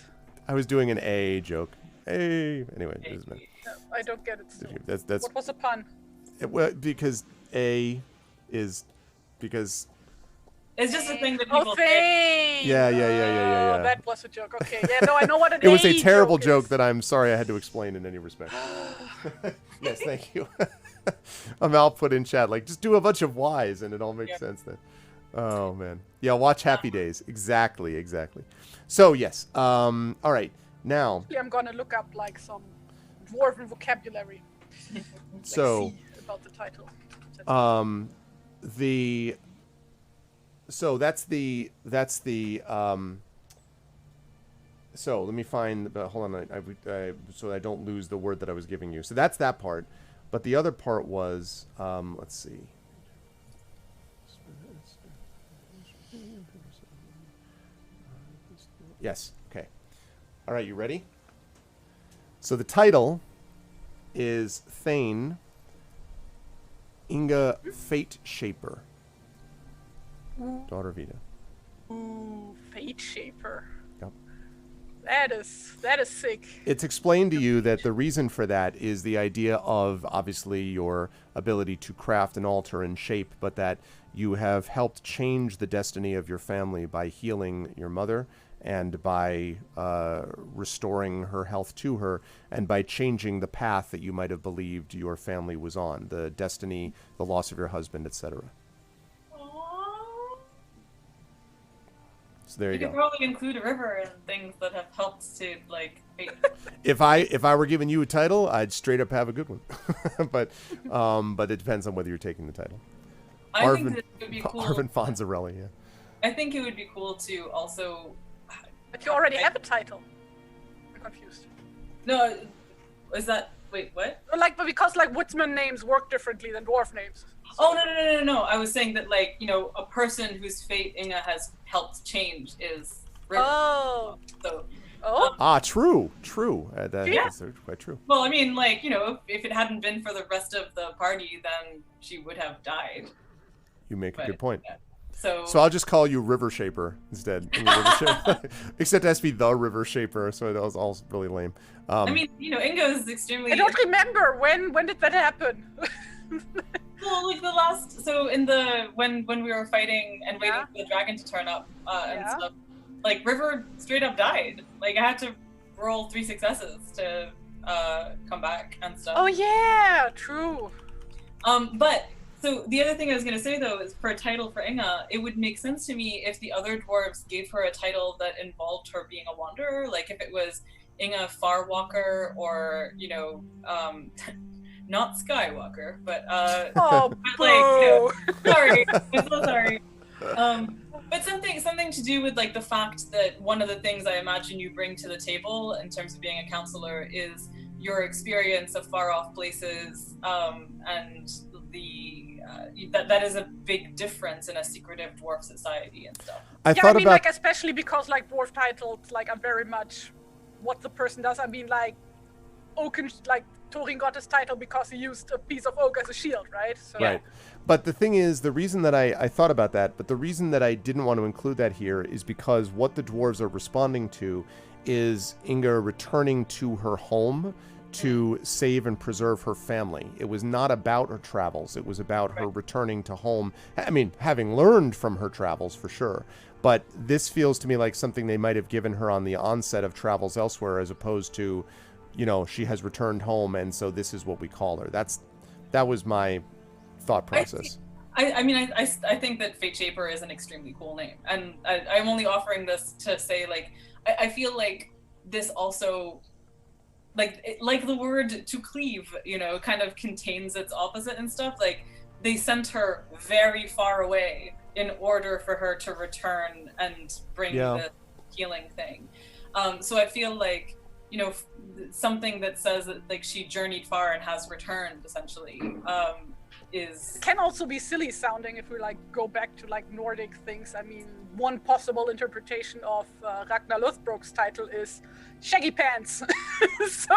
I was doing an A joke. Hey. Anyway, it doesn't matter. No, I don't get it. Still. That's What was the pun? well, because A is because It's just a thing that people Oh, say. Thane! Yeah. That was a joke. Okay, yeah, no, I know what an it was a A terrible joke is. that I'm sorry I had to explain in any respect. Yes, thank you. Amal put in chat like just do a bunch of Y's and it all makes sense then. Oh man, yeah. Watch Happy Days. Exactly. So yes. All right. Now. Actually, I'm gonna look up like some dwarven vocabulary. So. See about the title. So let me find. Hold on. So I don't lose the word that I was giving you. So that's that part. But the other part was. Let's see. Yes. Okay. All right. You ready? So the title is Thane, Inga Fate Shaper, daughter of Ida. Ooh, Fate Shaper. Yep. That is sick. It's explained to you that the reason for that is the idea of, obviously, your ability to craft an altar and shape, but that you have helped change the destiny of your family by healing your mother and by restoring her health to her and by changing the path that you might have believed your family was on, the destiny, the loss of your husband, etc. So there you could go. probably include a river and things that have helped to like. If I were giving you a title, I'd straight up have a good one. but it depends on whether you're taking the title. I think that it would be cool. Arvin Fonzarelli, yeah. I think it would be cool to also. But you already have a title. I'm confused. No, is that wait what? Like, but because like woodsman names work differently than dwarf names. Oh no! I was saying that like a person whose fate Inga has helped change is River. Oh. So. Oh. True. That's quite true. Well, I mean, like if it hadn't been for the rest of the party, then she would have died. You make a good point. Yeah. So I'll just call you River Shaper instead. River Shaper. Except it has to be the River Shaper, so that was all really lame. I mean, Inga is extremely. I don't remember when did that happen. Well, like the last, so in the when we were fighting and waiting for the dragon to turn up and stuff, like River straight up died. Like I had to roll 3 successes to come back and stuff. Oh yeah, true. But so the other thing I was gonna say though is for a title for Inga, it would make sense to me if the other dwarves gave her a title that involved her being a wanderer, like if it was Inga Farwalker or not Skywalker, but oh, but like sorry, I'm so sorry. But something to do with like the fact that one of the things I imagine you bring to the table in terms of being a counselor is your experience of far off places, and the that is a big difference in a secretive dwarf society and stuff. I thought about like especially because like dwarf titles like are very much what the person does. I mean like Oaken, like Thorin got his title because he used a piece of oak as a shield, right? So, right. But the thing is, the reason that I thought about that, but the reason that I didn't want to include that here is because what the dwarves are responding to is Inga returning to her home to save and preserve her family. It was not about her travels. It was about her returning to home. I mean, having learned from her travels for sure. But this feels to me like something they might have given her on the onset of travels elsewhere, as opposed to, she has returned home, and so this is what we call her. That was my thought process. I think that Fate Shaper is an extremely cool name, and I'm only offering this to say, like, I feel like this also, like the word to cleave, kind of contains its opposite and stuff. Like, they sent her very far away in order for her to return and bring the healing thing. So I feel like, something that says that like she journeyed far and has returned essentially is can also be silly sounding if we like go back to like Nordic things. I mean, one possible interpretation of Ragnar Lothbrok's title is Shaggy Pants. So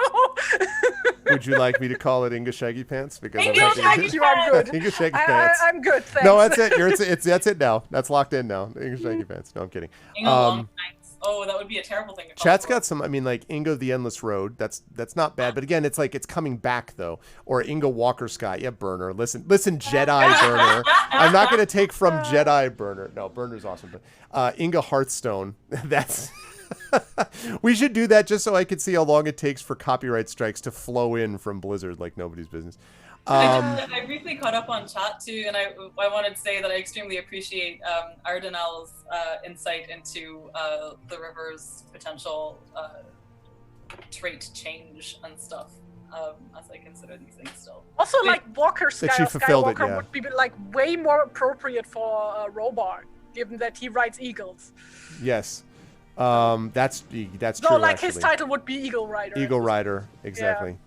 would you like me to call it Inga Shaggy Pants? Because thank you, I'm good. Inga Shaggy Pants. I'm good, thanks. No, that's it. That's it now. That's locked in now. Inga Shaggy Pants. No, I'm kidding. Oh, that would be a terrible thing to call Chat's got some, like Inga the Endless Road. That's not bad. But again, it's like it's coming back though. Or Inga Walker Sky. Yeah, Burner. Listen, Jedi Burner. I'm not gonna take from Jedi Burner. No, Burner's awesome. But Inga Hearthstone. That's we should do that just so I could see how long it takes for copyright strikes to flow in from Blizzard like nobody's business. I briefly caught up on chat too, and I wanted to say that I extremely appreciate Ardenel's insight into the river's potential trait change and stuff, as I consider these things still. Also, like Walker Skywalker it, would be like way more appropriate for Robar, given that he rides eagles. Yes. That's true. No, like actually. his title would be Eagle Rider. Eagle Rider, exactly.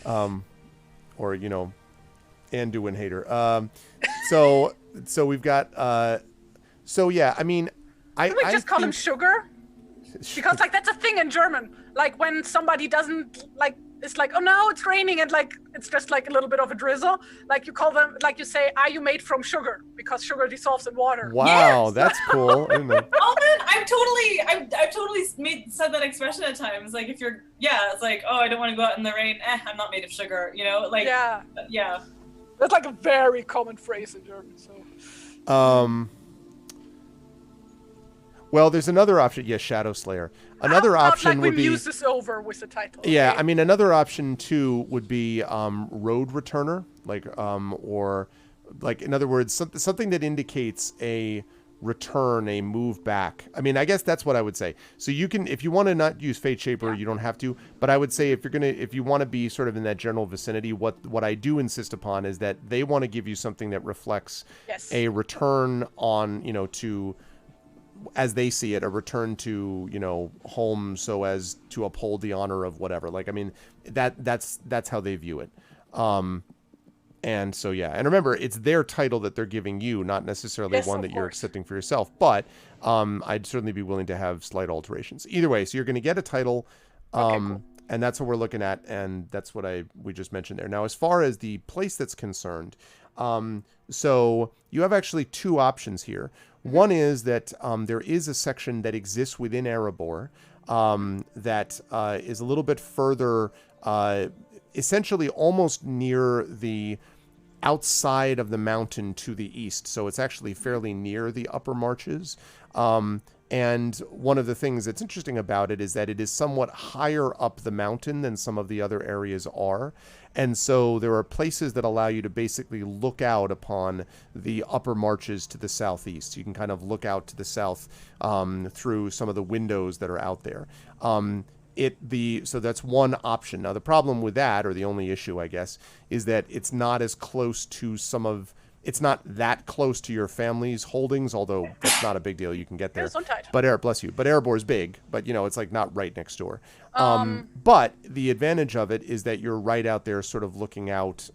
Yeah. Or Anduin Hater. So we've got. So yeah, I mean, Can we just call him Sugar? Because like that's a thing in German. Like when somebody doesn't like it's like, oh no, it's raining, and like it's just like a little bit of a drizzle. Like you call them, like you say, are you made from sugar? Because sugar dissolves in water. Wow, Yes. that's cool. Isn't it? Oh man, I've totally said that expression at times. Like if you're, it's like, oh, I don't want to go out in the rain. I'm not made of sugar. You know, like Yeah. yeah. That's like a very common phrase in German. So. Well, there's another option. Yes, Shadow Slayer. Another option like would be. we use this over with the title. Yeah, okay? I mean, another option too would be road returner, like or like in other words, something that indicates a return, a move back. I mean, I guess that's what I would say. So you can, if you want to not use Fate Shaper, you don't have to. But I would say if you want to be sort of in that general vicinity, what I do insist upon is that they want to give you something that reflects a return on, to, as they see it, a return to, home, so as to uphold the honor of whatever. Like, I mean, that's how they view it. And so, yeah. And remember, it's their title that they're giving you, not necessarily one that you're accepting for yourself. But I'd certainly be willing to have slight alterations. Either way, so you're going to get a title, cool. and that's what we're looking at, and that's what we just mentioned there. Now, as far as the place that's concerned, so you have actually two options here. One is that there is a section that exists within Erebor that is a little bit further, essentially almost near the outside of the mountain to the east. So it's actually fairly near the upper marches. And one of the things that's interesting about it is that it is somewhat higher up the mountain than some of the other areas are. And so there are places that allow you to basically look out upon the upper marches to the southeast. You can kind of look out to the south through some of the windows that are out there. So that's one option. Now, the problem with that, or the only issue, I guess, is that it's not as close to it's not that close to your family's holdings, although that's not a big deal. You can get there. But bless you. But Erebor is big, but it's like not right next door. But the advantage of it is that you're right out there sort of looking out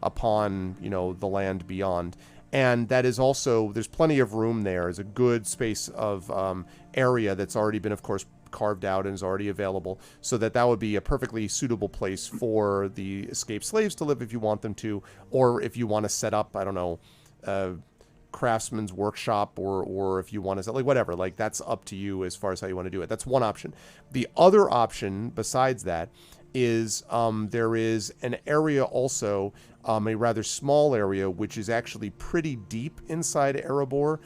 upon, the land beyond. And that is also, there's plenty of room there. There's a good space of area that's already been, of course, carved out and is already available, so that would be a perfectly suitable place for the escaped slaves to live if you want them to, or if you want to set up, I don't know, craftsman's workshop, or if you want to, like, whatever, like, that's up to you as far as how you want to do it. That's one option. The other option besides that is there is an area also, a rather small area, which is actually pretty deep inside Erebor,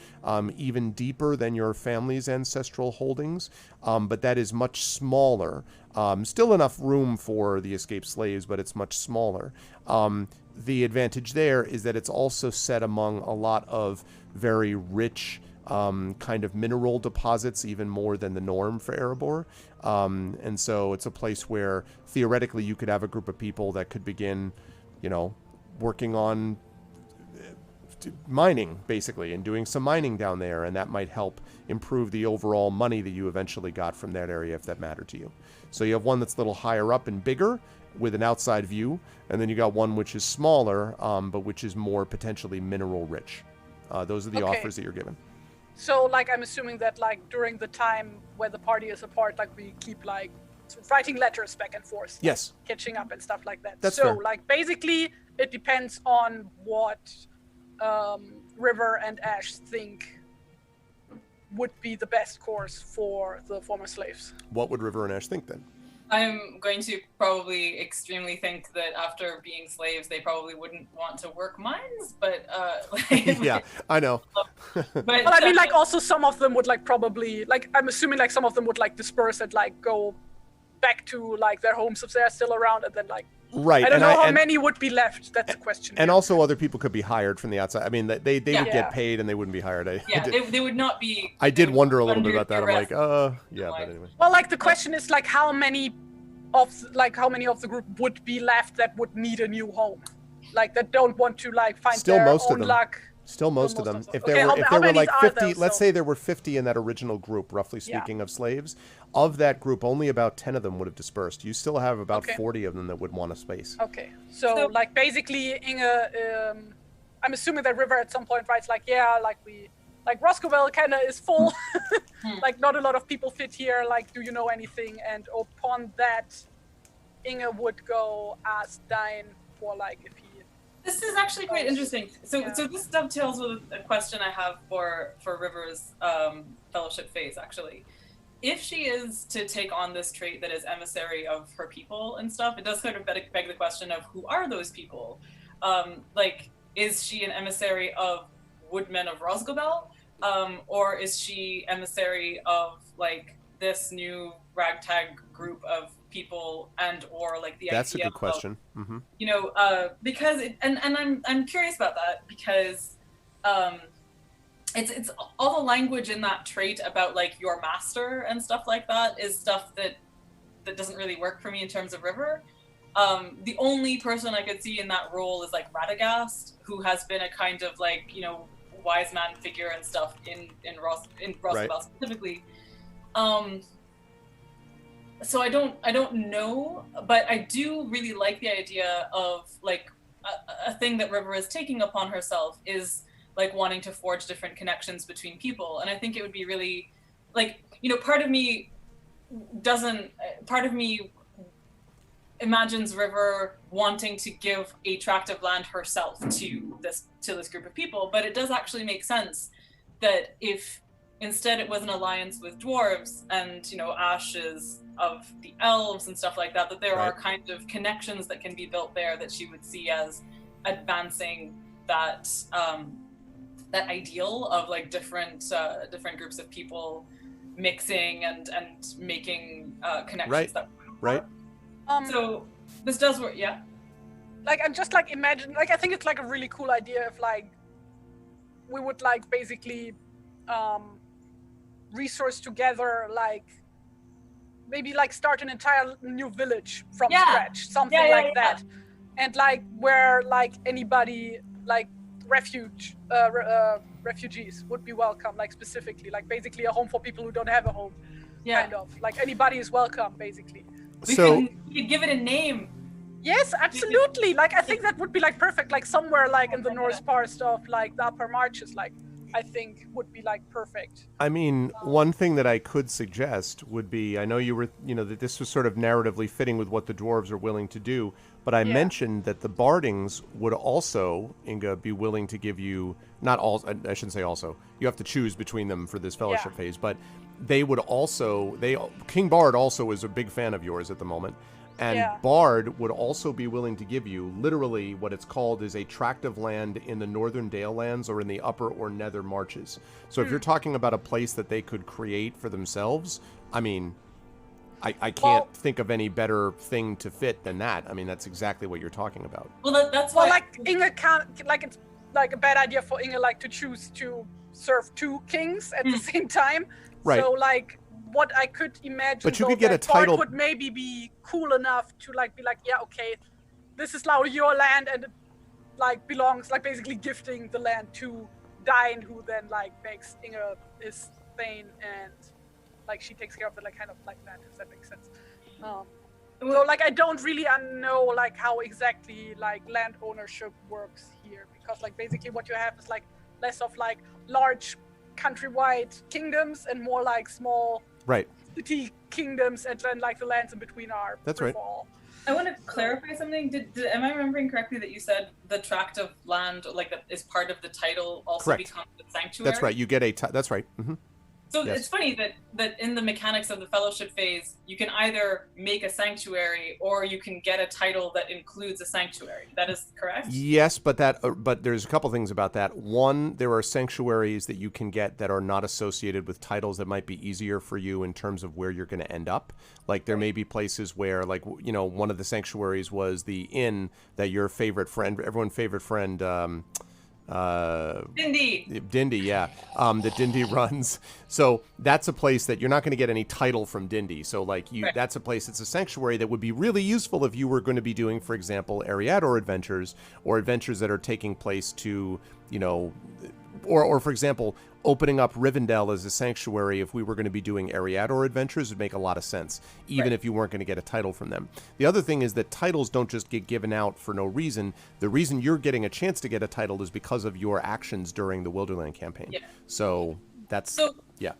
even deeper than your family's ancestral holdings, but that is much smaller. Still enough room for the escaped slaves, but it's much smaller. The advantage there is that it's also set among a lot of very rich kind of mineral deposits, even more than the norm for Erebor. And so it's a place where theoretically you could have a group of people that could begin, working on mining, basically, and doing some mining down there, and that might help improve the overall money that you eventually got from that area, if that mattered to you. So you have one that's a little higher up and bigger with an outside view, and then you got one which is smaller, but which is more potentially mineral rich. Those are the offers that you're given. So, like, I'm assuming that, like, during the time where the party is apart, like, we keep, like, writing letters back and forth. Like, yes. Catching up and stuff like that. That's so, fair. Like, basically, it depends on what River and Ash think would be the best course for the former slaves. What would River and Ash think, then? I'm going to probably extremely think that after being slaves, they probably wouldn't want to work mines, but yeah, I know. But I mean, like, also some of them would, like, probably, like, I'm assuming, like, some of them would, like, disperse and, like, go back to, like, their homes if they're still around, and then, like, right. I don't know how many would be left. That's the question. And also other people could be hired from the outside. I mean, they would get paid and they wouldn't be hired. They would not be. I did wonder a little bit about that. I'm like, yeah, but anyway. Well, like, the question is, like, how many of the group would be left that would need a new home, like, that don't want to, like, find their own luck. Still most of them. If there were like 50, let's say there were 50 in that original group, roughly speaking, of slaves. Of that group, only about 10 of them would have dispersed. You still have about 40 of them that would want a space. Okay, so like, basically, Inge, I'm assuming that River at some point writes, like, yeah, like, Roscoe kinda is full, like, not a lot of people fit here, like, do you know anything? And upon that, Inge would go as Dine for like if he. This is actually quite interesting. So, Yeah. so this dovetails with a question I have for River's fellowship phase. Actually, if she is to take on this trait that is emissary of her people and stuff, it does sort of beg the question of who are those people? Like, is she an emissary of woodmen of Rosgobel, or is she emissary of like this new ragtag group of people, and or like the That's a idea good question. of, you know, because and I'm curious about that because it's all the language in that trait about like your master and stuff like that is stuff that doesn't really work for me in terms of River. The only person I could see in that role is like Radagast, who has been a kind of like, you know, wise man figure and stuff in Roswell Right. specifically. So I don't know, but I do really like the idea of like a thing that River is taking upon herself is like wanting to forge different connections between people, and I think it would be really like, you know, part of me imagines River wanting to give a tract of land herself to this group of people, but it does actually make sense that if instead it was an alliance with dwarves and, you know, Ash is of the elves and stuff like that, that there Right. are kind of connections that can be built there that she would see as advancing that that ideal of like different groups of people mixing and making connections. Right. That Right. So this does work, yeah. Like I'm just like imagine, like I think it's like a really cool idea if like we would like basically resource together, like maybe like start an entire new village from Yeah. scratch, something Yeah, like that, and like where like anybody like refugees would be welcome, like specifically like basically a home for people who don't have a home, Yeah. kind of like anybody is welcome basically. So we could give it a name. Yes, absolutely. Like I think that would be like perfect. Like somewhere like in the north part of like the upper marches, like I think would be like perfect. I mean, one thing that I could suggest would be, I know you were, you know, that this was sort of narratively fitting with what the dwarves are willing to do, but I Yeah. mentioned that the Bardings would also, Inga, be willing to give you, not all, I shouldn't say also, you have to choose between them for this fellowship Yeah. phase, but they would also, King Bard also is a big fan of yours at the moment. And Yeah. Bard would also be willing to give you, literally, what it's called is a tract of land in the northern Dale lands or in the upper or nether marches. So if you're talking about a place that they could create for themselves, I mean, I can't Well- think of any better thing to fit than that. I mean, that's exactly what you're talking about. Well, that's Well, why. like Inge can't, like it's like a bad idea for Inge like to choose to serve two kings at the same time. Right. So like what I could imagine, But you though, could get a that Bard title- would maybe be cool enough to like be like, yeah, okay, this is now your land and it like belongs, like basically gifting the land to Dine, who then like makes Inge his thane and like she takes care of it like kind of like that, if that makes sense. So like I don't really know like how exactly like land ownership works here, because like basically what you have is like less of like large countrywide kingdoms and more like small Right. city kingdoms, and then like the lands in between are That's free right. for all. I want to clarify something. Am I remembering correctly that you said the tract of land, like that, is part of the title, also Correct. becomes the sanctuary? That's right. You get that's right. Mm-hmm. So Yes. it's funny that in the mechanics of the fellowship phase, you can either make a sanctuary or you can get a title that includes a sanctuary. That is correct? Yes, but but there's a couple things about that. One, there are sanctuaries that you can get that are not associated with titles that might be easier for you in terms of where you're going to end up. Like there may be places where, like, you know, one of the sanctuaries was the inn that your favorite friend, everyone's favorite friend, Dindy. Yeah, that Dindy runs. So that's a place that you're not going to get any title from Dindy. So like Right. that's a place, it's a sanctuary that would be really useful if you were going to be doing, for example, Ariador adventures or adventures that are taking place to, you know, or for example, opening up Rivendell as a sanctuary. If we were going to be doing Ariador adventures, would make a lot of sense, even Right. if you weren't going to get a title from them. The other thing is that titles don't just get given out for no reason. The reason you're getting a chance to get a title is because of your actions during the Wilderland campaign. Yeah. So that's So yeah.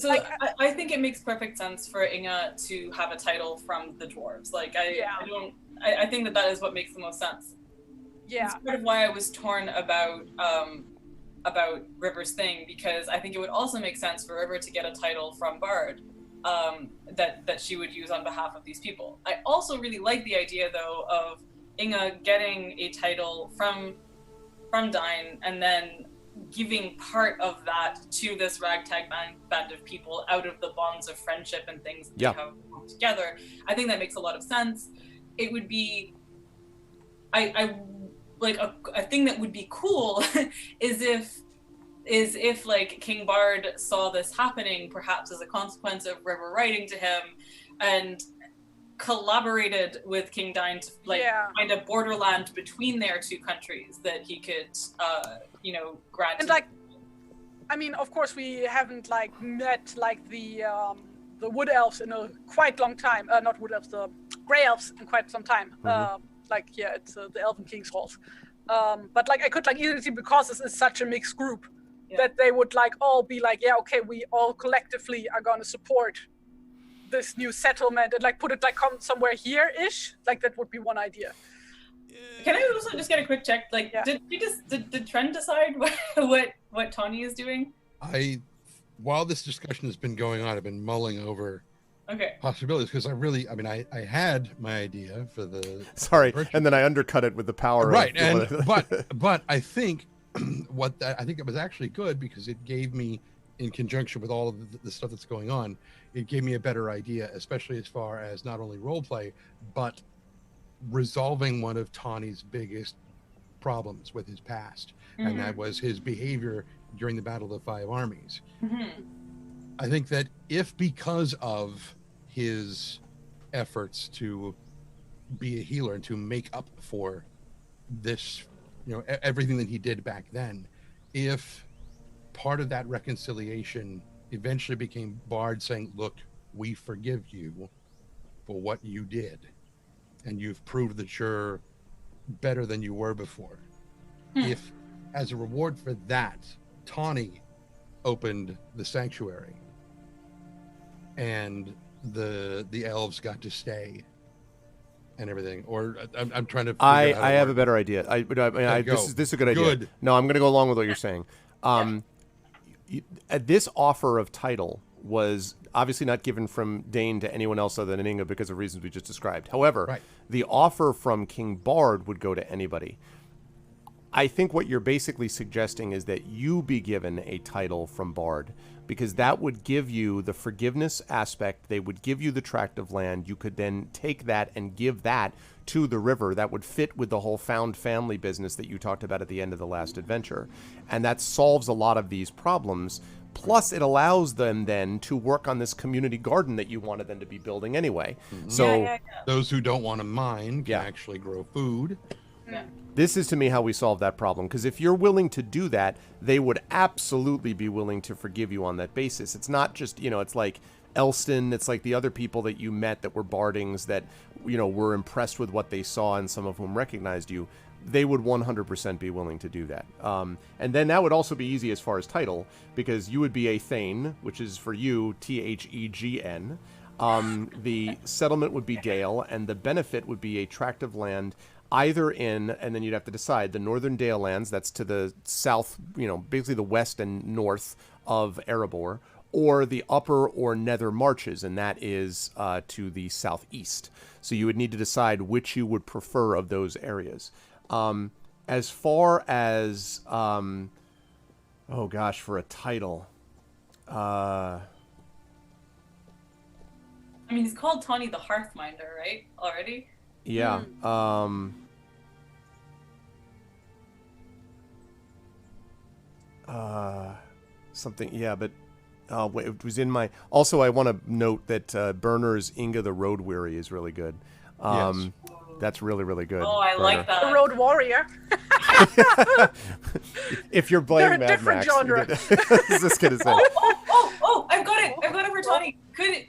So Like, I think it makes perfect sense for Inga to have a title from the dwarves. Like I think that is what makes the most sense. yeah. It's part of why I was torn about River's thing, because I think it would also make sense for River to get a title from Bard that she would use on behalf of these people. I also really like the idea though of Inga getting a title from Dine and then giving part of that to this ragtag band of people out of the bonds of friendship and things that they have put together. I think that makes a lot of sense. It would be, I like a thing that would be cool is if like King Bard saw this happening, perhaps as a consequence of River writing to him, and collaborated with King Dine to find a borderland between their two countries that he could grant. And like, I mean, of course we haven't like met like the wood elves in a quite long time. Not wood elves, the gray elves in quite some time. It's the Elven King's halls. But like I could like easily see, because this is such a mixed group, that they would like all be like, yeah, okay, we all collectively are gonna support this new settlement and like put it like come somewhere here-ish. Like that would be one idea. Can I also just get a quick check? Like, did Trent decide what Tawny is doing? While this discussion has been going on, I've been mulling over possibilities, because I had my idea for the and then I undercut it with the power right of but I think I think it was actually good, because it gave me, in conjunction with all of the stuff that's going on, it gave me a better idea, especially as far as not only role play, but resolving one of Tawny's biggest problems with his past. And that was his behavior during the Battle of the Five Armies. I think that if, because of his efforts to be a healer and to make up for this, everything that he did back then, if part of that reconciliation eventually became Bard saying, look, we forgive you for what you did, and you've proved that you're better than you were before. If, as a reward for that, Tawny opened the sanctuary and the elves got to stay and everything, or I'm trying to I have a better idea. This is a good idea. No, I'm going to go along with what you're saying. This offer of title was obviously not given from Dane to anyone else other than Inga because of reasons we just described. However, the offer from King Bard would go to anybody. I think what you're basically suggesting is that you be given a title from Bard, because that would give you the forgiveness aspect. They would give you the tract of land. You could then take that and give that to the river. That would fit with the whole found family business that you talked about at the end of the last adventure. And that solves a lot of these problems. Plus, it allows them then to work on this community garden that you wanted them to be building anyway. So those who don't want to mine can actually grow food. This is, to me, how we solve that problem. Because if you're willing to do that, they would absolutely be willing to forgive you on that basis. It's not just, it's like Elston, it's like the other people that you met that were bardings that, were impressed with what they saw and some of whom recognized you. They would 100% be willing to do that. And then that would also be easy as far as title, because you would be a Thane, which is for you, Thegn. The settlement would be Dale, and the benefit would be a tract of land either in, and then you'd have to decide, the northern Dale lands, that's to the south, basically the west and north of Erebor, or the upper or nether marches, and that is to the southeast. So you would need to decide which you would prefer of those areas. As far as, for a title, he's called Tawny the Hearthminder, right? Already? Yeah. Something. Yeah, but it was in my. Also, I want to note that Burner's Inga the Road Weary is really good. Yes. That's really, really good. Oh, I like that. The Road Warrior. If you're playing Mad different Max, genre. is this gonna say? Oh! I've got it for Tawny.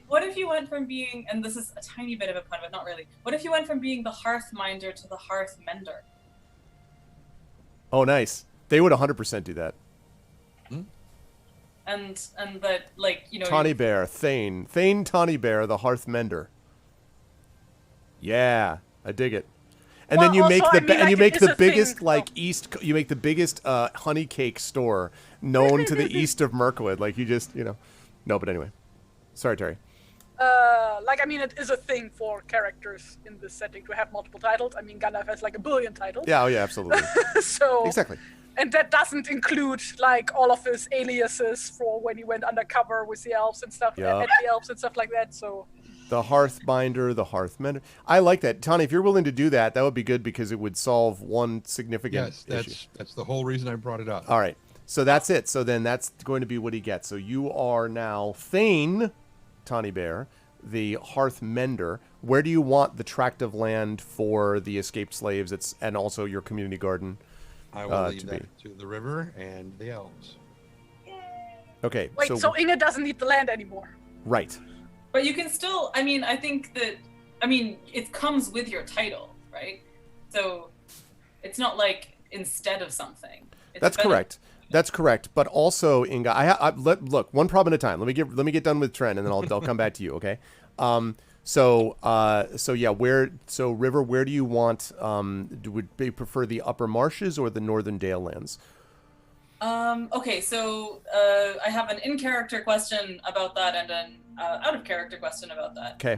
What if you went from being, and this is a tiny bit of a pun, but not really. What if you went from being the Hearthminder to the Hearthmender? Oh, nice. They would 100% do that. and that, like, you know, Tawny Bear, Thane Tawny Bear, the Hearth Mender. Yeah, I dig it. And Well, then you make also, the I mean, and you like, make it is the a thing, biggest like so- you make the biggest honey cake store known to the east of Mirkwood. Like you just, you know. No, but anyway. Sorry, Terry. Like, I mean, it is a thing for characters in this setting to have multiple titles. I mean, Gandalf has like 1 billion titles. Yeah, oh yeah, absolutely. So Exactly. and that doesn't include like all of his aliases for when he went undercover with the elves and stuff, Yup. at the elves and stuff like that. So The Hearth Binder, the Hearth Mender. I like that. Tawny, if you're willing to do that, that would be good because it would solve one significant Yes, issue. that's the whole reason I brought it up. All right. So that's it. So then that's going to be what he gets. So you are now Thane, Tawny Bear, the Hearth Mender. Where do you want the tract of land for the escaped slaves? And also your community garden. I will to leave that to the river and the elves. Okay. wait, so Inga doesn't need the land anymore. right. but you can still, I mean, I think that, I mean, it comes with your title, right? So it's not like instead of something. It's That's better- correct. That's correct. But also, Inga, look, one problem at a time. Let me get done with Trent, and then I'll come back to you. Okay. So River, where do you want? Would you prefer the upper marshes or the northern Dale lands? Okay, so I have an in-character question about that and an out-of-character question about that. Okay.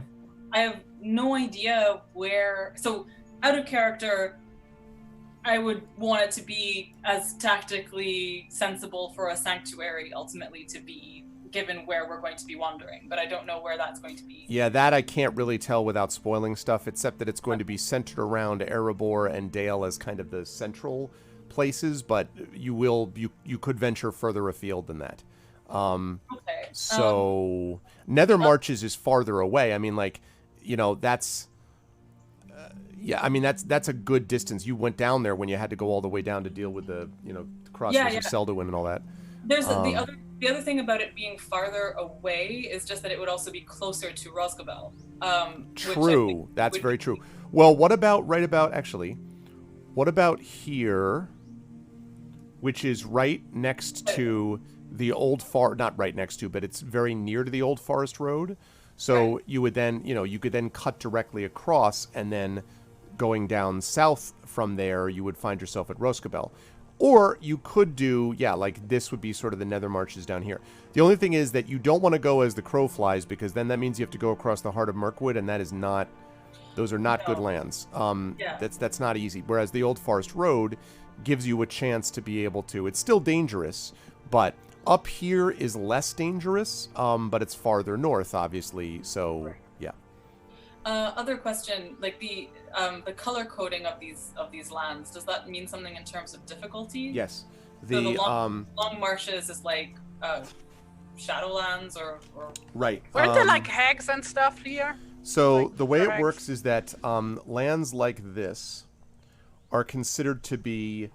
I have no idea where. So out of character, I would want it to be as tactically sensible for a sanctuary ultimately to be, given where we're going to be wandering. But I don't know where that's going to be. Yeah, that I can't really tell without spoiling stuff, except that it's going to be centered around Erebor and Dale as kind of the central places, but you could venture further afield than that. Okay. So Nether Marches is farther away. I mean, like, you know, that's I mean that's a good distance. You went down there when you had to go all the way down to deal with the, you know, crossroads of Selduin and all that. There's the other thing about it being farther away is just that it would also be closer to Rosgobel. True. That's very true. Well, what about here, which is right next to the old not right next to, but it's very near to the Old Forest Road. So you would then, you could then cut directly across, and then going down south from there, you would find yourself at Rosgobel. Or you could do, like this would be sort of the Nether Marches down here. The only thing is that you don't want to go as the crow flies, because then that means you have to go across the heart of Mirkwood, and that is not, those are not good lands. That's not easy. Whereas the Old Forest Road gives you a chance to be able to, it's still dangerous, but up here is less dangerous, but it's farther north, obviously, so yeah. Other question, like the color coding of these lands, does that mean something in terms of difficulty? Yes. So the long marshes is like Shadowlands or right. Weren't there like hags and stuff here? So like the way it correct? works is that lands like this are considered to be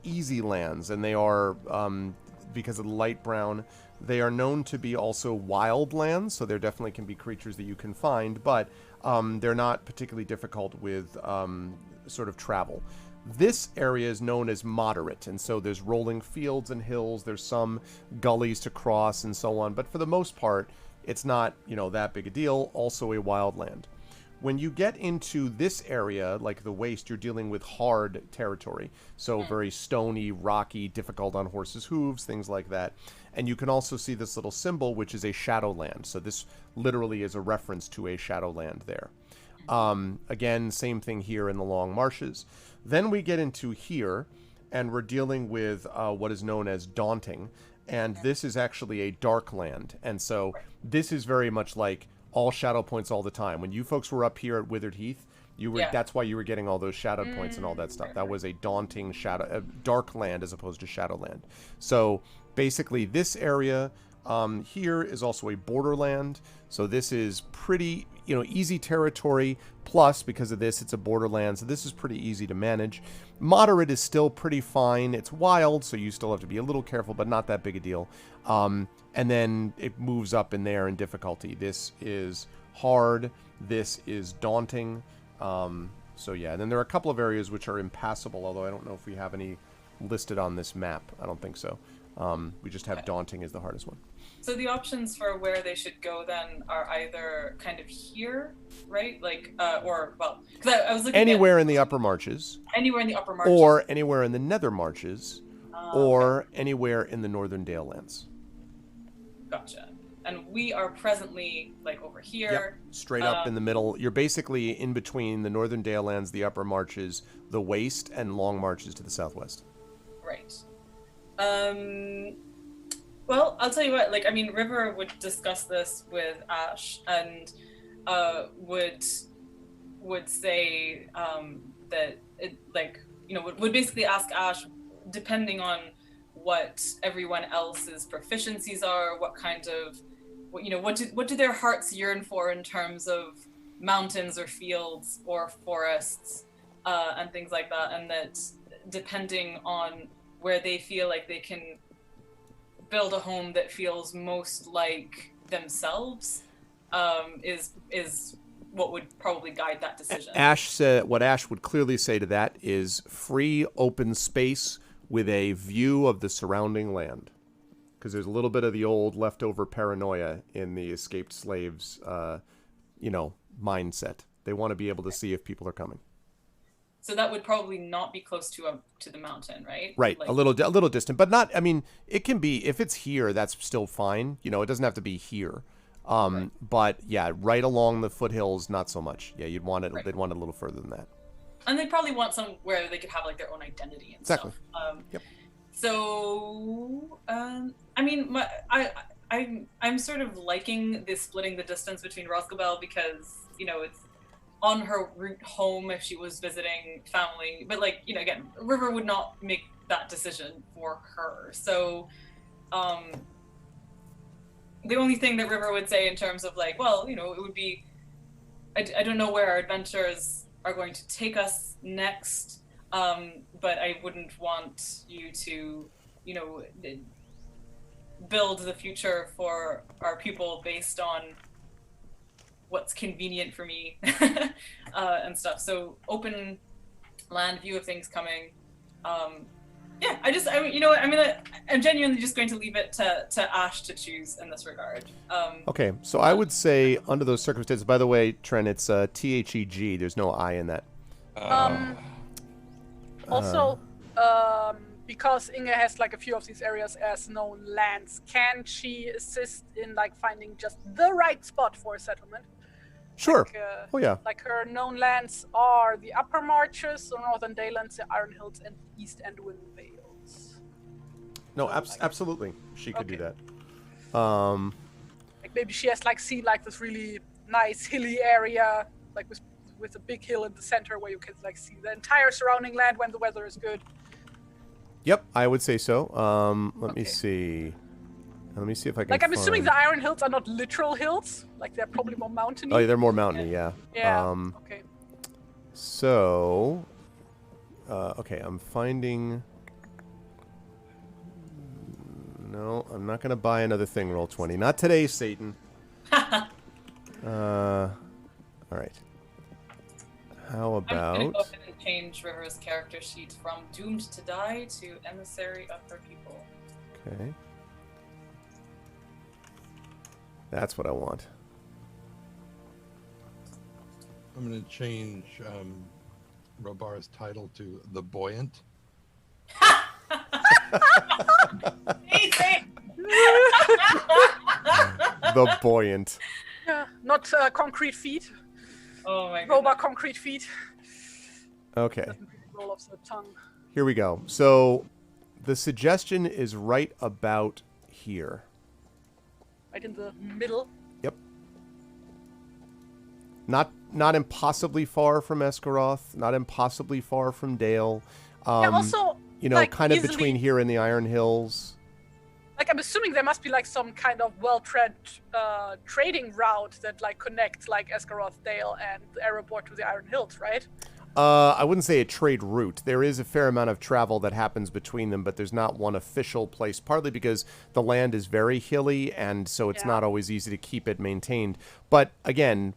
easy lands, and they are, because of the light brown, they are known to be also wild lands, so there definitely can be creatures that you can find, but they're not particularly difficult with sort of travel. This area is known as moderate, and so there's rolling fields and hills, there's some gullies to cross and so on, but for the most part, it's not, that big a deal, also a wild land. When you get into this area, like the Waste, you're dealing with hard territory. So very stony, rocky, difficult on horses' hooves, things like that. And you can also see this little symbol, which is a Shadowland. So this literally is a reference to a Shadowland there. Again, same thing here in the Long Marshes. Then we get into here, and we're dealing with what is known as Daunting. And this is actually a dark land. And so this is very much like all shadow points all the time. When you folks were up here at Withered Heath, that's why you were getting all those shadow points and all that stuff. That was a daunting dark land as opposed to Shadowland. So basically this area here is also a borderland. So this is pretty, easy territory. Plus, because of this, it's a borderland. So this is pretty easy to manage. Moderate is still pretty fine. It's wild, so you still have to be a little careful, but not that big a deal. And then it moves up in there in difficulty. This is hard. This is daunting. So yeah, and then there are a couple of areas which are impassable, although I don't know if we have any listed on this map. I don't think so. We just have daunting as the hardest one. So the options for where they should go then are either kind of here, right? Like, because I was looking Anywhere in the upper marches. Anywhere in the upper marches. Or anywhere in the nether marches. Or Okay. anywhere in the northern Dale lands. Gotcha. And we are presently, like, over here. Yep. Straight up in the middle. You're basically in between the northern Dale lands, the upper marches, the waste, and long marches to the southwest. Right. Well, I'll tell you what, like, I mean, River would discuss this with Ash and would say that it, like, you know, would basically ask Ash, depending on what everyone else's proficiencies are, what kind of, you know, what do their hearts yearn for in terms of mountains or fields or forests and things like that, and that depending on where they feel like they can build a home that feels most like themselves is what would probably guide that decision. Ash said, what Ash would clearly say to that is free open space with a view of the surrounding land. Because there's a little bit of the old leftover paranoia in the escaped slaves, mindset. They want to be able to see if people are coming. So that would probably not be close to the mountain, right? Right, Like, a little distant, but not. I mean, it can be if it's here. That's still fine. You know, it doesn't have to be here. Right. But yeah, right along the foothills, not so much. Yeah, you'd want it. Right. They'd want it a little further than that. And they probably want somewhere they could have like their own identity and Exactly. stuff. Yep. So, I mean, I'm sort of liking this splitting the distance between Roscobel because, you know, it's on her route home if she was visiting family. But, like, you know, again, River would not make that decision for her. So, the only thing that River would say in terms of, like, well, you know, it would be, I don't know where our adventures are going to take us next, but I wouldn't want you to, you know, build the future for our people based on what's convenient for me and stuff. So open land view of things coming. Yeah, I'm genuinely just going to leave it to Ash to choose in this regard. Okay, so I would say under those circumstances. By the way, Trent, it's THEG. There's no I in that. Also, because Inge has like a few of these areas as known lands, can she assist in like finding just the right spot for a settlement? Sure. Like, Oh yeah. Like her known lands are the Upper Marches, the Northern Daylands, the Iron Hills, and East Anduin Vales. No, So, absolutely. She could do Okay. that. Like maybe she has like seen like this really nice hilly area, like with a big hill in the center where you can like see the entire surrounding land when the weather is good. Yep, I would say so. Let me Okay. see. Let me see if I can. Like I'm assuming find- the Iron Hills are not literal hills, like they're probably more mountainy. Oh, yeah, they're more mountainy. Yeah. Yeah. Okay. So. Okay, I'm finding. No, I'm not gonna buy another thing. Roll 20. Not today, Satan. All right. How I'm gonna about? go ahead and change River's character sheet from doomed to die to emissary of her people. Okay. That's what I want. I'm going to change Robar's title to The Buoyant. Amazing! The buoyant. Yeah, not concrete feet. Oh my god. Robot concrete feet. Okay. Doesn't really roll off the tongue. Here we go. So the suggestion is right about here. Right in the middle. Yep. Not impossibly far from Escaroth, not impossibly far from Dale. Yeah, also, you know, like, kind of easily- between here and the Iron Hills. like I'm assuming there must be like some kind of well-tread trading route that like connects like Escaroth, Dale, and Erebor to the Iron Hills, right? I wouldn't say a trade route. There is a fair amount of travel that happens between them, but there's not one official place, partly because the land is very hilly, and so it's Yeah. not always easy to keep it maintained. But again,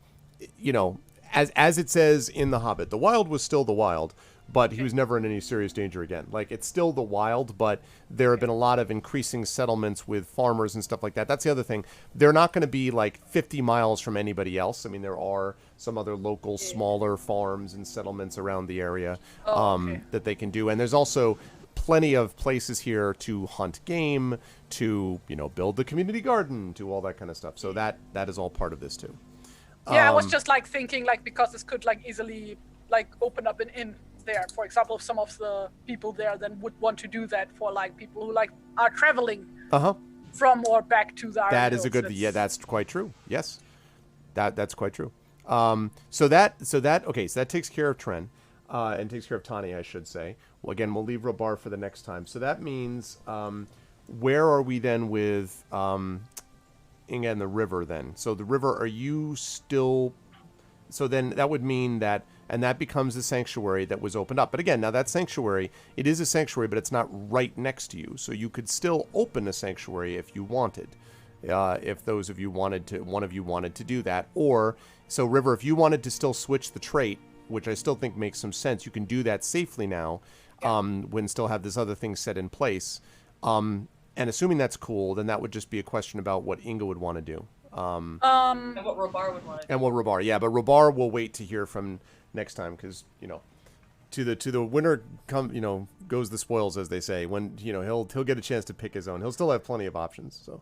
you know, as it says in The Hobbit, the wild was still the wild. but he was never in any serious danger again. Like, it's still the wild, but there have been a lot of increasing settlements with farmers and stuff like that. That's the other thing. They're not going to be like 50 miles from anybody else. I mean, there are some other local smaller farms and settlements around the area that they can do. And there's also plenty of places here to hunt game, to, you know, build the community garden, to all that kind of stuff. So that is all part of this too. Yeah, I was just like thinking, like, because this could like easily like open up an inn there. For example, if some of the people there then would want to do that for like people who like are traveling from or back to the Iron That is Hills. a good, yeah, that's quite true. Yes, that's quite true. So that takes care of Tren, and takes care of Tani, I should say. Well, again, we'll leave Robar for the next time. So that means, where are we then with Inga and the river then? So the river, are you still? So then that would mean that, and that becomes the sanctuary that was opened up. But again, now that sanctuary, it is a sanctuary, but it's not right next to you. So you could still open a sanctuary if you wanted, if those of you wanted to, one of you wanted to do that. Or, so River, if you wanted to still switch the trait, which I still think makes some sense, you can do that safely now, when still have this other thing set in place. And assuming that's cool, then that would just be a question about what Inga would want to do. And what Robar would want to do. And what Robar, yeah, but Robar will wait to hear from next time, because, you know, to the winner goes the spoils, as they say. When, you know, he'll get a chance to pick his own. He'll still have plenty of options. So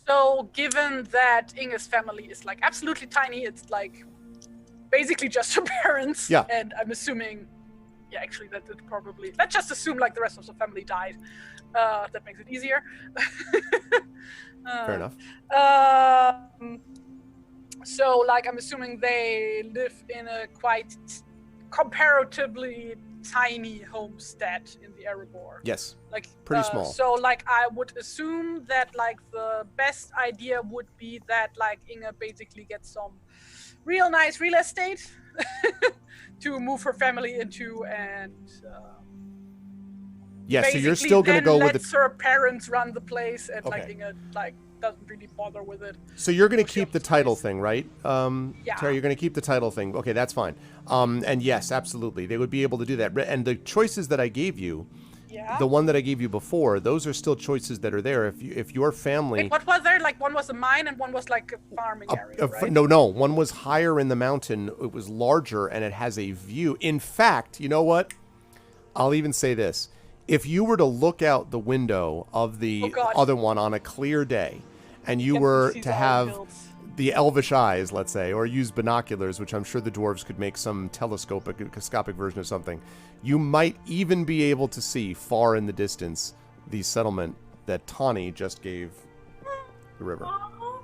So that's that Inga's family is like absolutely tiny, it's like basically just her parents. Yeah. And I'm assuming, yeah, actually that would probably, let's just assume like the rest of the family died. That makes it easier. Fair enough. So like I'm assuming they live in a quite comparatively tiny homestead in the Erebor. Yes. Like Pretty small. So like I would assume that like the best idea would be that like Inga basically gets some real nice real estate to move her family into, and yeah, so you're still going to go with lets her parents run the place, and like Okay. Inga like doesn't really bother with it. So you're going to She keep the owns title place. thing, right? Yeah. Terry, you're going to keep the title thing. Okay, that's fine. And yes, absolutely. They would be able to do that. And the choices that I gave you, Yeah. the one that I gave you before, those are still choices that are there. If your family... Wait, what was there? Like one was a mine and one was like a farming area, right? No. One was higher in the mountain. It was larger, and it has a view. In fact, you know what? I'll even say this. If you were to look out the window of the other one on a clear day, and you were to have the elvish eyes, let's say, or use binoculars, which I'm sure the dwarves could make some telescopic version of something, you might even be able to see far in the distance the settlement that Tawny just gave the river. Aw,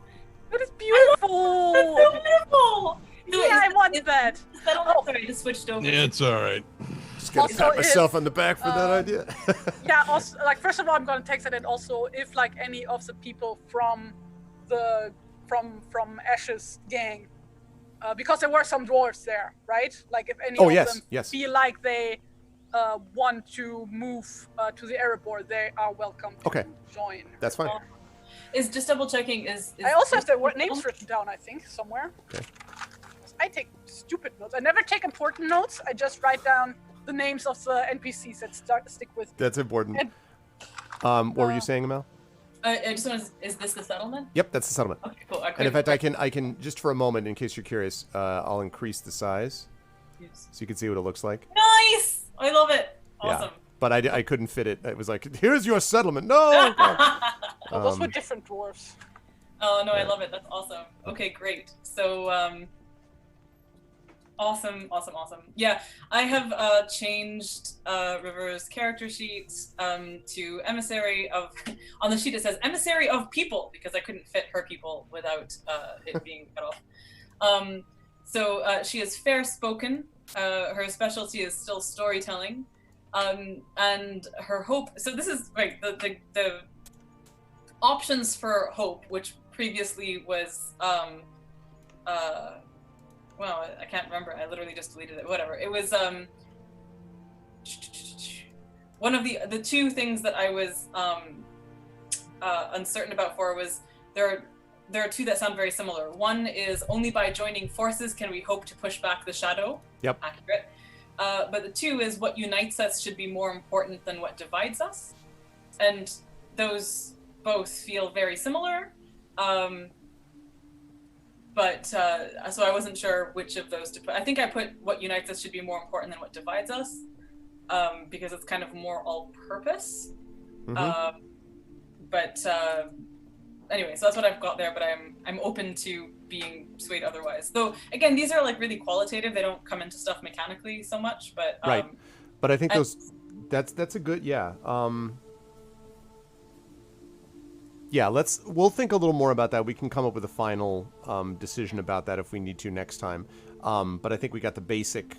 That is beautiful. that's so beautiful. Yeah, I want that. Sorry, just switched over. Yeah, it's all right. Just gotta Also, pat myself on the back for that idea. Yeah, also like first of all I'm gonna text it, and also if like any of the people from Ash's gang, because there were some dwarves there, right? Like if any of them feel like they want to move to the Erebor, they are welcome to join. That's fine. Is just double checking. Is I also have their names written down, I think, somewhere. Okay. I take stupid notes. I never take important notes. I just write down the names of the NPCs that stick with me. That's important. And, what were you saying, Mel? I just want to. Is this the settlement? Yep, that's the settlement. Okay, cool. And in fact, I can just for a moment, in case you're curious, I'll increase the size so you can see what it looks like. Nice. I love it. Awesome. Yeah, but I couldn't fit it. It was like, here's your settlement. No. those were different dwarves. Oh no, I love it. That's awesome. Okay, great. So awesome. Yeah, I have changed River's character sheet to emissary of. On the sheet it says emissary of people, because I couldn't fit her people without it being cut off. So she is fair spoken. Her specialty is still storytelling, and her hope. So this is right. The options for hope, which previously was well, I can't remember. I literally just deleted it. Whatever. It was one of the two things that I was uncertain about was there are two that sound very similar. One is only by joining forces can we hope to push back the shadow. Yep. Accurate. But the 2 is what unites us should be more important than what divides us. And those both feel very similar. But so I wasn't sure which of those to put. I think I put what unites us should be more important than what divides us, because it's kind of more all-purpose. Mm-hmm. But anyway, so that's what I've got there. But I'm open to being swayed otherwise. Though again, these are like really qualitative. They don't come into stuff mechanically so much. But right. But I think that's a good Yeah, we'll think a little more about that. We can come up with a final decision about that if we need to next time. But I think we got the basic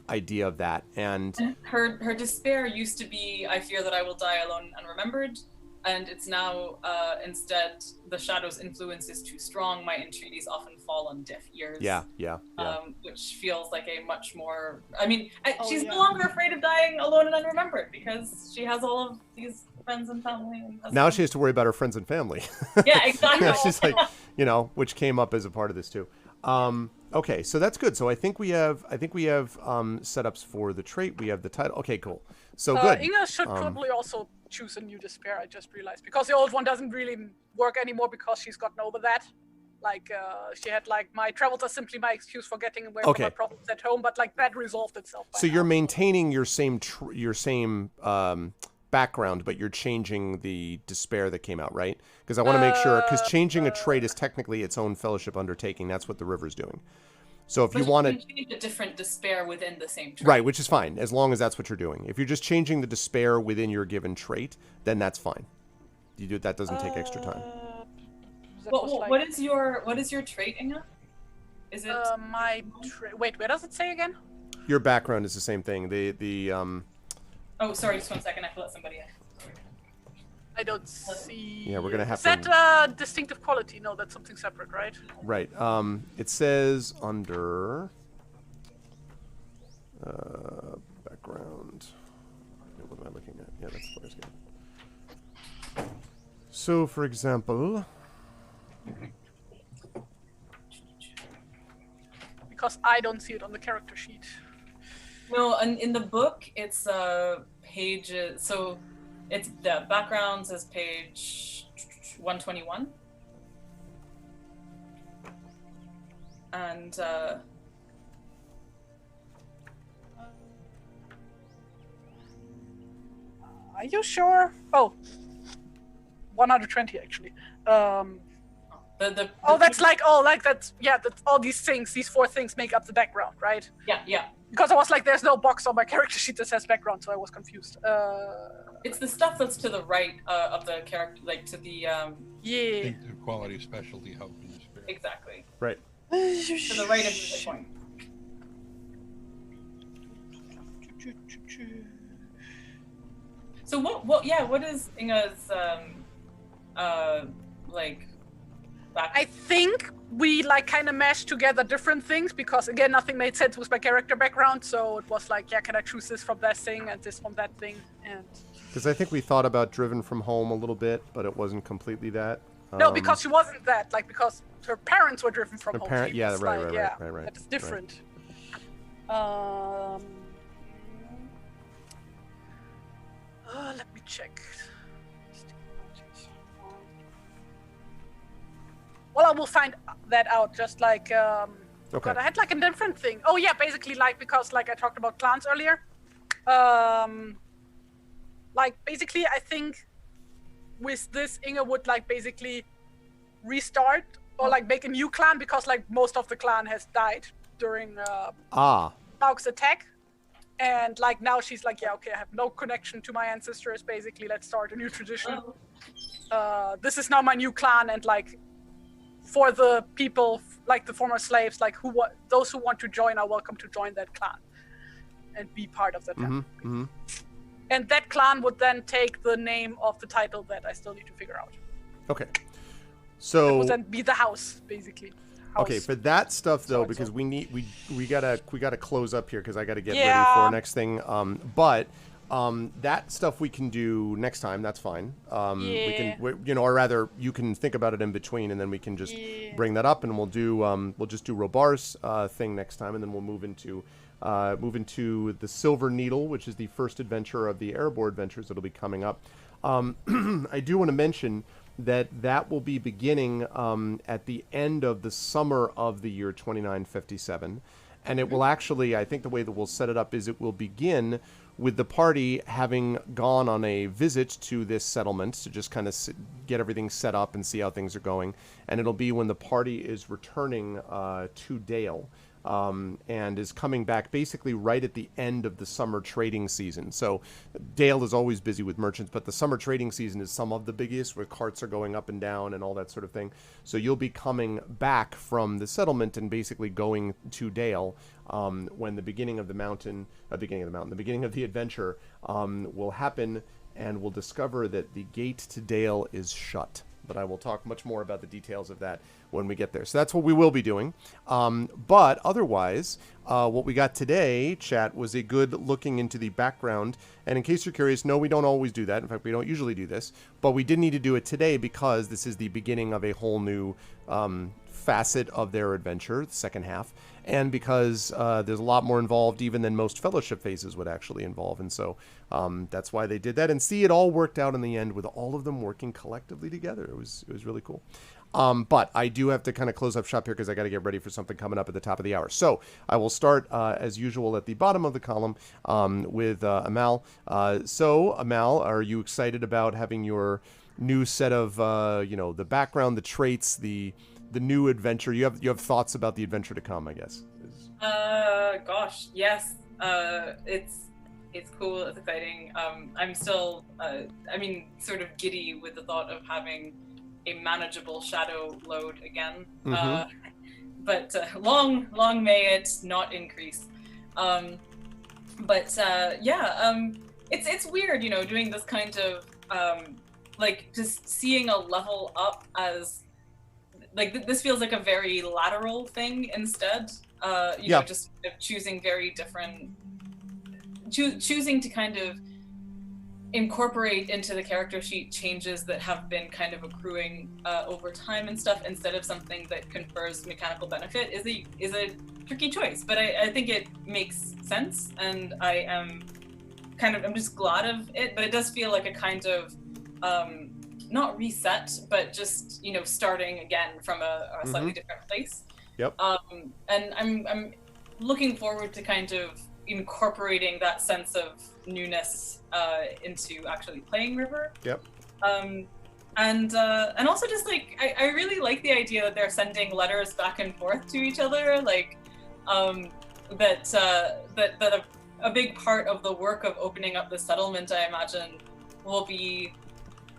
idea of that. And her despair used to be, I fear that I will die alone and unremembered. And it's now instead, the shadow's influence is too strong. My entreaties often fall on deaf ears. Yeah. Which feels like a much more, I mean, she's no longer afraid of dying alone and unremembered because she has all of these friends and family. And now she has to worry about her friends and family. Yeah, exactly. She's like, which came up as a part of this too. Okay, so that's good. So I think we have setups for the trait. We have the title. Okay, cool. So good. Inga should probably also choose a new despair. I just realized because the old one doesn't really work anymore because she's gotten over that. Like she had like my travels are simply my excuse for getting away from my problems at home, but like that resolved itself. So you're maintaining your same background, but you're changing the despair that came out, right? Because I want to make sure, because changing a trait is technically its own fellowship undertaking. That's what the river's doing. So if you want to change a different despair within the same trait. Right, which is fine, as long as that's what you're doing. If you're just changing the despair within your given trait, then that's fine. That doesn't take extra time. What is your trait, Inga? Is it my trait? Wait, where does it say again? Your background is the same thing. Oh, sorry, just 1 second. I have to let somebody in. I don't see. Yeah, we're gonna have to. Is that distinctive quality? No, that's something separate, right? Right. It says under background. What am I looking at? Yeah, that's player's game. So, for example, because I don't see it on the character sheet. No, and in the book, it's pages. So it's the backgrounds is page 121, and are you sure? Oh, 120 actually. That's all these things. These 4 things make up the background, right? Yeah. Because I was like, there's no box on my character sheet that says background, so I was confused. It's the stuff that's to the right of the character, like to the yeah. Distinctive quality, specialty, hope, and despair. Exactly. Right. To the right of the point. So what is Inga's like background? I think we like kind of mashed together different things because again nothing made sense with my character background, so it was like, yeah, can I choose this from that thing and this from that thing? And because I think we thought about Driven from Home a little bit, but it wasn't completely that. No, because she wasn't that, like because her parents were driven from home. Right. That is different. Right. Let me check. Well, I will find that out. Just like, God, I had like a different thing. Oh yeah, basically like because like I talked about clans earlier. Like basically, I think with this Inga would like basically restart or like make a new clan because like most of the clan has died during Bauk's attack. And like now she's like, yeah, okay, I have no connection to my ancestors. Basically, let's start a new tradition. This is now my new clan, and like for the people, like the former slaves, like those who want to join are welcome to join that clan and be part of that clan. Mm-hmm. And that clan would then take the name of the title that I still need to figure out. Okay, so it would then be the house, basically. Okay, for that stuff though, because we gotta close up here because I gotta get ready for next thing. But That stuff we can do next time. That's fine. Yeah. We can, or rather, you can think about it in between, and then we can just bring that up, and we'll do we'll just do Robar's thing next time, and then we'll move into the Silver Needle, which is the first adventure of the Erebor adventures that'll be coming up. I do want to mention that will be beginning at the end of the summer of the year 2957, and it will actually, I think the way that we'll set it up is it will begin with the party having gone on a visit to this settlement to just kind of get everything set up and see how things are going. And it'll be when the party is returning to Dale and is coming back basically right at the end of the summer trading season. So Dale is always busy with merchants, but the summer trading season is some of the biggest, where carts are going up and down and all that sort of thing. So you'll be coming back from the settlement and basically going to Dale when the beginning of the adventure will happen, and we'll discover that the gate to Dale is shut. But I will talk much more about the details of that when we get there. So that's what we will be doing. But otherwise, what we got today, chat, was a good looking into the background. And in case you're curious, no, we don't always do that. In fact, we don't usually do this. But we did need to do it today because this is the beginning of a whole new facet of their adventure, the second half. And because there's a lot more involved even than most fellowship phases would actually involve. And so that's why they did that. And see, it all worked out in the end with all of them working collectively together. It was really cool. But I do have to kind of close up shop here because I got to get ready for something coming up at the top of the hour. So I will start, as usual, at the bottom of the column with Amal. So, Amal, are you excited about having your new set of, the background, the traits, the new adventure? You have thoughts about the adventure to come, I guess. Gosh, yes. It's cool. It's exciting. I'm still, sort of giddy with the thought of having a manageable shadow load again. But long may it not increase. It's weird, doing this kind of just seeing a level up as this feels like a very lateral thing instead. Just choosing very different, choosing to kind of incorporate into the character sheet changes that have been kind of accruing over time and stuff, instead of something that confers mechanical benefit is a tricky choice. But I think it makes sense, and I'm just glad of it. But it does feel like a kind of not reset, but just starting again from a slightly different place. Yep. And I'm looking forward to kind of incorporating that sense of newness into actually playing River. Yep. And also just I really like the idea that they're sending letters back and forth to each other, that a big part of the work of opening up the settlement, I imagine, will be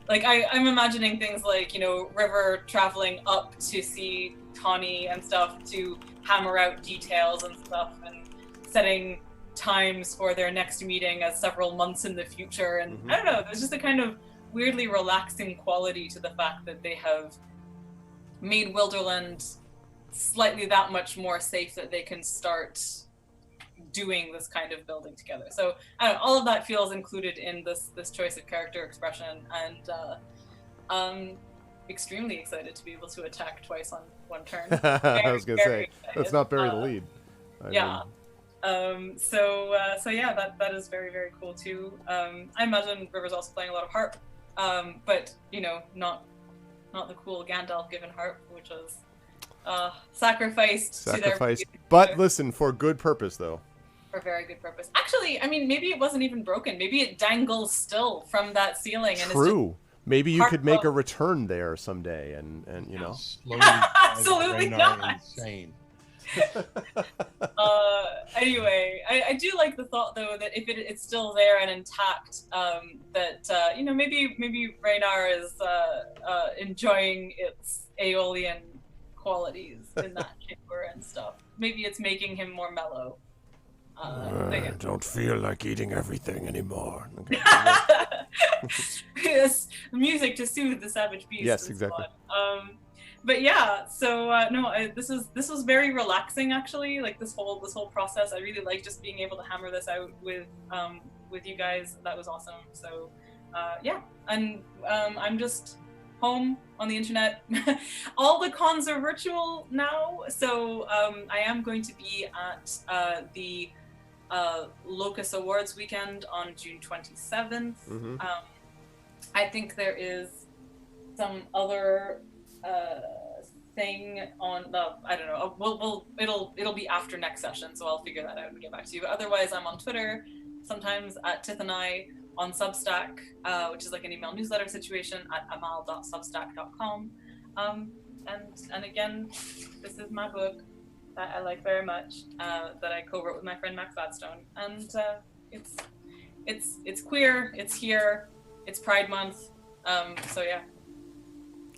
I'm imagining things like River traveling up to see Tawny and stuff to hammer out details and stuff, and setting times for their next meeting as several months in the future. And I don't know, there's just a kind of weirdly relaxing quality to the fact that they have made Wilderland slightly that much more safe that they can start doing this kind of building together. So I don't know, all of that feels included in this choice of character expression, and I'm extremely excited to be able to attack twice on one turn. I was gonna say, excited. let's not bury the lead. So yeah, that is very, very cool too. I imagine River's also playing a lot of harp, but not the cool Gandalf given harp, which was sacrificed to their. But listen, for good purpose though. For very good purpose. Actually, maybe it wasn't even broken. Maybe it dangles still from that ceiling. And true. It's maybe you could make a return there someday, and Slowly absolutely not. Insane. Anyway, I do like the thought though that if it's still there and intact, that maybe Raynar is enjoying its Aeolian qualities in that chamber and stuff. Maybe it's making him more mellow. I don't feel like eating everything anymore. Okay. Yes, music to soothe the savage beast. Yes, exactly. But yeah, so this was very relaxing actually. This whole process, I really like just being able to hammer this out with with you guys. That was awesome. So yeah, and I'm just home on the internet. All the cons are virtual now, so I am going to be at the Locus Awards weekend on June 27th. Mm-hmm. I think there is some other thing on the, I don't know, it'll be after next session, so I'll figure that out and get back to you. But otherwise, I'm on Twitter sometimes at Tithanai, on Substack, which is like an email newsletter situation, at amal.substack.com. And again, this is my book that I like very much, that I co-wrote with my friend Max Gladstone, and it's queer, it's here, it's Pride Month, so yeah.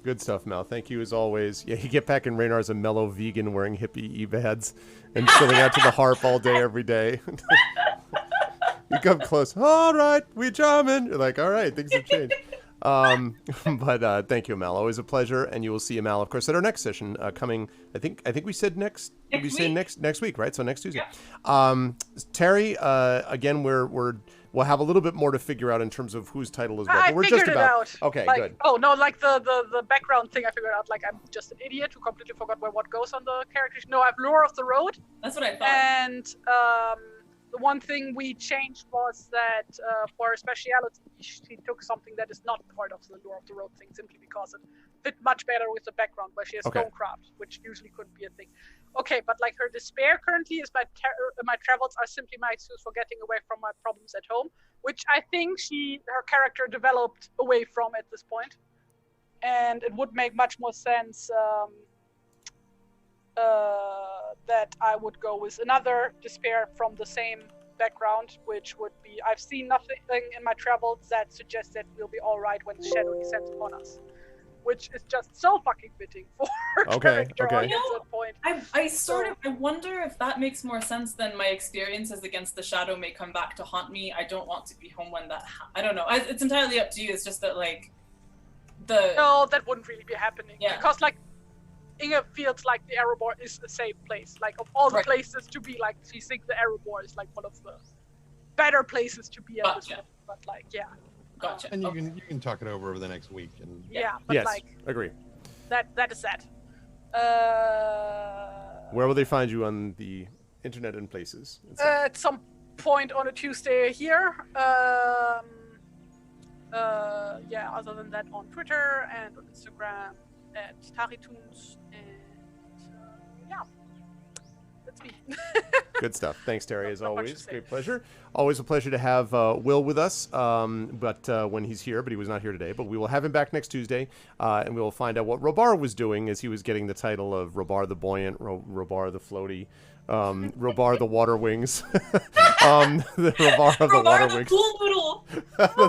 Good stuff, Mel. Thank you as always. Yeah, you get back in Raynar as a mellow vegan wearing hippie earbuds and chilling out to the harp all day, every day. You come close. All right, we jamming. You're like, all right, things have changed. But thank you, Amal. Always a pleasure, and you will see Amal, of course, at our next session coming. I think we said next. Did we say next week, right? So next Tuesday. Yeah. Terry, again, we'll have a little bit more to figure out in terms of whose title is what. I But we're figured just it about out. okay. Like, Good. Oh no, like the background thing I figured out. Like I'm just an idiot who completely forgot where what goes on the characters. No, I have Lore of the Road. That's what I thought. And the one thing we changed was that for her speciality, she took something that is not part of the Lore of the Road thing, simply because it fit much better with the background, where she has stonecraft, which usually couldn't be a thing. Okay, but like her despair currently is my travels are simply my excuse for getting away from my problems at home, which I think her character developed away from at this point. And it would make much more sense that I would go with another despair from the same background, which would be, I've seen nothing in my travels that suggests that we'll be all right when the shadow descends upon us, which is just so fucking fitting for her character at that point. I wonder if that makes more sense than my experiences against the shadow may come back to haunt me. I don't want to be home when that I don't know. It's entirely up to you. It's just that like no, that wouldn't really be happening. Yeah. Because like Inge feels like the Erebor is a safe place. Like of all the places to be, like she thinks the Erebor is like one of the better places to be at this point. But like, yeah. Gotcha. And you can talk it over the next week. And but yes, like agree. That is that. Where will they find you on the internet and places? At some point on a Tuesday here. Other than that, on Twitter and on Instagram at TariToons, and that's me. Good stuff. Thanks, Terry, as always. Great pleasure. Always a pleasure to have Will with us, but when he's here, but he was not here today. But we will have him back next Tuesday, and we will find out what Robar was doing as he was getting the title of Robar the Buoyant, Robar the Floaty, Robar the Water Wings, the Robar of the Water Wings. Cool noodle.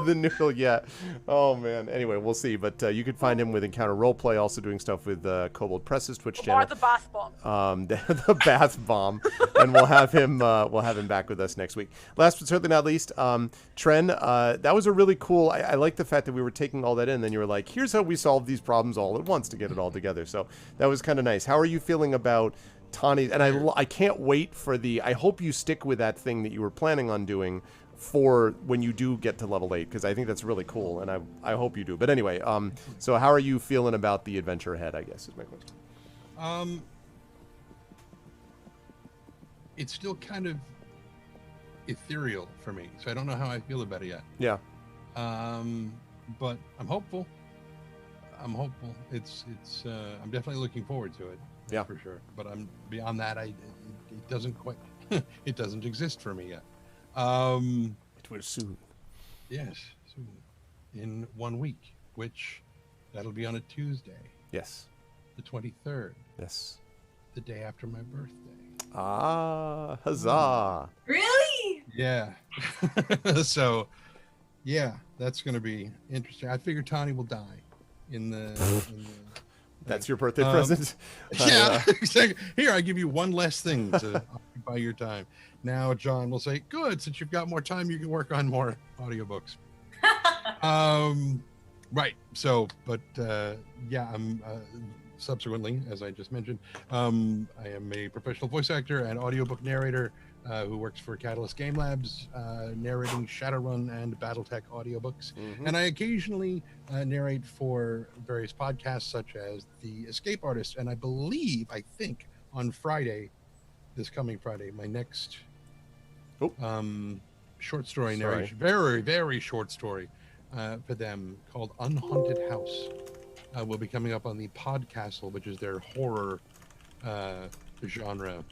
The noodle, yeah. Oh, man. Anyway, we'll see. But you can find him with Encounter Roleplay, also doing stuff with Kobold Press's Twitch channel. Or the Bath Bomb. The Bath Bomb. And we'll have him back with us next week. Last but certainly not least, Tren, that was a really cool, I like the fact that we were taking all that in, and then you were like, here's how we solve these problems all at once to get it all together. So that was kind of nice. How are you feeling about Tani? And I can't wait for I hope you stick with that thing that you were planning on doing for when you do get to level 8, because I think that's really cool, and I hope you do. But anyway, so how are you feeling about the adventure ahead, I guess, is my question. It's still kind of ethereal for me, so I don't know how I feel about it yet. Yeah. But I'm hopeful. It's I'm definitely looking forward to it. Yeah, for sure. But I'm beyond that. It doesn't quite. It doesn't exist for me yet. It will soon. Yes, soon. In 1 week, which that'll be on a Tuesday. Yes. The 23rd. Yes. The day after my birthday. Ah, huzzah! Really? Yeah. So, yeah, that's going to be interesting. I figure Tani will die in the That's your birthday present? Yeah, exactly. Here, I give you one less thing to occupy your time. Now, John will say, good, since you've got more time, you can work on more audiobooks. Right. So, but I'm subsequently, as I just mentioned, I am a professional voice actor and audiobook narrator who works for Catalyst Game Labs, narrating Shadowrun and BattleTech audiobooks. And I occasionally narrate for various podcasts such as The Escape Artist. And I think on Friday, this coming Friday, my next short story narration, very, very short story for them called Unhaunted House will be coming up on the Podcastle, which is their horror genre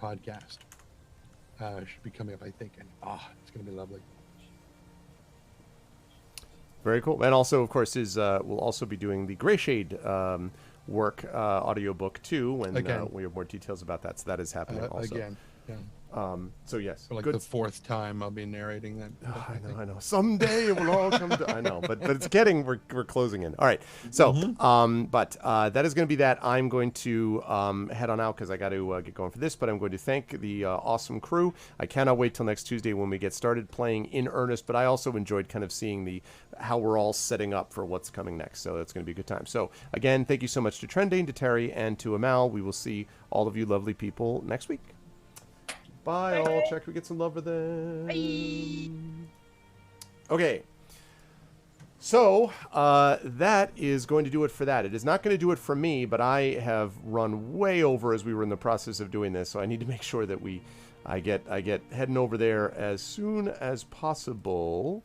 podcast. Should be coming up, I think, and it's going to be lovely. Very cool. And also, of course, we'll also be doing the Greyshade work audiobook too when we have more details about that. So that is happening also. Again, yeah. So yes, for the fourth time I'll be narrating that. I know. Someday it will all come to. I know, but it's getting. We're closing in. All right. So, but that is going to be that. I'm going to head on out because I got to get going for this. But I'm going to thank the awesome crew. I cannot wait till next Tuesday when we get started playing in earnest. But I also enjoyed kind of seeing how we're all setting up for what's coming next. So that's going to be a good time. So again, thank you so much to Trendane, to Terry, and to Amal. We will see all of you lovely people next week. Bye, all. Check we get some love for them. Bye. Okay. So, that is going to do it for that. It is not going to do it for me, but I have run way over as we were in the process of doing this, so I need to make sure that I get heading over there as soon as possible.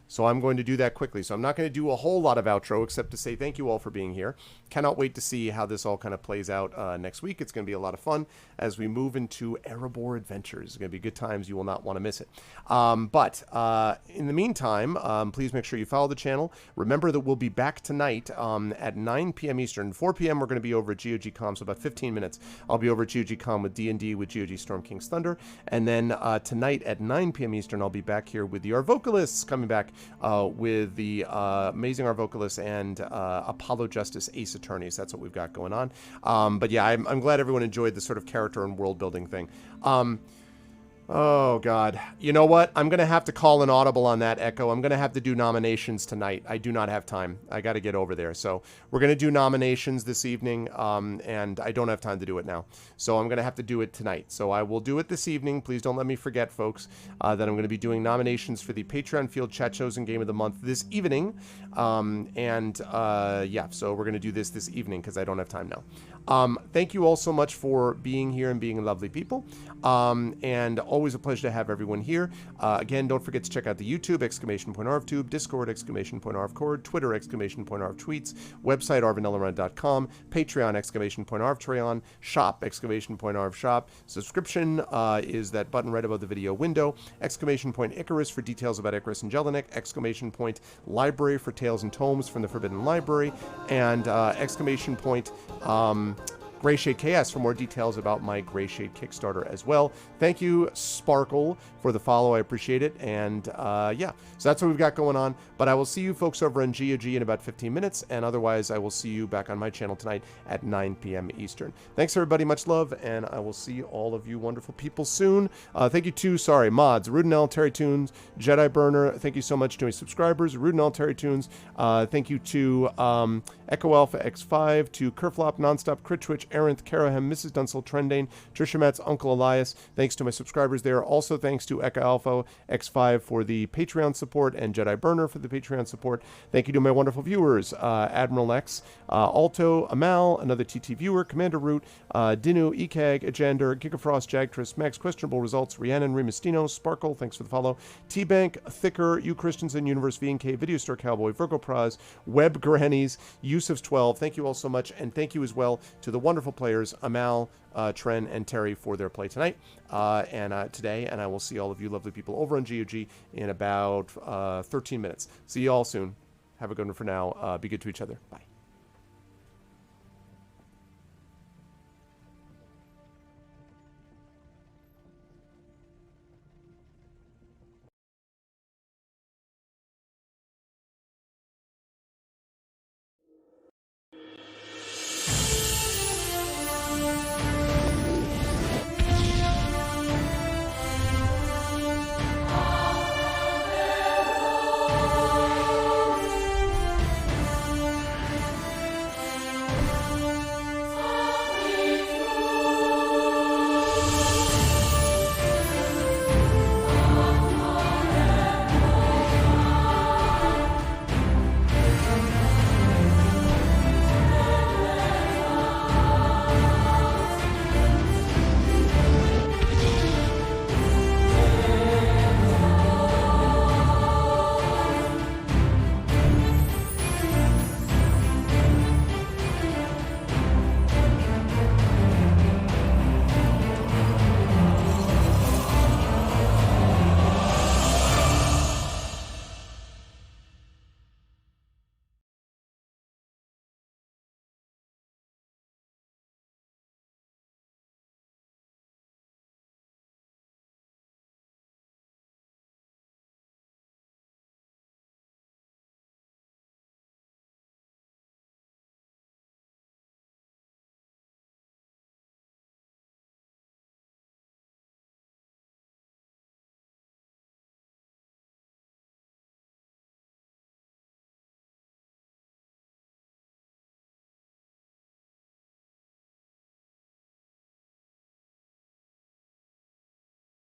So I'm going to do that quickly. So I'm not going to do a whole lot of outro except to say thank you all for being here. Cannot wait to see how this all kind of plays out next week. It's going to be a lot of fun as we move into Erebor Adventures. It's going to be good times. You will not want to miss it. But in the meantime, please make sure you follow the channel. Remember that we'll be back tonight at 9 p.m. Eastern. 4 p.m. we're going to be over at GOG.com, so about 15 minutes. I'll be over at GOG.com with D&D with GOG Storm King's Thunder. And then tonight at 9 p.m. Eastern, I'll be back here with the Our Vocalists coming back with the amazing Our Vocalists and Apollo Justice Ace Attorneys. That's what we've got going on. But yeah, I'm glad everyone enjoyed the sort of character and world building thing. Oh, God. You know what? I'm going to have to call an audible on that, Echo. I'm going to have to do nominations tonight. I do not have time. I got to get over there. So we're going to do nominations this evening, and I don't have time to do it now. So I'm going to have to do it tonight. So I will do it this evening. Please don't let me forget, folks, that I'm going to be doing nominations for the Patreon Field Chat Chosen Game of the Month this evening. Yeah, so we're going to do this evening because I don't have time now. Thank you all so much for being here and being lovely people. And always a pleasure to have everyone here. Again, don't forget to check out the YouTube, !ArvTube, Discord, !ArvCord, Twitter, !ArvTweets, website, arvanellarun.com, Patreon, !ArvTrayon, shop, !ArvShop. Subscription is that button right above the video window, !Icarus for details about Icarus and Jelinek, !Library for tales and tomes from the Forbidden Library, and Greyshade KS for more details about my Greyshade Kickstarter as well. Thank you, Sparkle, for the follow. I appreciate it. And yeah, so that's what we've got going on. But I will see you folks over on GOG in about 15 minutes. And otherwise, I will see you back on my channel tonight at 9 p.m. Eastern. Thanks, everybody. Much love. And I will see all of you wonderful people soon. Thank you to, Mods, Rudinell, Terry Tunes, Jedi Burner. Thank you so much to my subscribers, Rudinell, Terry Tunes. Thank you to Echo Alpha X5, to Kerflop, Nonstop, Crit Twitch, Arinth, Karahem, Mrs. Dunsel, Trendane, Trisha Metz, Uncle Elias. Thanks to my subscribers there. Also, thanks to Echo Alpha X5 for the Patreon support and Jedi Burner for the Patreon support. Thank you to my wonderful viewers, Admiral X, Alto, Amal, another TT viewer, Commander Root, Dinu, Ekag, Ajander, Gigafrost, Jagtris, Max, Questionable Results, Rhiannon, Remistino, Sparkle, thanks for the follow, T-Bank, Thicker, U Christensen, Universe, VNK, Video Store Cowboy, Virgo Praz, Web Grannies, Yusuf's 12. Thank you all so much, and thank you as well to the wonderful players Amal, Tren, and Terry for their play tonight and today, and I will see all of you lovely people over on GOG in about 13 minutes. See you all soon. Have a good one for now. Be good to each other. Bye.